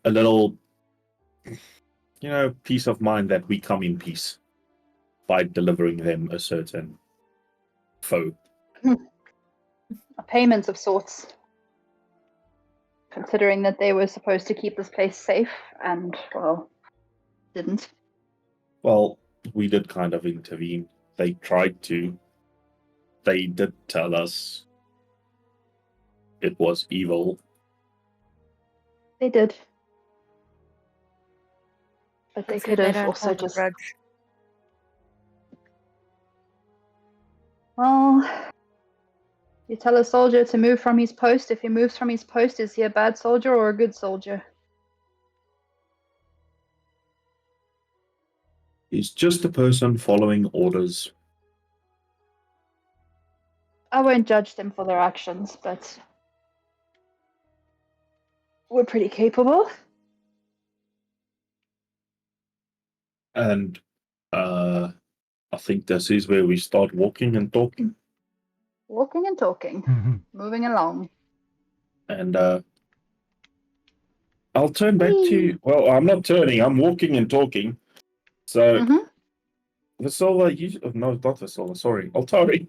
a little, peace of mind that we come in peace by delivering them a certain foe. A payment of sorts. Considering that they were supposed to keep this place safe and, well, didn't. Well, we did kind of intervene. They tried to. They did tell us it was evil. They did. But they Hopefully could have don't also hold a just... grudge. Well, you tell a soldier to move from his post. If he moves from his post, is he a bad soldier or a good soldier? He's just a person following orders. I won't judge them for their actions, but we're pretty capable. And I think this is where we start walking and talking. Walking and talking. Moving along. And I'll turn back to... Well, I'm not turning. I'm walking and talking. So, Visilva, no, not Visilva, sorry. Altari.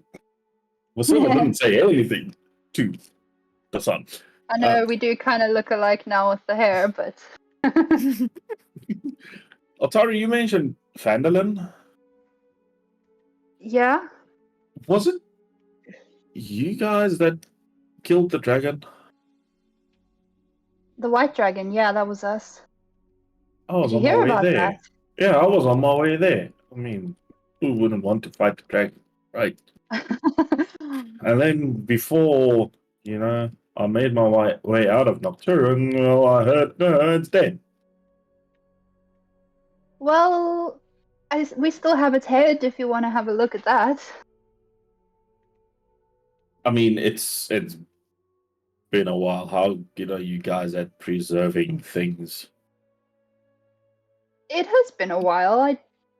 Visilva didn't say anything to Dasan. I know we do kind of look alike now with the hair, but... Altari, you mentioned Phandalin. Yeah? Was it you guys that killed the dragon? The white dragon, yeah, that was us. I was Did you on my hear way about there. that? Yeah, I was on my way there. I mean, who wouldn't want to fight the dragon, right? And then before, I made my way out of Nocturne, well, I heard it's dead. Well, we still have its head if you want to have a look at that. I mean, it's been a while. How good are you guys at preserving things? It has been a while. I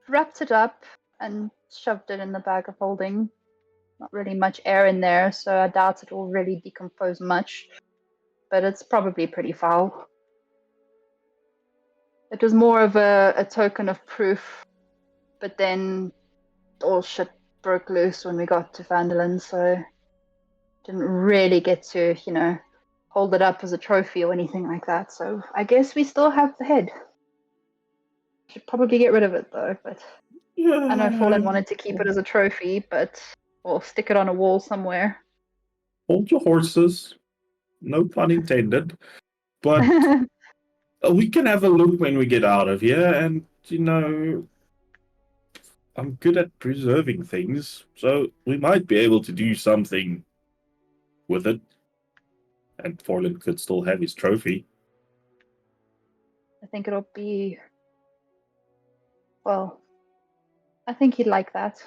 wrapped it up and shoved it in the bag of holding. Not really much air in there, so I doubt it will really decompose much. But it's probably pretty foul. It was more of a token of proof, but then all shit broke loose when we got to Vanderland, so didn't really get to, hold it up as a trophy or anything like that. So I guess we still have the head. Should probably get rid of it though, but Yeah. I know Forlan wanted to keep it as a trophy, but we'll stick it on a wall somewhere. Hold your horses. No pun intended. But we can have a look when we get out of here, and I'm good at preserving things, so we might be able to do something with it. And Forlan could still have his trophy. I think it'll be, well, I think he'd like that.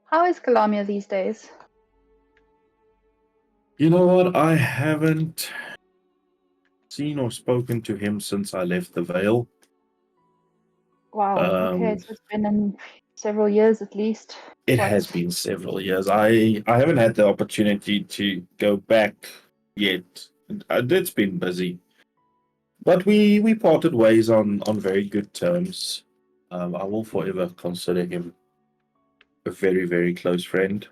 How is Kalamia these days? You know what? I haven't seen or spoken to him since I left the Vale. Wow, okay, so it's been in several years at least. It What? has been several years. I haven't had the opportunity to go back yet. It's been busy. But we parted ways on very good terms. I will forever consider him a very, very close friend.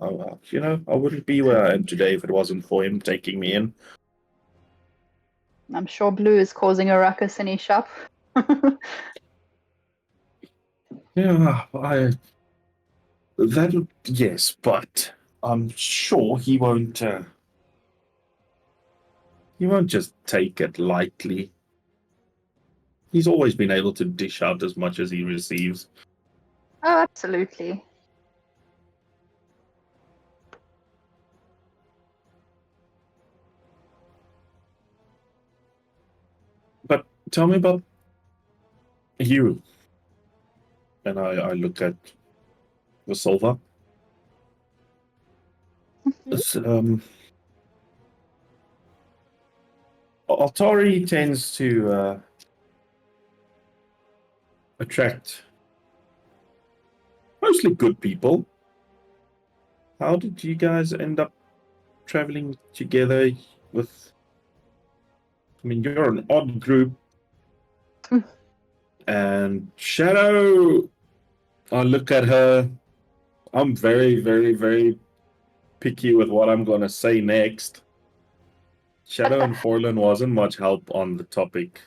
I wouldn't be where I am today if it wasn't for him taking me in. I'm sure Blue is causing a ruckus in his shop. Yeah, yes, but I'm sure he won't just take it lightly. He's always been able to dish out as much as he receives. Oh, absolutely. But tell me about you. And I look at Visilva. Altari tends to attract mostly good people. How did you guys end up traveling together with... I mean, you're an odd group. And Shadow, I look at her. I'm very, very, very picky with what I'm going to say next. Shadow and Forlan wasn't much help on the topic.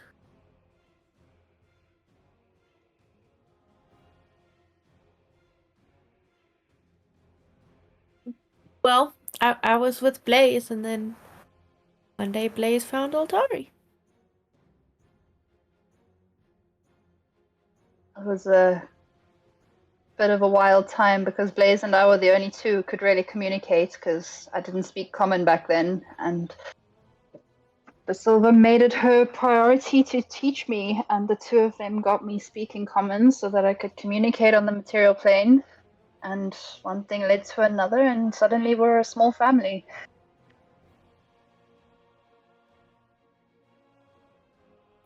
Well, I was with Blaze, and then one day Blaze found Altari. It was a bit of a wild time because Blaze and I were the only two who could really communicate because I didn't speak common back then, and Visilva made it her priority to teach me, and the two of them got me speaking common so that I could communicate on the material plane. And one thing led to another, and suddenly we're a small family.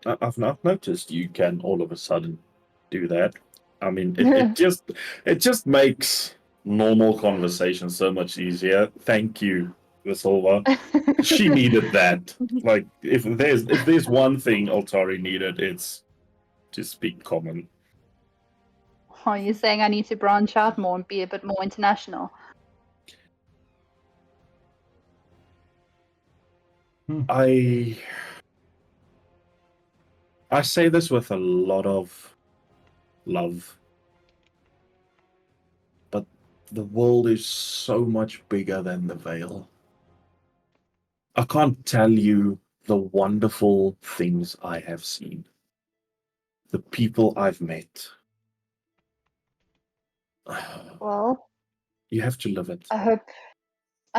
I've not noticed you can all of a sudden do that. I mean, it just makes normal conversation so much easier. Thank you, Visilva. She needed that. Like, if there's one thing Altari needed, it's to speak common. Are you saying I need to branch out more and be a bit more international? I say this with a lot of love, but the world is so much bigger than the Vale. I can't tell you the wonderful things I have seen, the people I've met. Well, You have to live it. I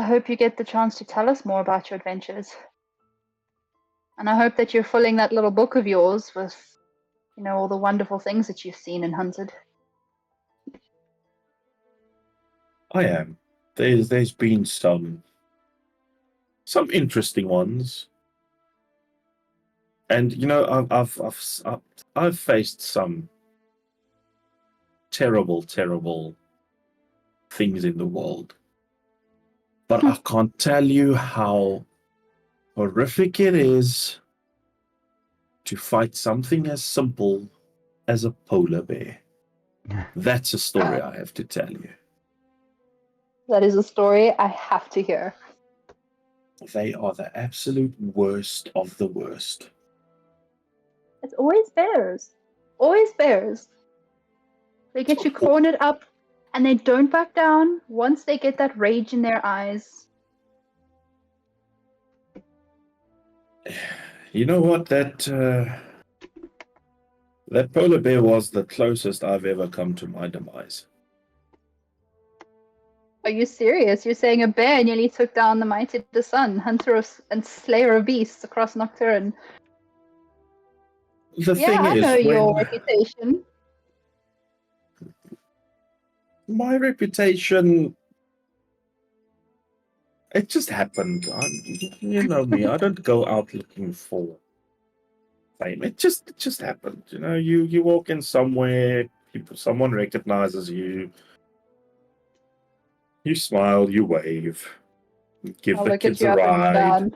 hope you get the chance to tell us more about your adventures. And I hope that you're filling that little book of yours with, all the wonderful things that you've seen and hunted. I am. There's been some interesting ones, and I've faced some terrible things in the world, but I can't tell you how horrific it is to fight something as simple as a polar bear. That's a story I have to tell you. That is a story I have to hear. They are the absolute worst of the worst. It's always bears. Always bears. They get you cornered up and they don't back down once they get that rage in their eyes. You know what? That polar bear was the closest I've ever come to my demise. Are you serious? You're saying a bear nearly took down the mighty Dasan, hunter and slayer of beasts across Nocturne? The thing I is, know your reputation. My reputation, it just happened. You know me, I don't go out looking for fame. It just happened. You walk in somewhere, someone recognizes you. You smile, you wave, give the kids a ride.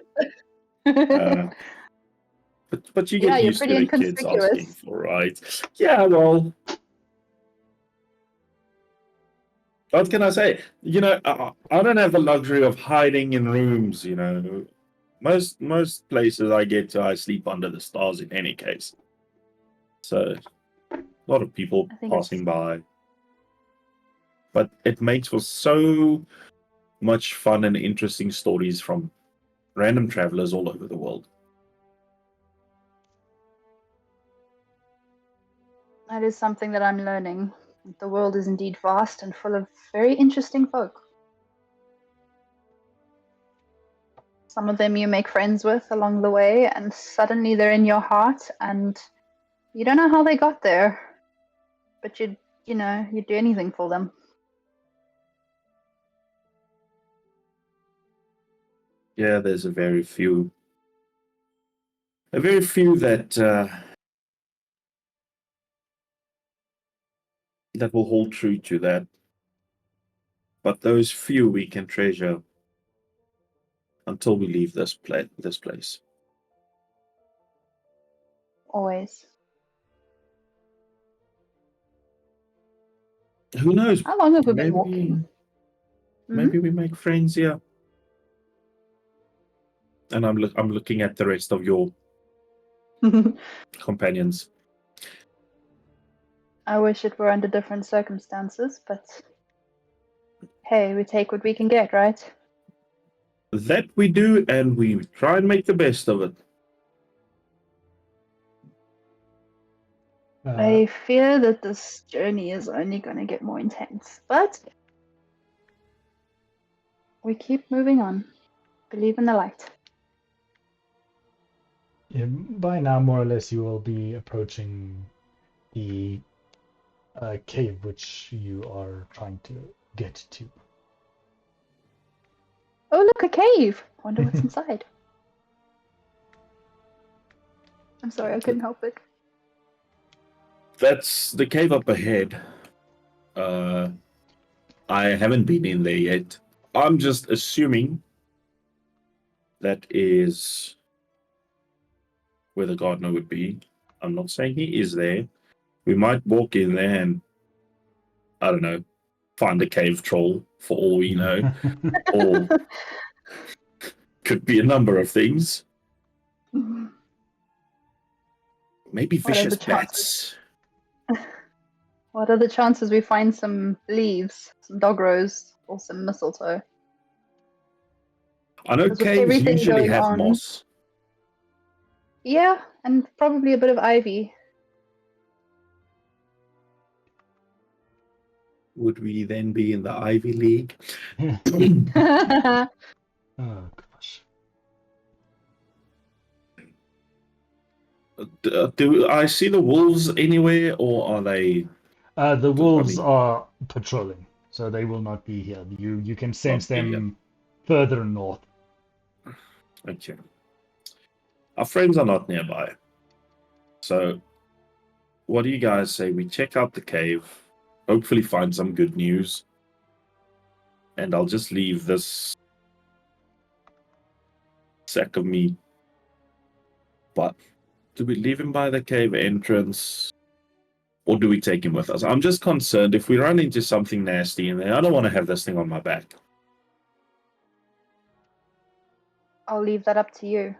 But you get used to the kids asking for rides. Yeah, well, what can I say? I don't have the luxury of hiding in rooms. Most places I get to, I sleep under the stars in any case. So, a lot of people passing by. But it makes for so much fun and interesting stories from random travelers all over the world. That is something that I'm learning. The world is indeed vast and full of very interesting folk. Some of them you make friends with along the way, and suddenly they're in your heart, and you don't know how they got there, but you'd do anything for them. Yeah, there's a very few that that will hold true to that. But those few we can treasure until we leave this place. Always. Who knows? How long have we been walking? Maybe we make friends here. And I'm looking at the rest of your companions. I wish it were under different circumstances, but hey, we take what we can get, right? That we do, and we try and make the best of it. I fear that this journey is only going to get more intense, but we keep moving on. Believe in the light. Yeah, by now, more or less, you will be approaching the cave which you are trying to get to. Oh, look, a cave! Wonder what's inside. I'm sorry, I couldn't help it. That's the cave up ahead. I haven't been in there yet. I'm just assuming that is where the gardener would be. I'm not saying he is there. We might walk in there and, I don't know, find a cave troll for all we know. Or could be a number of things. Maybe vicious bats. What are the chances we find some leaves, some dog rose, or some mistletoe? I know caves usually have moss. Yeah, and probably a bit of ivy. Would we then be in the Ivy League? Oh gosh. Do I see the wolves anywhere, or are they? The wolves mean- are patrolling, so they will not be here. You can sense Not be here. them further north. Okay. Our friends are not nearby. So, what do you guys say? We check out the cave, hopefully find some good news, and I'll just leave this sack of meat. But do we leave him by the cave entrance, or do we take him with us? I'm just concerned if we run into something nasty in there. I don't want to have this thing on my back. I'll leave that up to you.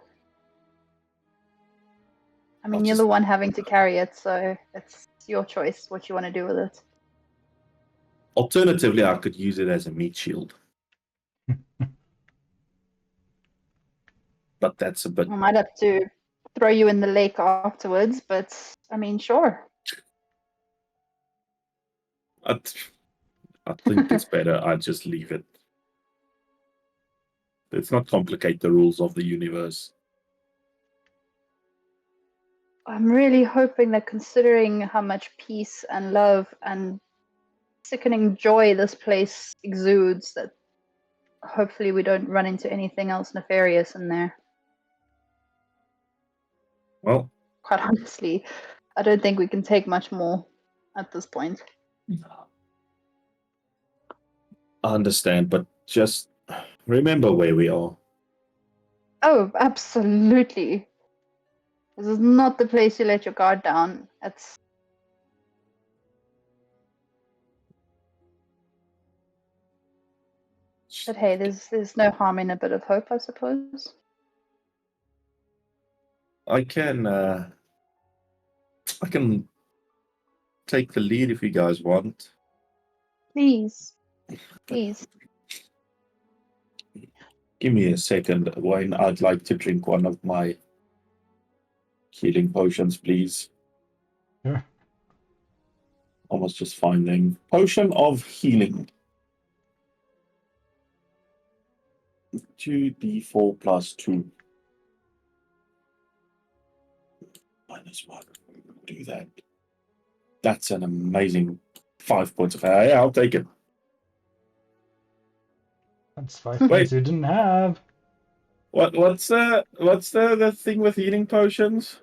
I mean, I'll you're just- the one having to carry it, so it's your choice what you want to do with it. Alternatively, I could use it as a meat shield. But that's a bit. I might have to throw you in the lake afterwards, but I mean, sure. I think it's better I just leave it. Let's not complicate the rules of the universe. I'm really hoping that considering how much peace and love and sickening joy this place exudes, that hopefully we don't run into anything else nefarious in there. Well, Quite honestly, I don't think we can take much more at this point. I understand, but just remember where we are. Oh, absolutely. This is not the place you let your guard down. It's But hey, there's no harm in a bit of hope, I suppose. I can take the lead if you guys want. Please. Please. Give me a second, Wayne. I'd like to drink one of my healing potions, please. Sure. I was just finding potion of healing. 2d4 plus 2. -1. Do that. That's an amazing 5 points of yeah, I'll take it. That's 5 points you didn't have. What's the thing with healing potions?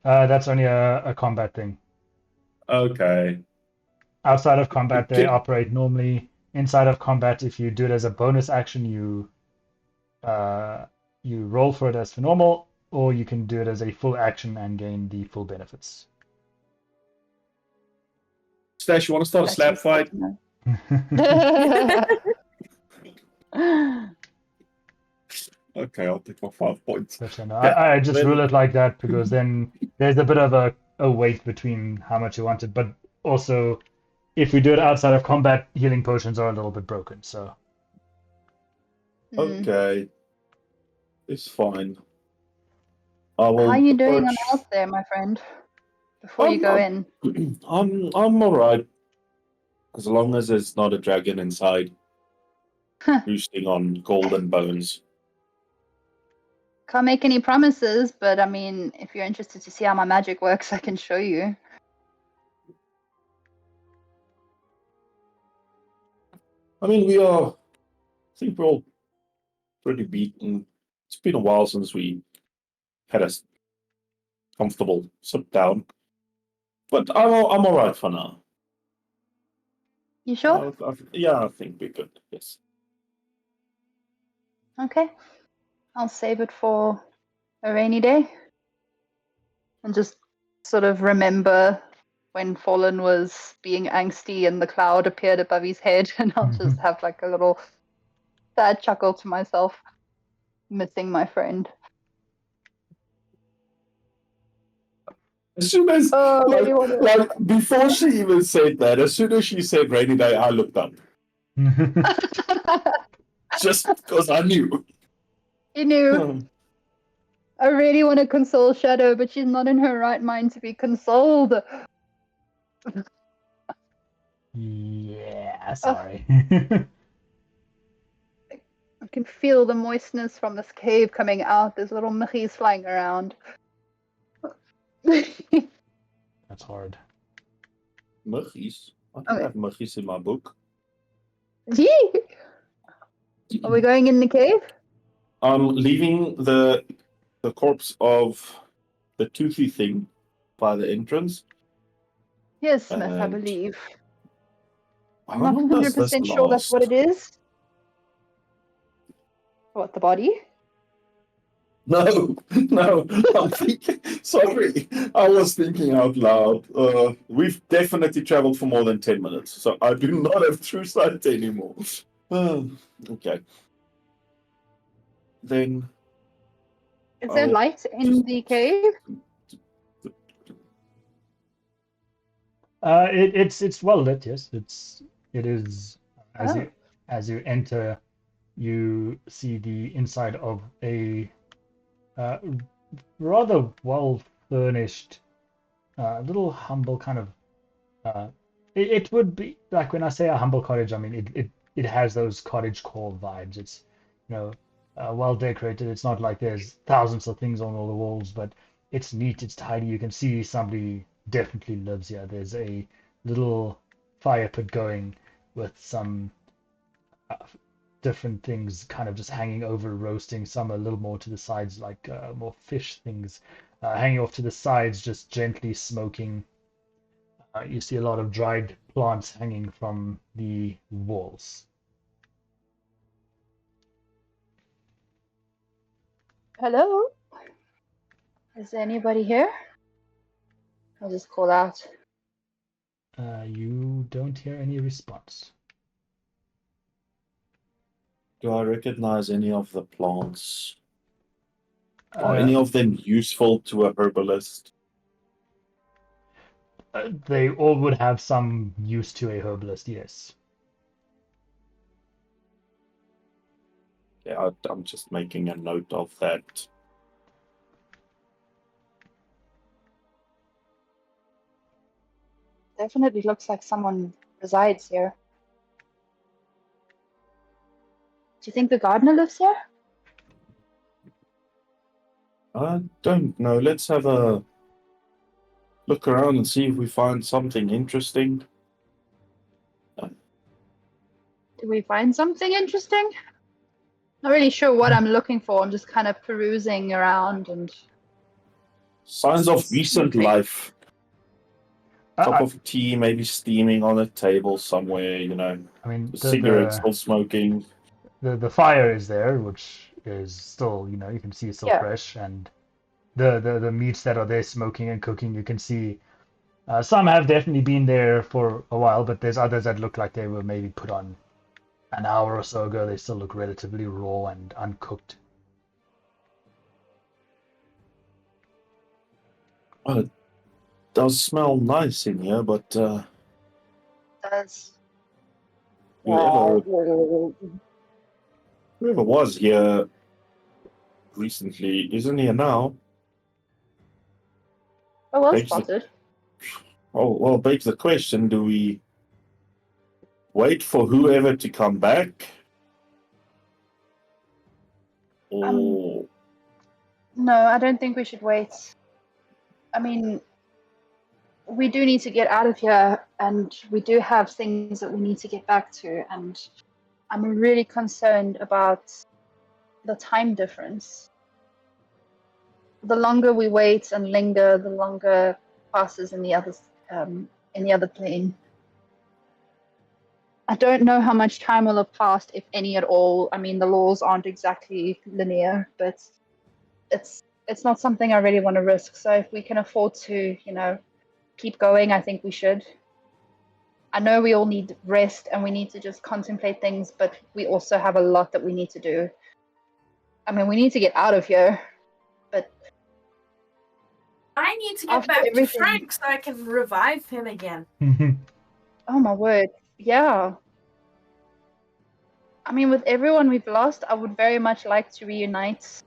That's only a combat thing. Okay. Outside of combat, they Okay. operate normally. Inside of combat, if you do it as a bonus action, you roll for it as for normal, or you can do it as a full action and gain the full benefits. Stash, you want to start a slap fight? Okay, I'll take my 5 points. But, no, Yeah, I just then- rule it like that because then there's a bit of a weight between how much you want it. But also, if we do it outside of combat, healing potions are a little bit broken. So Okay. It's fine. I How will are you doing on approach- health there, my friend? Before you go in. I'm alright. As long as there's not a dragon inside. Boosting on golden bones. Can't make any promises, but I mean, if you're interested to see how my magic works, I can show you. I mean, I think we're all pretty beaten. It's been a while since we had a comfortable sit down. But I'm alright for now. You sure? Yeah, I think we're good. Yes. Okay. I'll save it for a rainy day. And just sort of remember when Forlan was being angsty and the cloud appeared above his head, and I'll just have like a little sad chuckle to myself, missing my friend. As soon as, Oh, maybe like, before she even said that, as soon as she said rainy day, I looked up. Just because I knew. You knew. I really want to console Shadow, but she's not in her right mind to be consoled. Yeah, sorry. I can feel the moistness from this cave coming out. There's little muggies flying around. That's hard. Muggies? I don't have muggies in my book. Gee! Are we going in the cave? I'm leaving the corpse of the toothy thing by the entrance. Yes, Smith, I And believe. I'm how not long does this 100% sure that's what it last? is. What, the body? No, no, I'm thinking, sorry, I was thinking out loud. We've definitely traveled for more than 10 minutes, so I do not have true sight anymore. Okay. Then. Is there I'll light in the cave? It's well lit, yes. It is Oh. as you enter, you see the inside of a rather well furnished, little humble kind of. It would be like when I say a humble cottage, I mean it has those cottage core vibes. It's well decorated. It's not like there's thousands of things on all the walls, but it's neat. It's tidy. You can see somebody definitely lives here. There's a little fire pit going with some uh, different things kind of just hanging over, roasting. Some a little more to the sides, like more fish things hanging off to the sides, just gently smoking. You see a lot of dried plants hanging from the walls. Hello? Is there anybody here? I'll just call out. You don't hear any response. Do I recognize any of the plants? Are Uh, any of them useful to a herbalist? They all would have some use to a herbalist, yes. Yeah, I'm just making a note of that. Definitely looks like someone resides here. Do you think the gardener lives here? I don't know. Let's have a look around and see if we find something interesting. Did we find something interesting? Not really sure what I'm looking for. I'm just kind of perusing around and Signs of recent sniffing. life. Cup of tea, maybe steaming on a table somewhere, I mean, The cigarette still smoking. the fire is there, which is still, you can see it's still Yeah. fresh, and the meats that are there smoking and cooking, you can see some have definitely been there for a while, but there's others that look like they were maybe put on an hour or so ago. They still look relatively raw and uncooked. Well, it does smell nice in here, but Does. whoever was here recently isn't here now. Oh, well Begs spotted. begs the question, do we wait for whoever to come back? Or No, I don't think we should wait. I mean, we do need to get out of here, and we do have things that we need to get back to, and I'm really concerned about the time difference. The longer we wait and linger, the longer passes in the other plane. I don't know how much time will have passed, if any at all. I mean, the laws aren't exactly linear, but it's not something I really want to risk. So if we can afford to, keep going, I think we should. I know we all need rest and we need to just contemplate things, but we also have a lot that we need to do. I mean, we need to get out of here, but I need to get after back to everything- Frank so I can revive him again. oh my word, yeah. I mean, with everyone we've lost, I would very much like to reunite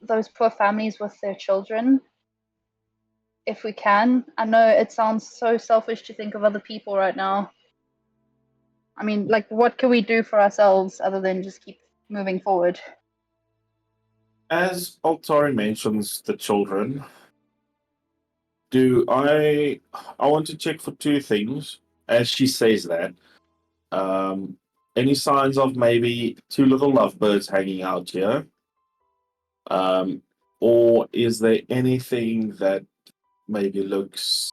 those poor families with their children, if we can. I know it sounds so selfish to think of other people right now. I mean, like, what can we do for ourselves other than just keep moving forward? As Altari mentions the children, I want to check for two things. As she says that, any signs of maybe two little lovebirds hanging out here? Or is there anything that maybe looks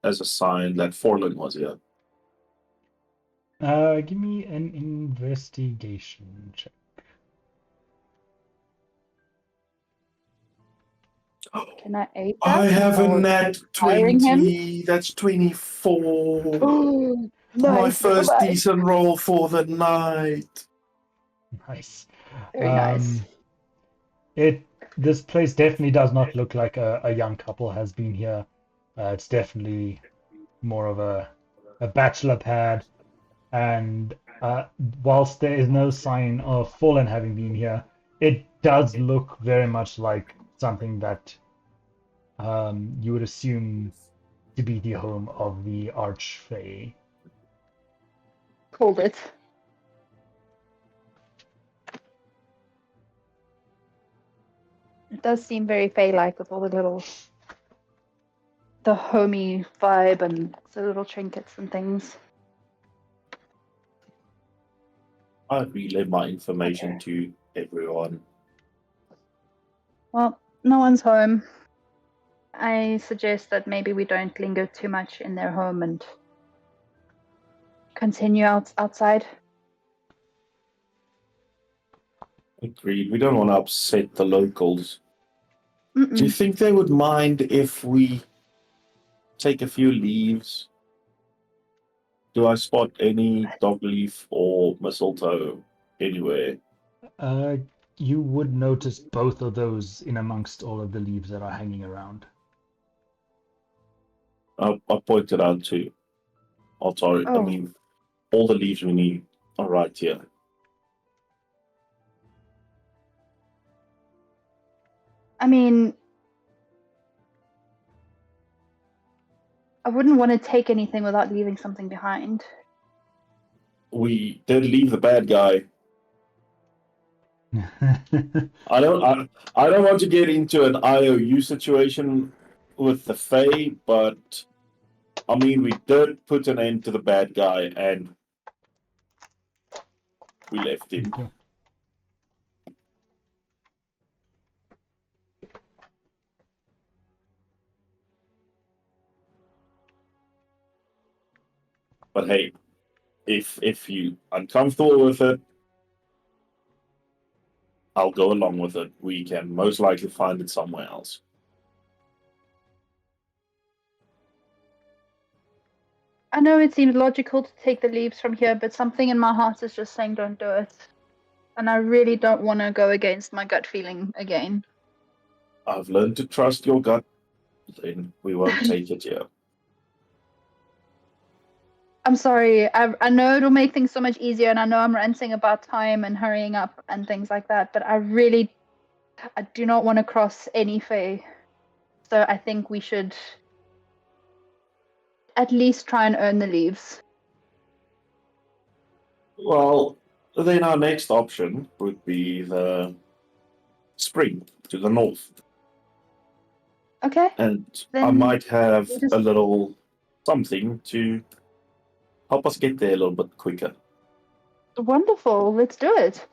as a sign that Forlan was here? Give me an investigation check. Can I aid that? I have a Oh, nat hiring him? 20. That's 24. Oh, My nice. first Bye-bye. decent roll for the night. Nice. Very nice. This place definitely does not look like a young couple has been here. It's definitely more of a bachelor pad. And whilst there is no sign of Fallen having been here, it does look very much like something that you would assume to be the home of the Archfey. Called it. It does seem very Fae-like with all the homey vibe and the little trinkets and things. I relay my information to everyone. Well, no one's home. I suggest that maybe we don't linger too much in their home and continue outside. Agreed. We don't want to upset the locals. Mm-mm. Do you think they would mind if we take a few leaves? Do I spot any dogleaf or mistletoe anywhere? You would notice both of those in amongst all of the leaves that are hanging around. I pointed out to Altari. Oh. I mean, all the leaves we need are right here. I mean, I wouldn't want to take anything without leaving something behind. We did leave the bad guy. I don't want to get into an IOU situation with the Fae, but I mean, we did put an end to the bad guy and we left him. Okay. But hey, if you uncomfortable with it, I'll go along with it. We can most likely find it somewhere else. I know it seems logical to take the leaves from here, but something in my heart is just saying don't do it. And I really don't want to go against my gut feeling again. I've learned to trust your gut. Then we won't take it here. I'm sorry. I know it'll make things so much easier, and I know I'm ranting about time and hurrying up and things like that, but I do not want to cross any Fae. So I think we should at least try and earn the leaves. Well, then our next option would be the spring to the north. Okay. And I Then might have we'll just- a little something to help us get there a little bit quicker. Wonderful. Let's do it.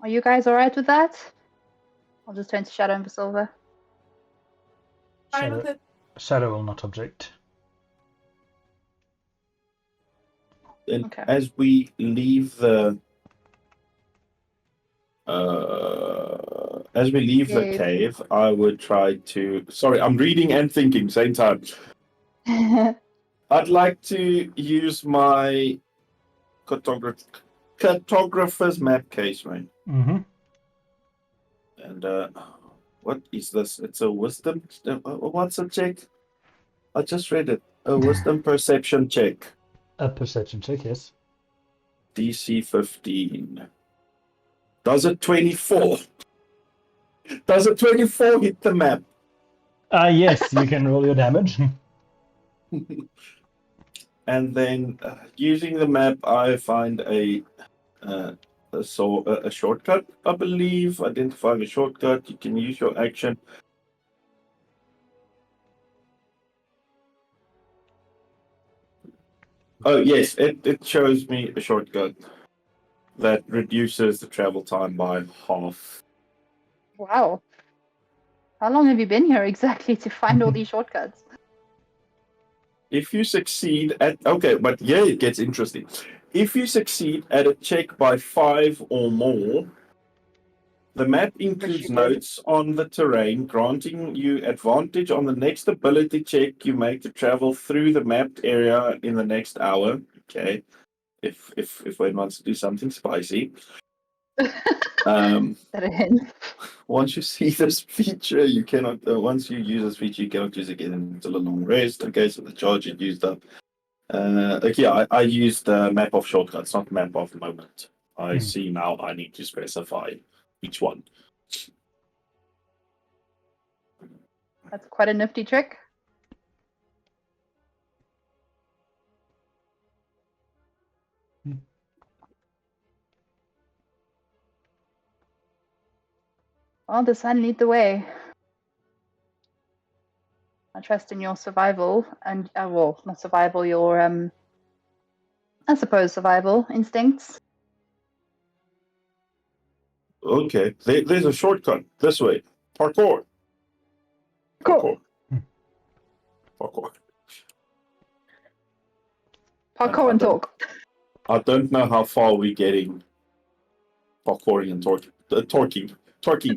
Are you guys all right with that? I'll just turn to Shadow and Visilva. Fine with Shadow, it. Shadow will not object. And Okay. as we leave the Cave. cave, I would try to. Sorry, I'm reading and thinking same time. I'd like to use my cartographer's map case, right? Mm-hmm. And what is this? It's a wisdom. What's a check? I just read it. A wisdom perception check. A perception check, yes. DC 15. Does it 24? Does a 24 hit the map? Yes, you can roll your damage. And then using the map, I find a shortcut, I believe. Identifying a shortcut, you can use your action. Oh, yes, it shows me a shortcut that reduces the travel time by half. Wow. How long have you been here exactly to find all these shortcuts? If you succeed at... Okay, but yeah, it gets interesting. If you succeed at a check by 5 or more, the map includes notes on the terrain, granting you advantage on the next ability check you make to travel through the mapped area in the next hour. Okay, if one wants to do something spicy. Once you see this feature, you cannot. Once you use this feature, you cannot use it again until a long rest. Okay, so the charge is used up. Okay, I used the map of shortcuts, not map of moment. I see now. I need to specify each one. That's quite a nifty trick. Well, Dasan, lead the way. I trust in your survival and, well, not survival, your, I suppose survival instincts. Okay, there's a shortcut this way. Parkour. Cool. Parkour. Parkour and talk. I don't know how far we're getting. Parkouring and torquing. Partorking. Torquing.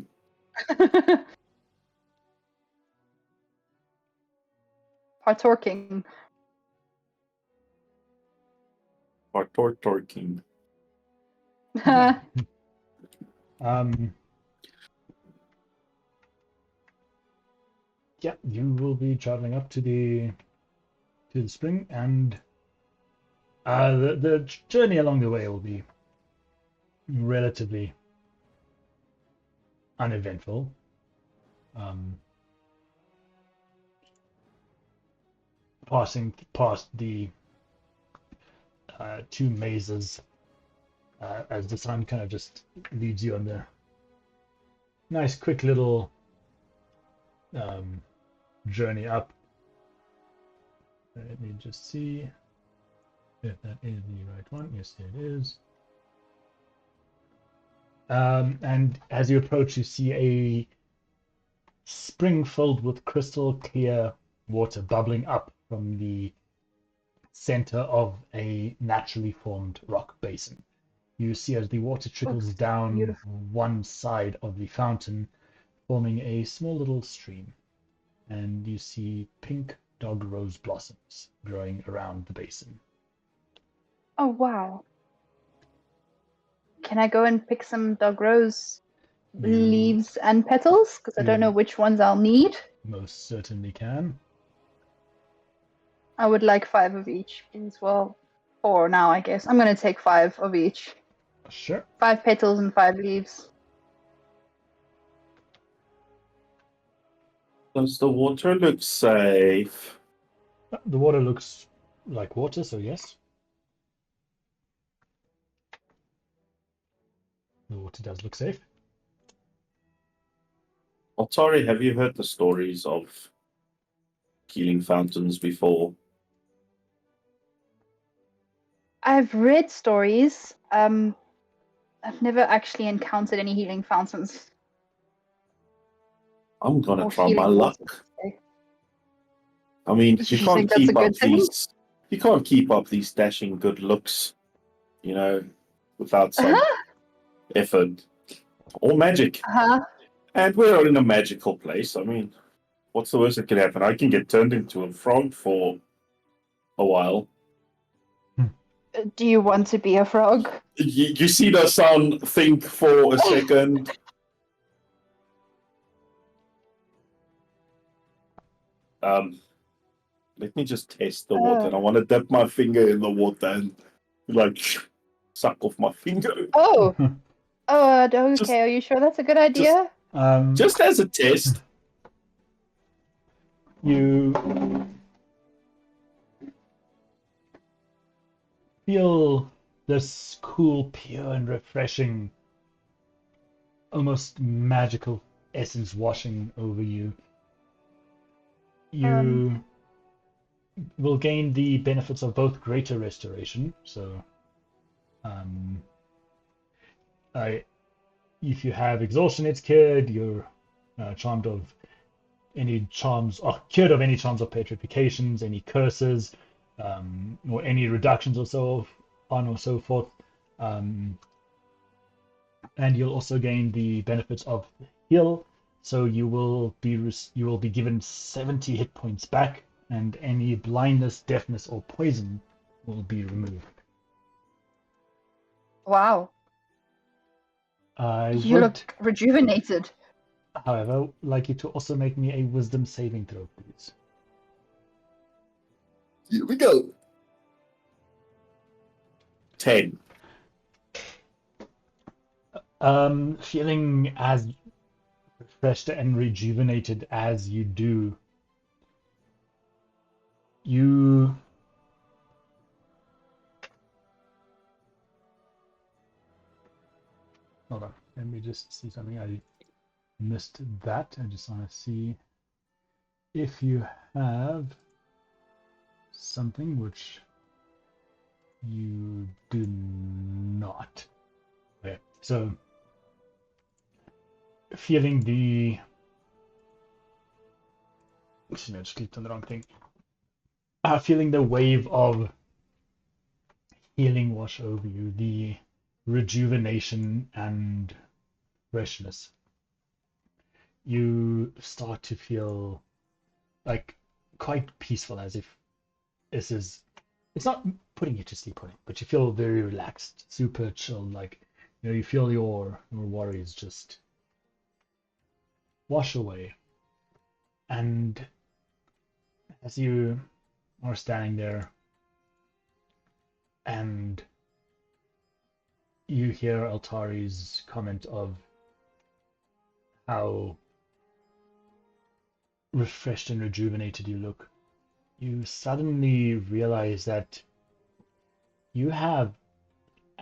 Yeah, you will be traveling up to the spring, and the journey along the way will be relatively uneventful. Passing past the two mazes as the sun kind of just leads you on the nice quick little journey up. Let me just see if that is the right one. Yes, it is. And as you approach, you see a spring filled with crystal clear water bubbling up from the center of a naturally formed rock basin. You see as the water trickles down one side of the fountain, forming a small little stream. And you see pink dog rose blossoms growing around the basin. Oh, wow. Can I go and pick some dog rose leaves and petals? Because I don't know which ones I'll need. Most certainly can. I would like 5 of each, please. Well, 4 now, I guess. I'm going to take 5 of each. Sure. 5 petals and 5 leaves. Does the water look safe? The water looks like water, so yes. The water does look safe. Altari, have you heard the stories of healing fountains before? I've read stories. I've never actually encountered any healing fountains. I'm gonna try my luck. I mean, you can't keep up these. You can't keep up these dashing good looks, you know, without some effort or magic. And we're in a magical place. I mean, what's the worst that can happen? I can get turned into a frog for a while. Do you want to be a frog? You see the sound think for a second. Let me just test the water. I want to dip my finger in the water and like suck off my finger. Oh, okay. Are you sure that's a good idea? Just as a test. You feel this cool, pure, and refreshing, almost magical essence washing over you. You will gain the benefits of both greater restoration. So, if you have exhaustion, it's cured. You're charmed of any charms, or cured of any charms of petrifications, any curses, or any reductions or so on or so forth. And you'll also gain the benefits of heal. So you will be given 70 hit points back, and any blindness, deafness, or poison will be removed. Wow. I You would, look rejuvenated. however, like you to also make me a wisdom saving throw, please. Here we go. 10. Feeling as refreshed and rejuvenated as you do, you hold on. Let me just see something. I missed that. I just want to see if you have something which you do not. Okay, so feeling the. Excuse me, I just clicked on the wrong thing. Feeling the wave of healing wash over you, the rejuvenation and freshness. You start to feel like quite peaceful, as if this is. It's not putting you to sleep on it, but you feel very relaxed, super chill. Like, you feel your worries just wash away. And as you are standing there, and you hear Altari's comment of how refreshed and rejuvenated you look, you suddenly realize that you have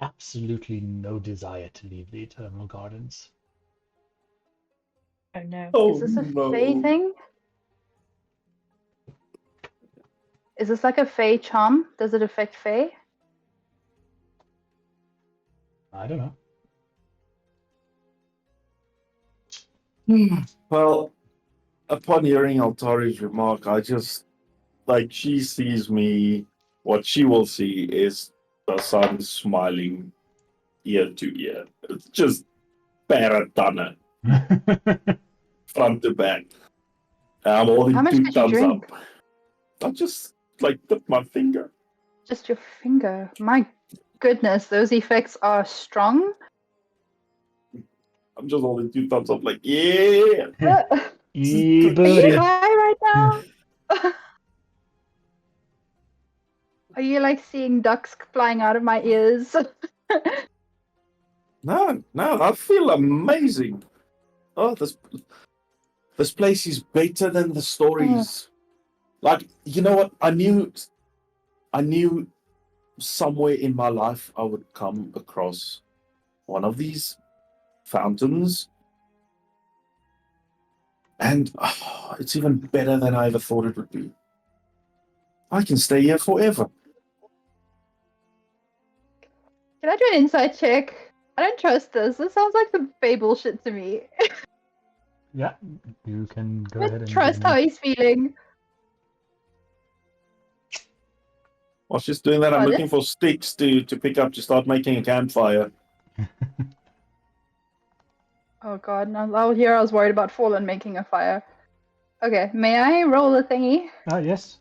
absolutely no desire to leave the Eternal Gardens. Oh no. Is this a Fae thing? Is this like a Fae charm? Does it affect Fae? I don't know. Well, upon hearing Altari's remark, I just, like, she sees me, what she will see is the sun smiling ear to ear. It's just Paratana, front to back. I'm holding How much 2 did you thumbs drink? up. I just, like, dip my finger. Just your finger. My goodness, those effects are strong. I'm just holding 2 thumbs up, like, yeah. Are Yee, you buddy. high right now? Are you like seeing ducks flying out of my ears? No, I feel amazing. Oh, this place is better than the stories. Like, you know what? I knew somewhere in my life I would come across one of these fountains. And it's even better than I ever thought it would be. I can stay here forever. Can I do an insight check? I don't trust this. This sounds like some Fae bullshit to me. Yeah, you can go I ahead don't and trust how he's feeling. While she's doing that, I'm Pardon? looking for sticks to pick up to start making a campfire. Oh god, no, I was worried about Forlan making a fire. Okay, may I roll a thingy? Yes.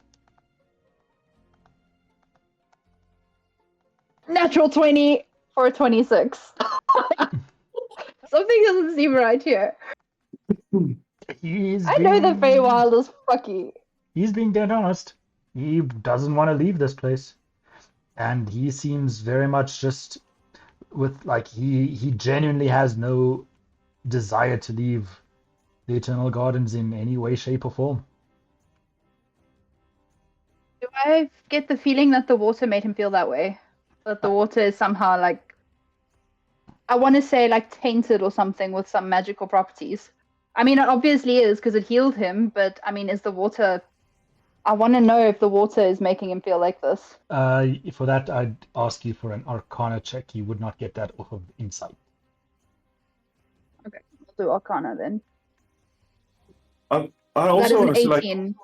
Natural 20 for 26. Something doesn't seem right here. I know the Feywild is fucky. He's being dead honest. He doesn't want to leave this place. And he seems very much just with, like, he genuinely has no desire to leave the Eternal Gardens in any way, shape, or form. Do I get the feeling that the water made him feel that way? That the water is somehow like, I want to say like tainted or something with some magical properties. I mean, it obviously is because it healed him, but I mean, is the water... I want to know if the water is making him feel like this. For that, I'd ask you for an Arcana check. You would not get that off of Insight. Okay, we'll do Arcana then. I That also is an want to like 18.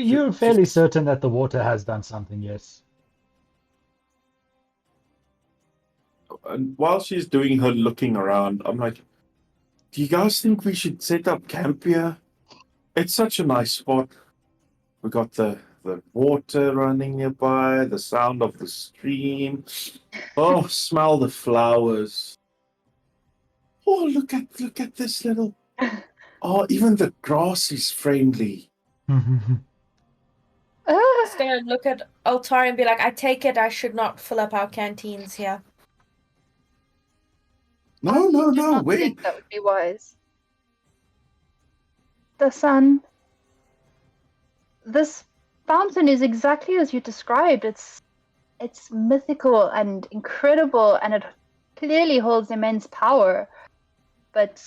You're fairly certain that the water has done something, yes. and while she's doing her looking around, I'm like, do you guys think we should set up camp here? It's such a nice spot. We got the water running nearby, the sound of the stream. Oh, smell the flowers. Oh, look at this little. Oh, even the grass is friendly. Just gonna look at Altari and be like, I take it I should not fill up our canteens here. No, I wait. think that would be wise. Dasan, this fountain is exactly as you described. It's mythical and incredible, and it clearly holds immense power. But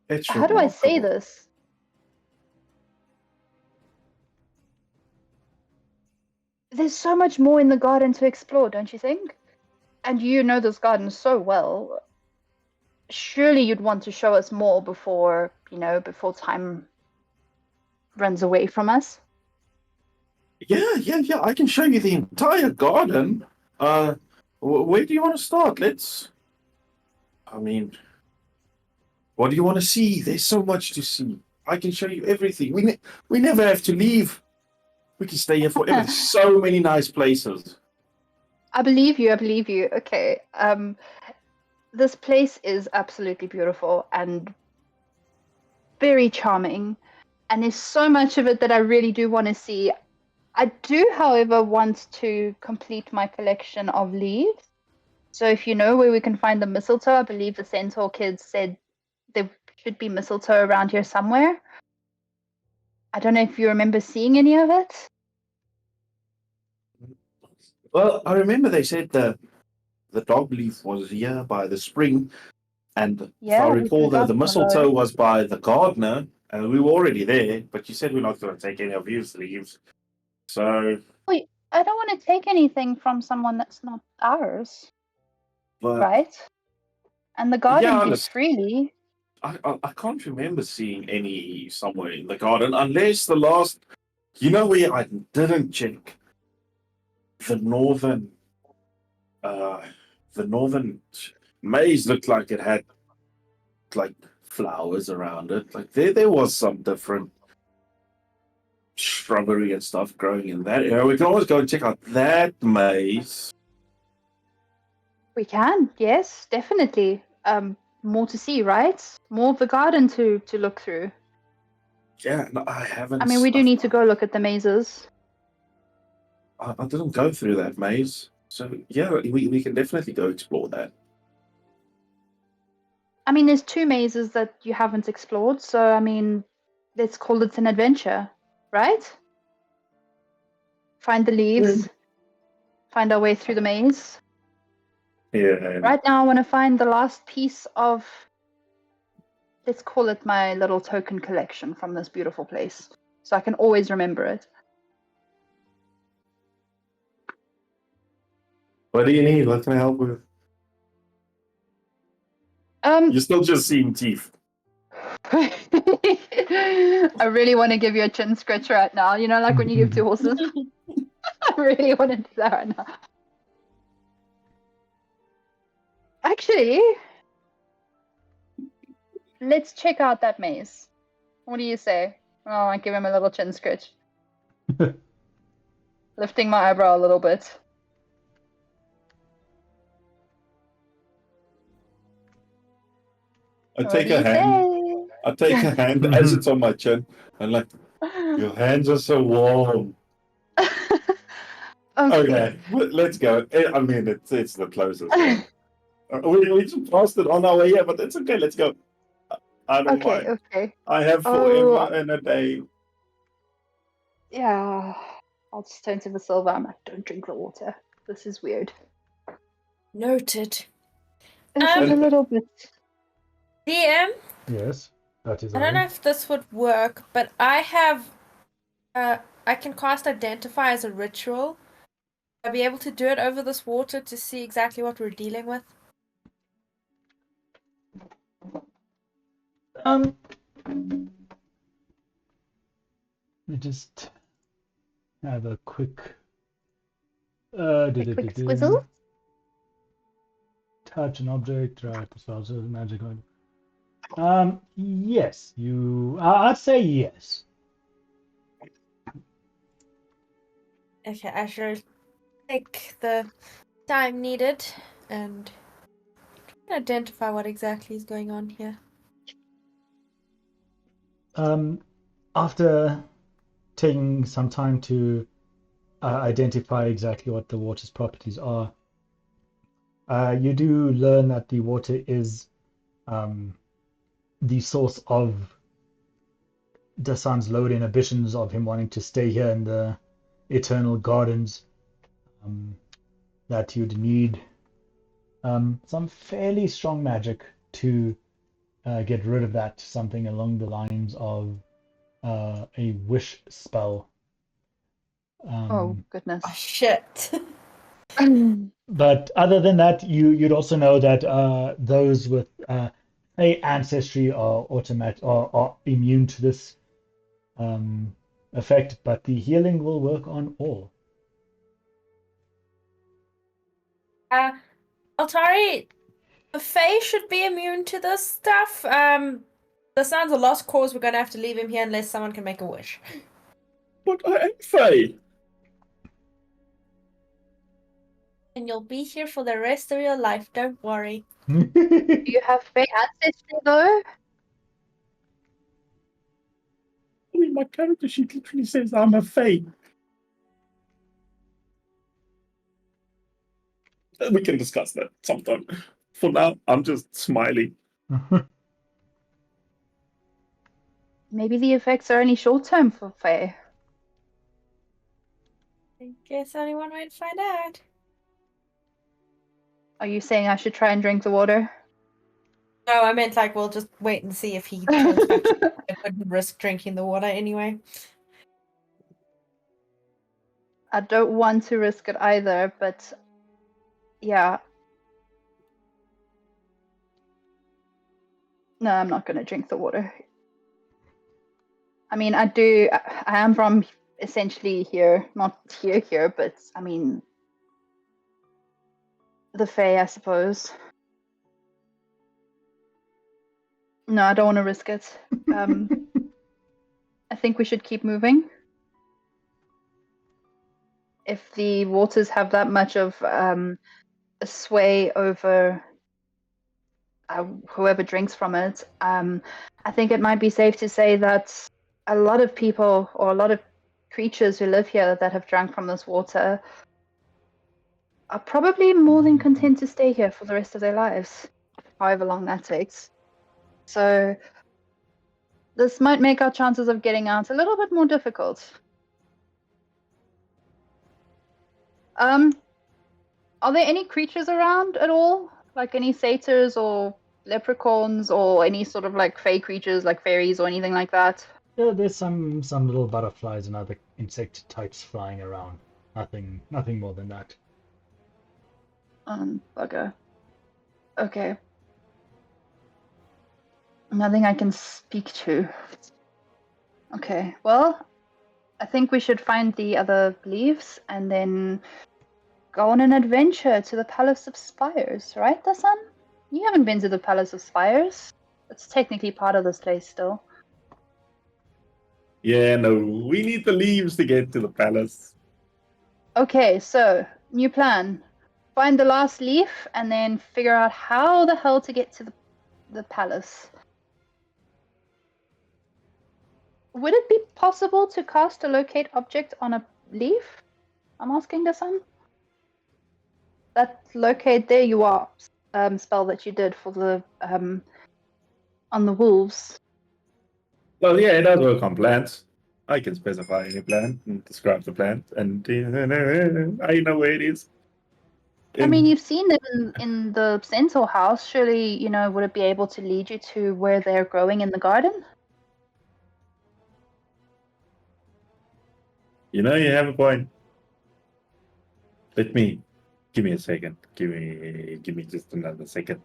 It's how do I say remarkable. this? There's so much more in the garden to explore, don't you think? And you know this garden so well. Surely you'd want to show us more before, before time runs away from us. Yeah. I can show you the entire garden. Where do you want to start? I mean, what do you want to see? There's so much to see. I can show you everything. We never have to leave. We can stay here forever. There's so many nice places. I believe you. Okay. This place is absolutely beautiful and very charming. And there's so much of it that I really do want to see. I do, however, want to complete my collection of leaves. So if you know where we can find the mistletoe, I believe the Centaur kids said there should be mistletoe around here somewhere. I don't know if you remember seeing any of it. Well, I remember they said the dog leaf was here by the spring, and if I recall, the mistletoe was by the gardener, and we were already there. But you said we're not going to take any of his leaves, so. Wait, I don't want to take anything from someone that's not ours, But right? And the garden gives freely. I can't remember seeing any somewhere in the garden, unless the last. You know where I didn't check? The northern maze looked like it had like flowers around it. Like there was some different shrubbery and stuff growing in that area. We can always go and check out that maze. We can, yes, definitely. More to see, right? More of the garden to look through. Yeah, no, I haven't. I mean, we do need to go look at the mazes. I didn't go through that maze. So, yeah, we can definitely go explore that. I mean, there's 2 mazes that you haven't explored, so, I mean, let's call it an adventure, right? Find the leaves, find our way through the maze. Yeah. Right now, I want to find the last piece of, let's call it my little token collection from this beautiful place, so I can always remember it. What do you need? What can I help with? You're still just seeing teeth. I really want to give you a chin scratch right now. You know, like when you give 2 horses. I really want to do that right now. Actually, let's check out that maze. What do you say? Oh, I give him a little chin scratch. Lifting my eyebrow a little bit. I take a hand. I take a hand as it's on my chin. I'm like, your hands are so warm. Okay, let's go. I mean, it's the closest one. We just passed it on our way here, but it's okay. Let's go. I don't mind. Okay. I have Oh. forever and a day. Yeah. I'll just turn to Visilva. I'm like, don't drink the water. This is weird. Noted. This is a little bit. DM, Yes, that is I don't know I. if this would work, but I have I can cast Identify as a ritual. I'll be able to do it over this water to see exactly what we're dealing with. We just have a quick Quick squizzle. touch an object, right? So magic. Yes, you. I'd say yes. Okay, I should take the time needed and identify what exactly is going on here. After taking some time to identify exactly what the water's properties are, you do learn that the water is the source of Dasan's load inhibitions of him wanting to stay here in the Eternal Gardens. That you'd need some fairly strong magic to get rid of that, something along the lines of a wish spell. Oh goodness. Oh shit. But other than that, you'd also know that those with ancestry are are immune to this effect, but the healing will work on all. Altari, the Fae should be immune to this stuff. The sounds a lost cause. We're gonna have to leave him here unless someone can make a wish. But I am Faye. And you'll be here for the rest of your life, don't worry. Do you have Fae ancestry though? I mean, my character sheet literally says I'm a Fae. We can discuss that sometime. For now, I'm just smiling. Maybe the effects are only short term for Fae. I guess only one way to find out. Are you saying I should try and drink the water? No, I meant like we'll just wait and see if he turns back. I wouldn't risk drinking the water anyway. I don't want to risk it either, but yeah. No, I'm not going to drink the water. I mean, I am from essentially here, not here, but I mean, the Fae, I suppose. No, I don't want to risk it. I think we should keep moving. If the waters have that much of a sway over whoever drinks from it, I think it might be safe to say that a lot of people or a lot of creatures who live here that have drunk from this water are probably more than content to stay here for the rest of their lives, however long that takes. So this might make our chances of getting out a little bit more difficult. Are there any creatures around at all? Like any satyrs or leprechauns or any sort of like fey creatures like fairies or anything like that? Yeah, there's some little butterflies and other insect types flying around. Nothing more than that. Bugger. Okay. Nothing I can speak to. Okay, well, I think we should find the other leaves and then go on an adventure to the Palace of Spires, right, Dasan? You haven't been to the Palace of Spires. It's technically part of this place still. Yeah, no, we need the leaves to get to the palace. Okay, so, new plan. Find the last leaf and then figure out how the hell to get to the palace. Would it be possible to cast a locate object on a leaf? I'm asking Dasan. That locate there you are spell that you did for the on the wolves. Well, yeah, it does work on plants. I can specify any plant and describe the plant, and I know where it is. I mean, you've seen it in the centaur house. Surely, would it be able to lead you to where they're growing in the garden? You have a point. Give me a second. Give me just another second.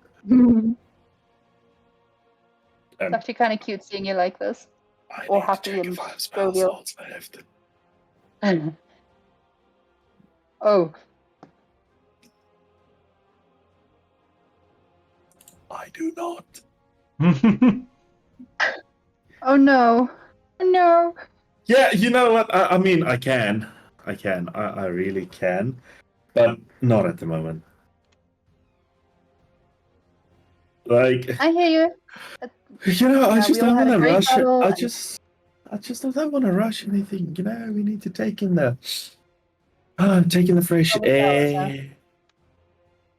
It's actually kind of cute seeing you like this. I Or need happy to check and if I have spell jovial. slots left. Oh, I do not. oh no, oh no. Yeah, you know what? I mean, I can. I really can, but not at the moment. Like, I hear you. I just we don't all had want a to great rush it. battle I and- just don't want to rush anything. We need to take in the fresh Oh, yeah, air.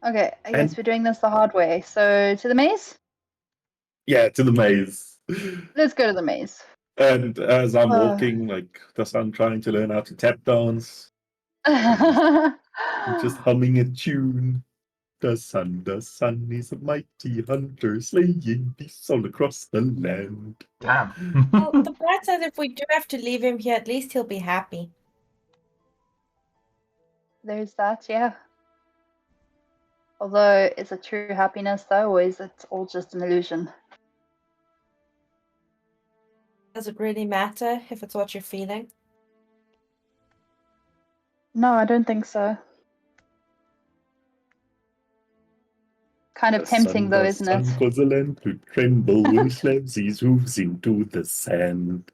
Okay, I guess And- we're doing this the hard way. So to the maze? Yeah, to the maze. Let's go to the maze. And as I'm walking, like Dasan trying to learn how to tap dance, just humming a tune. The sun is a mighty hunter, slaying beasts all across the land. Damn. Well, the bright side, if we do have to leave him here, at least he'll be happy. There's that, yeah. Although, is it true happiness though, or is it all just an illusion? Does it really matter if it's what you're feeling? No, I don't think so. Kind of tempting though, isn't it? The sun caused the land to tremble when he slams his hooves into the sand.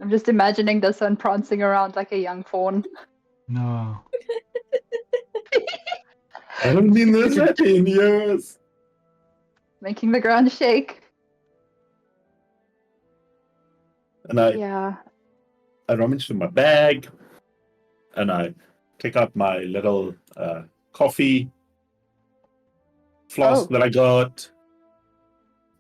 I'm just imagining the sun prancing around like a young fawn. No. I haven't been this happy in years. Making the ground shake. And I Yeah. rummage through my bag, and I take out my little coffee flask Oh. that I got,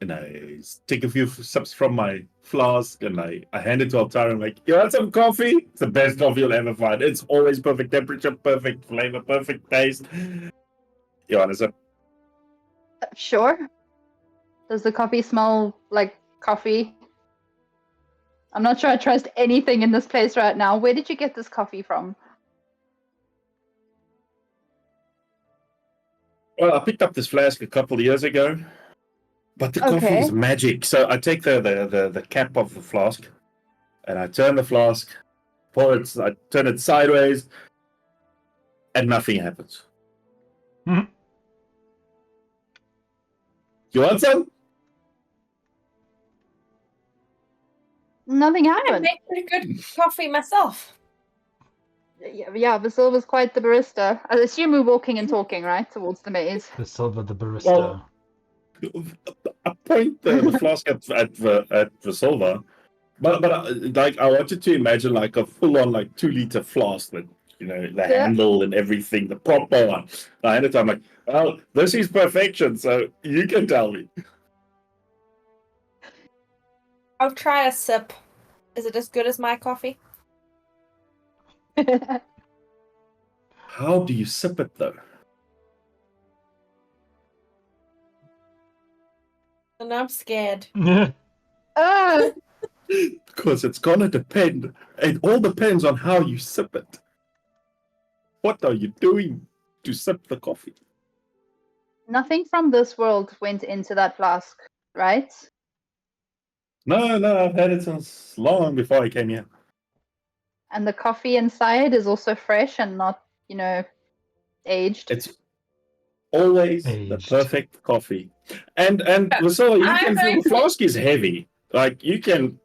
and I take a few sips from my flask, and I hand it to Altari. I'm like, "You want some coffee? It's the best coffee you'll ever find. It's always perfect temperature, perfect flavor, perfect taste. You want a sip?" Sure. Does the coffee smell like coffee? I'm not sure I trust anything in this place right now. Where did you get this coffee from? Well, I picked up this flask a couple of years ago, but the coffee Okay. is magic. So I take the cap of the flask, and I turn the flask, I turn it sideways, and nothing happens. Mhm. You want some? Nothing I happened. make pretty good coffee myself. Yeah, Visilva's quite the barista. I assume we're walking and talking, right, towards the maze. Visilva the barista. Well, I point the flask at Visilva, but like I wanted to imagine like a full on like 2-liter flask with the Yeah. handle and everything, the proper one. I handed it to him, like, well, this is perfection, so you can tell me. I'll try a sip. Is it as good as my coffee? How do you sip it though? And I'm scared. Ah! Because it's gonna depend. It all depends on how you sip it. What are you doing to sip the coffee? Nothing from this world went into that flask, right? No, I've had it since long before I came here. And the coffee inside is also fresh and not, aged. It's always the Aged. perfect coffee. And so you I'm can feel going the flask is heavy. Like you can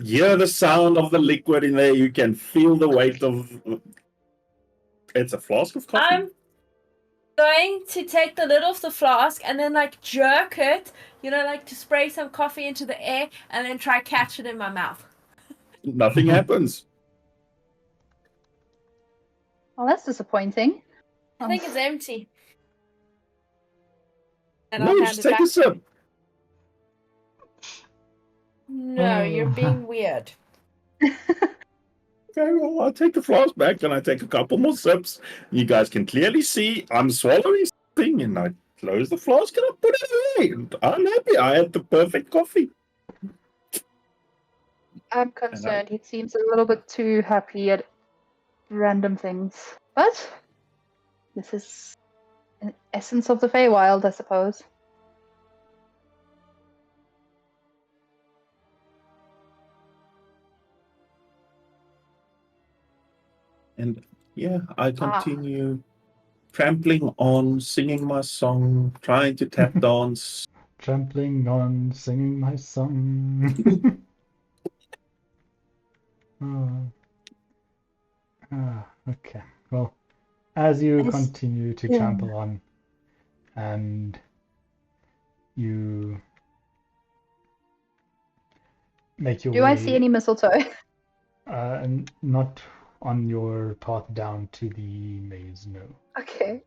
hear the sound of the liquid in there. You can feel the weight of. It's a flask of coffee. I'm going to take the lid off the flask and then like jerk it, like to spray some coffee into the air and then try catch it in my mouth. Nothing happens. Well, that's disappointing. I think it's empty. And No, I'll you hand just it take a back. sip. No, you're being weird. Okay, well, I'll take the flask back and I take a couple more sips. You guys can clearly see I'm swallowing something and I close the flask and I put it away. And I'm happy. I had the perfect coffee. I'm concerned. He seems a little bit too happy at random things. But this is an essence of the Feywild, I suppose. And yeah, I continue trampling on, singing my song, trying to tap dance. Trampling on, singing my song. Okay. Well, as you continue to trample on, and you make your way. Do I see any mistletoe? And not on your path down to the maze, no. Okay.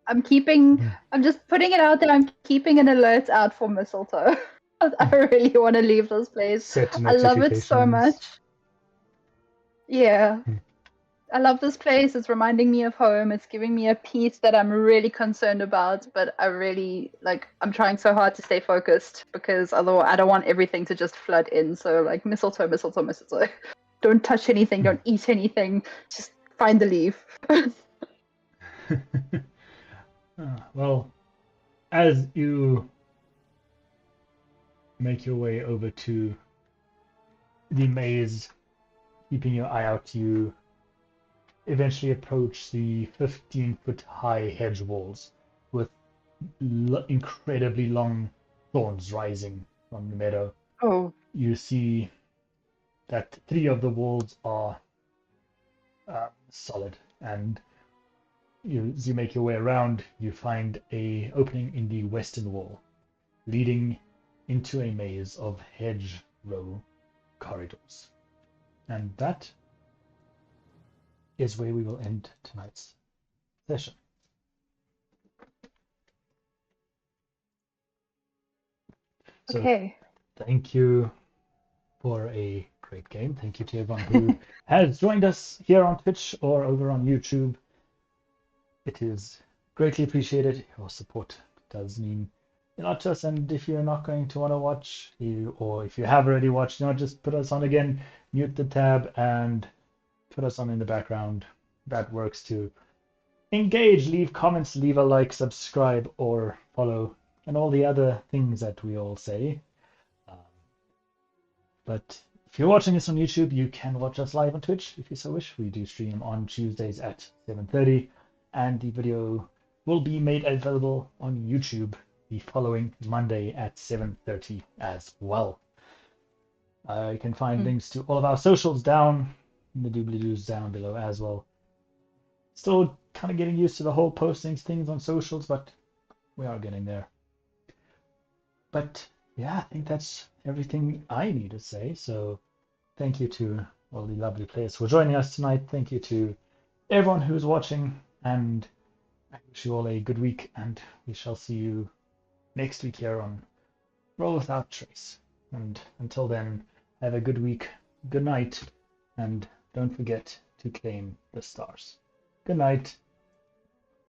I'm just putting it out there. I'm keeping an alert out for mistletoe. I really want to leave this place. Set I love it so notifications. much. Yeah. I love this place. It's reminding me of home. It's giving me a peace that I'm really concerned about, but I'm trying so hard to stay focused because otherwise I don't want everything to just flood in. So like mistletoe, mistletoe, mistletoe. Don't touch anything, don't eat anything. Just find the leaf. Well, as you make your way over to the maze, keeping your eye out, you eventually approach the 15-foot high hedge walls with incredibly long thorns rising from the meadow. Oh. You see that 3 of the walls are solid, and as you make your way around, you find a opening in the western wall, leading into a maze of hedgerow corridors. And that is where we will end tonight's session. So, okay. Thank you for a great game. Thank you to everyone who has joined us here on Twitch or over on YouTube. It is greatly appreciated. Your support does mean a lot to us. And if you're not going to want to watch, or if you have already watched, just put us on again, mute the tab, and put us on in the background. That works to engage, leave comments, leave a like, subscribe, or follow, and all the other things that we all say. But if you're watching this on YouTube, you can watch us live on Twitch if you so wish. We do stream on Tuesdays at 7:30, and the video will be made available on YouTube the following Monday at 7:30 as well. You can find links to all of our socials down in the doobly-doos down below as well. Still kind of getting used to the whole posting things on socials, but we are getting there. But yeah, I think that's everything I need to say. So thank you to all the lovely players for joining us tonight. Thank you to everyone who's watching, and I wish you all a good week, and we shall see you next week here on Roll Without Trace. And until then, have a good week, good night, and don't forget to claim the stars. Good night.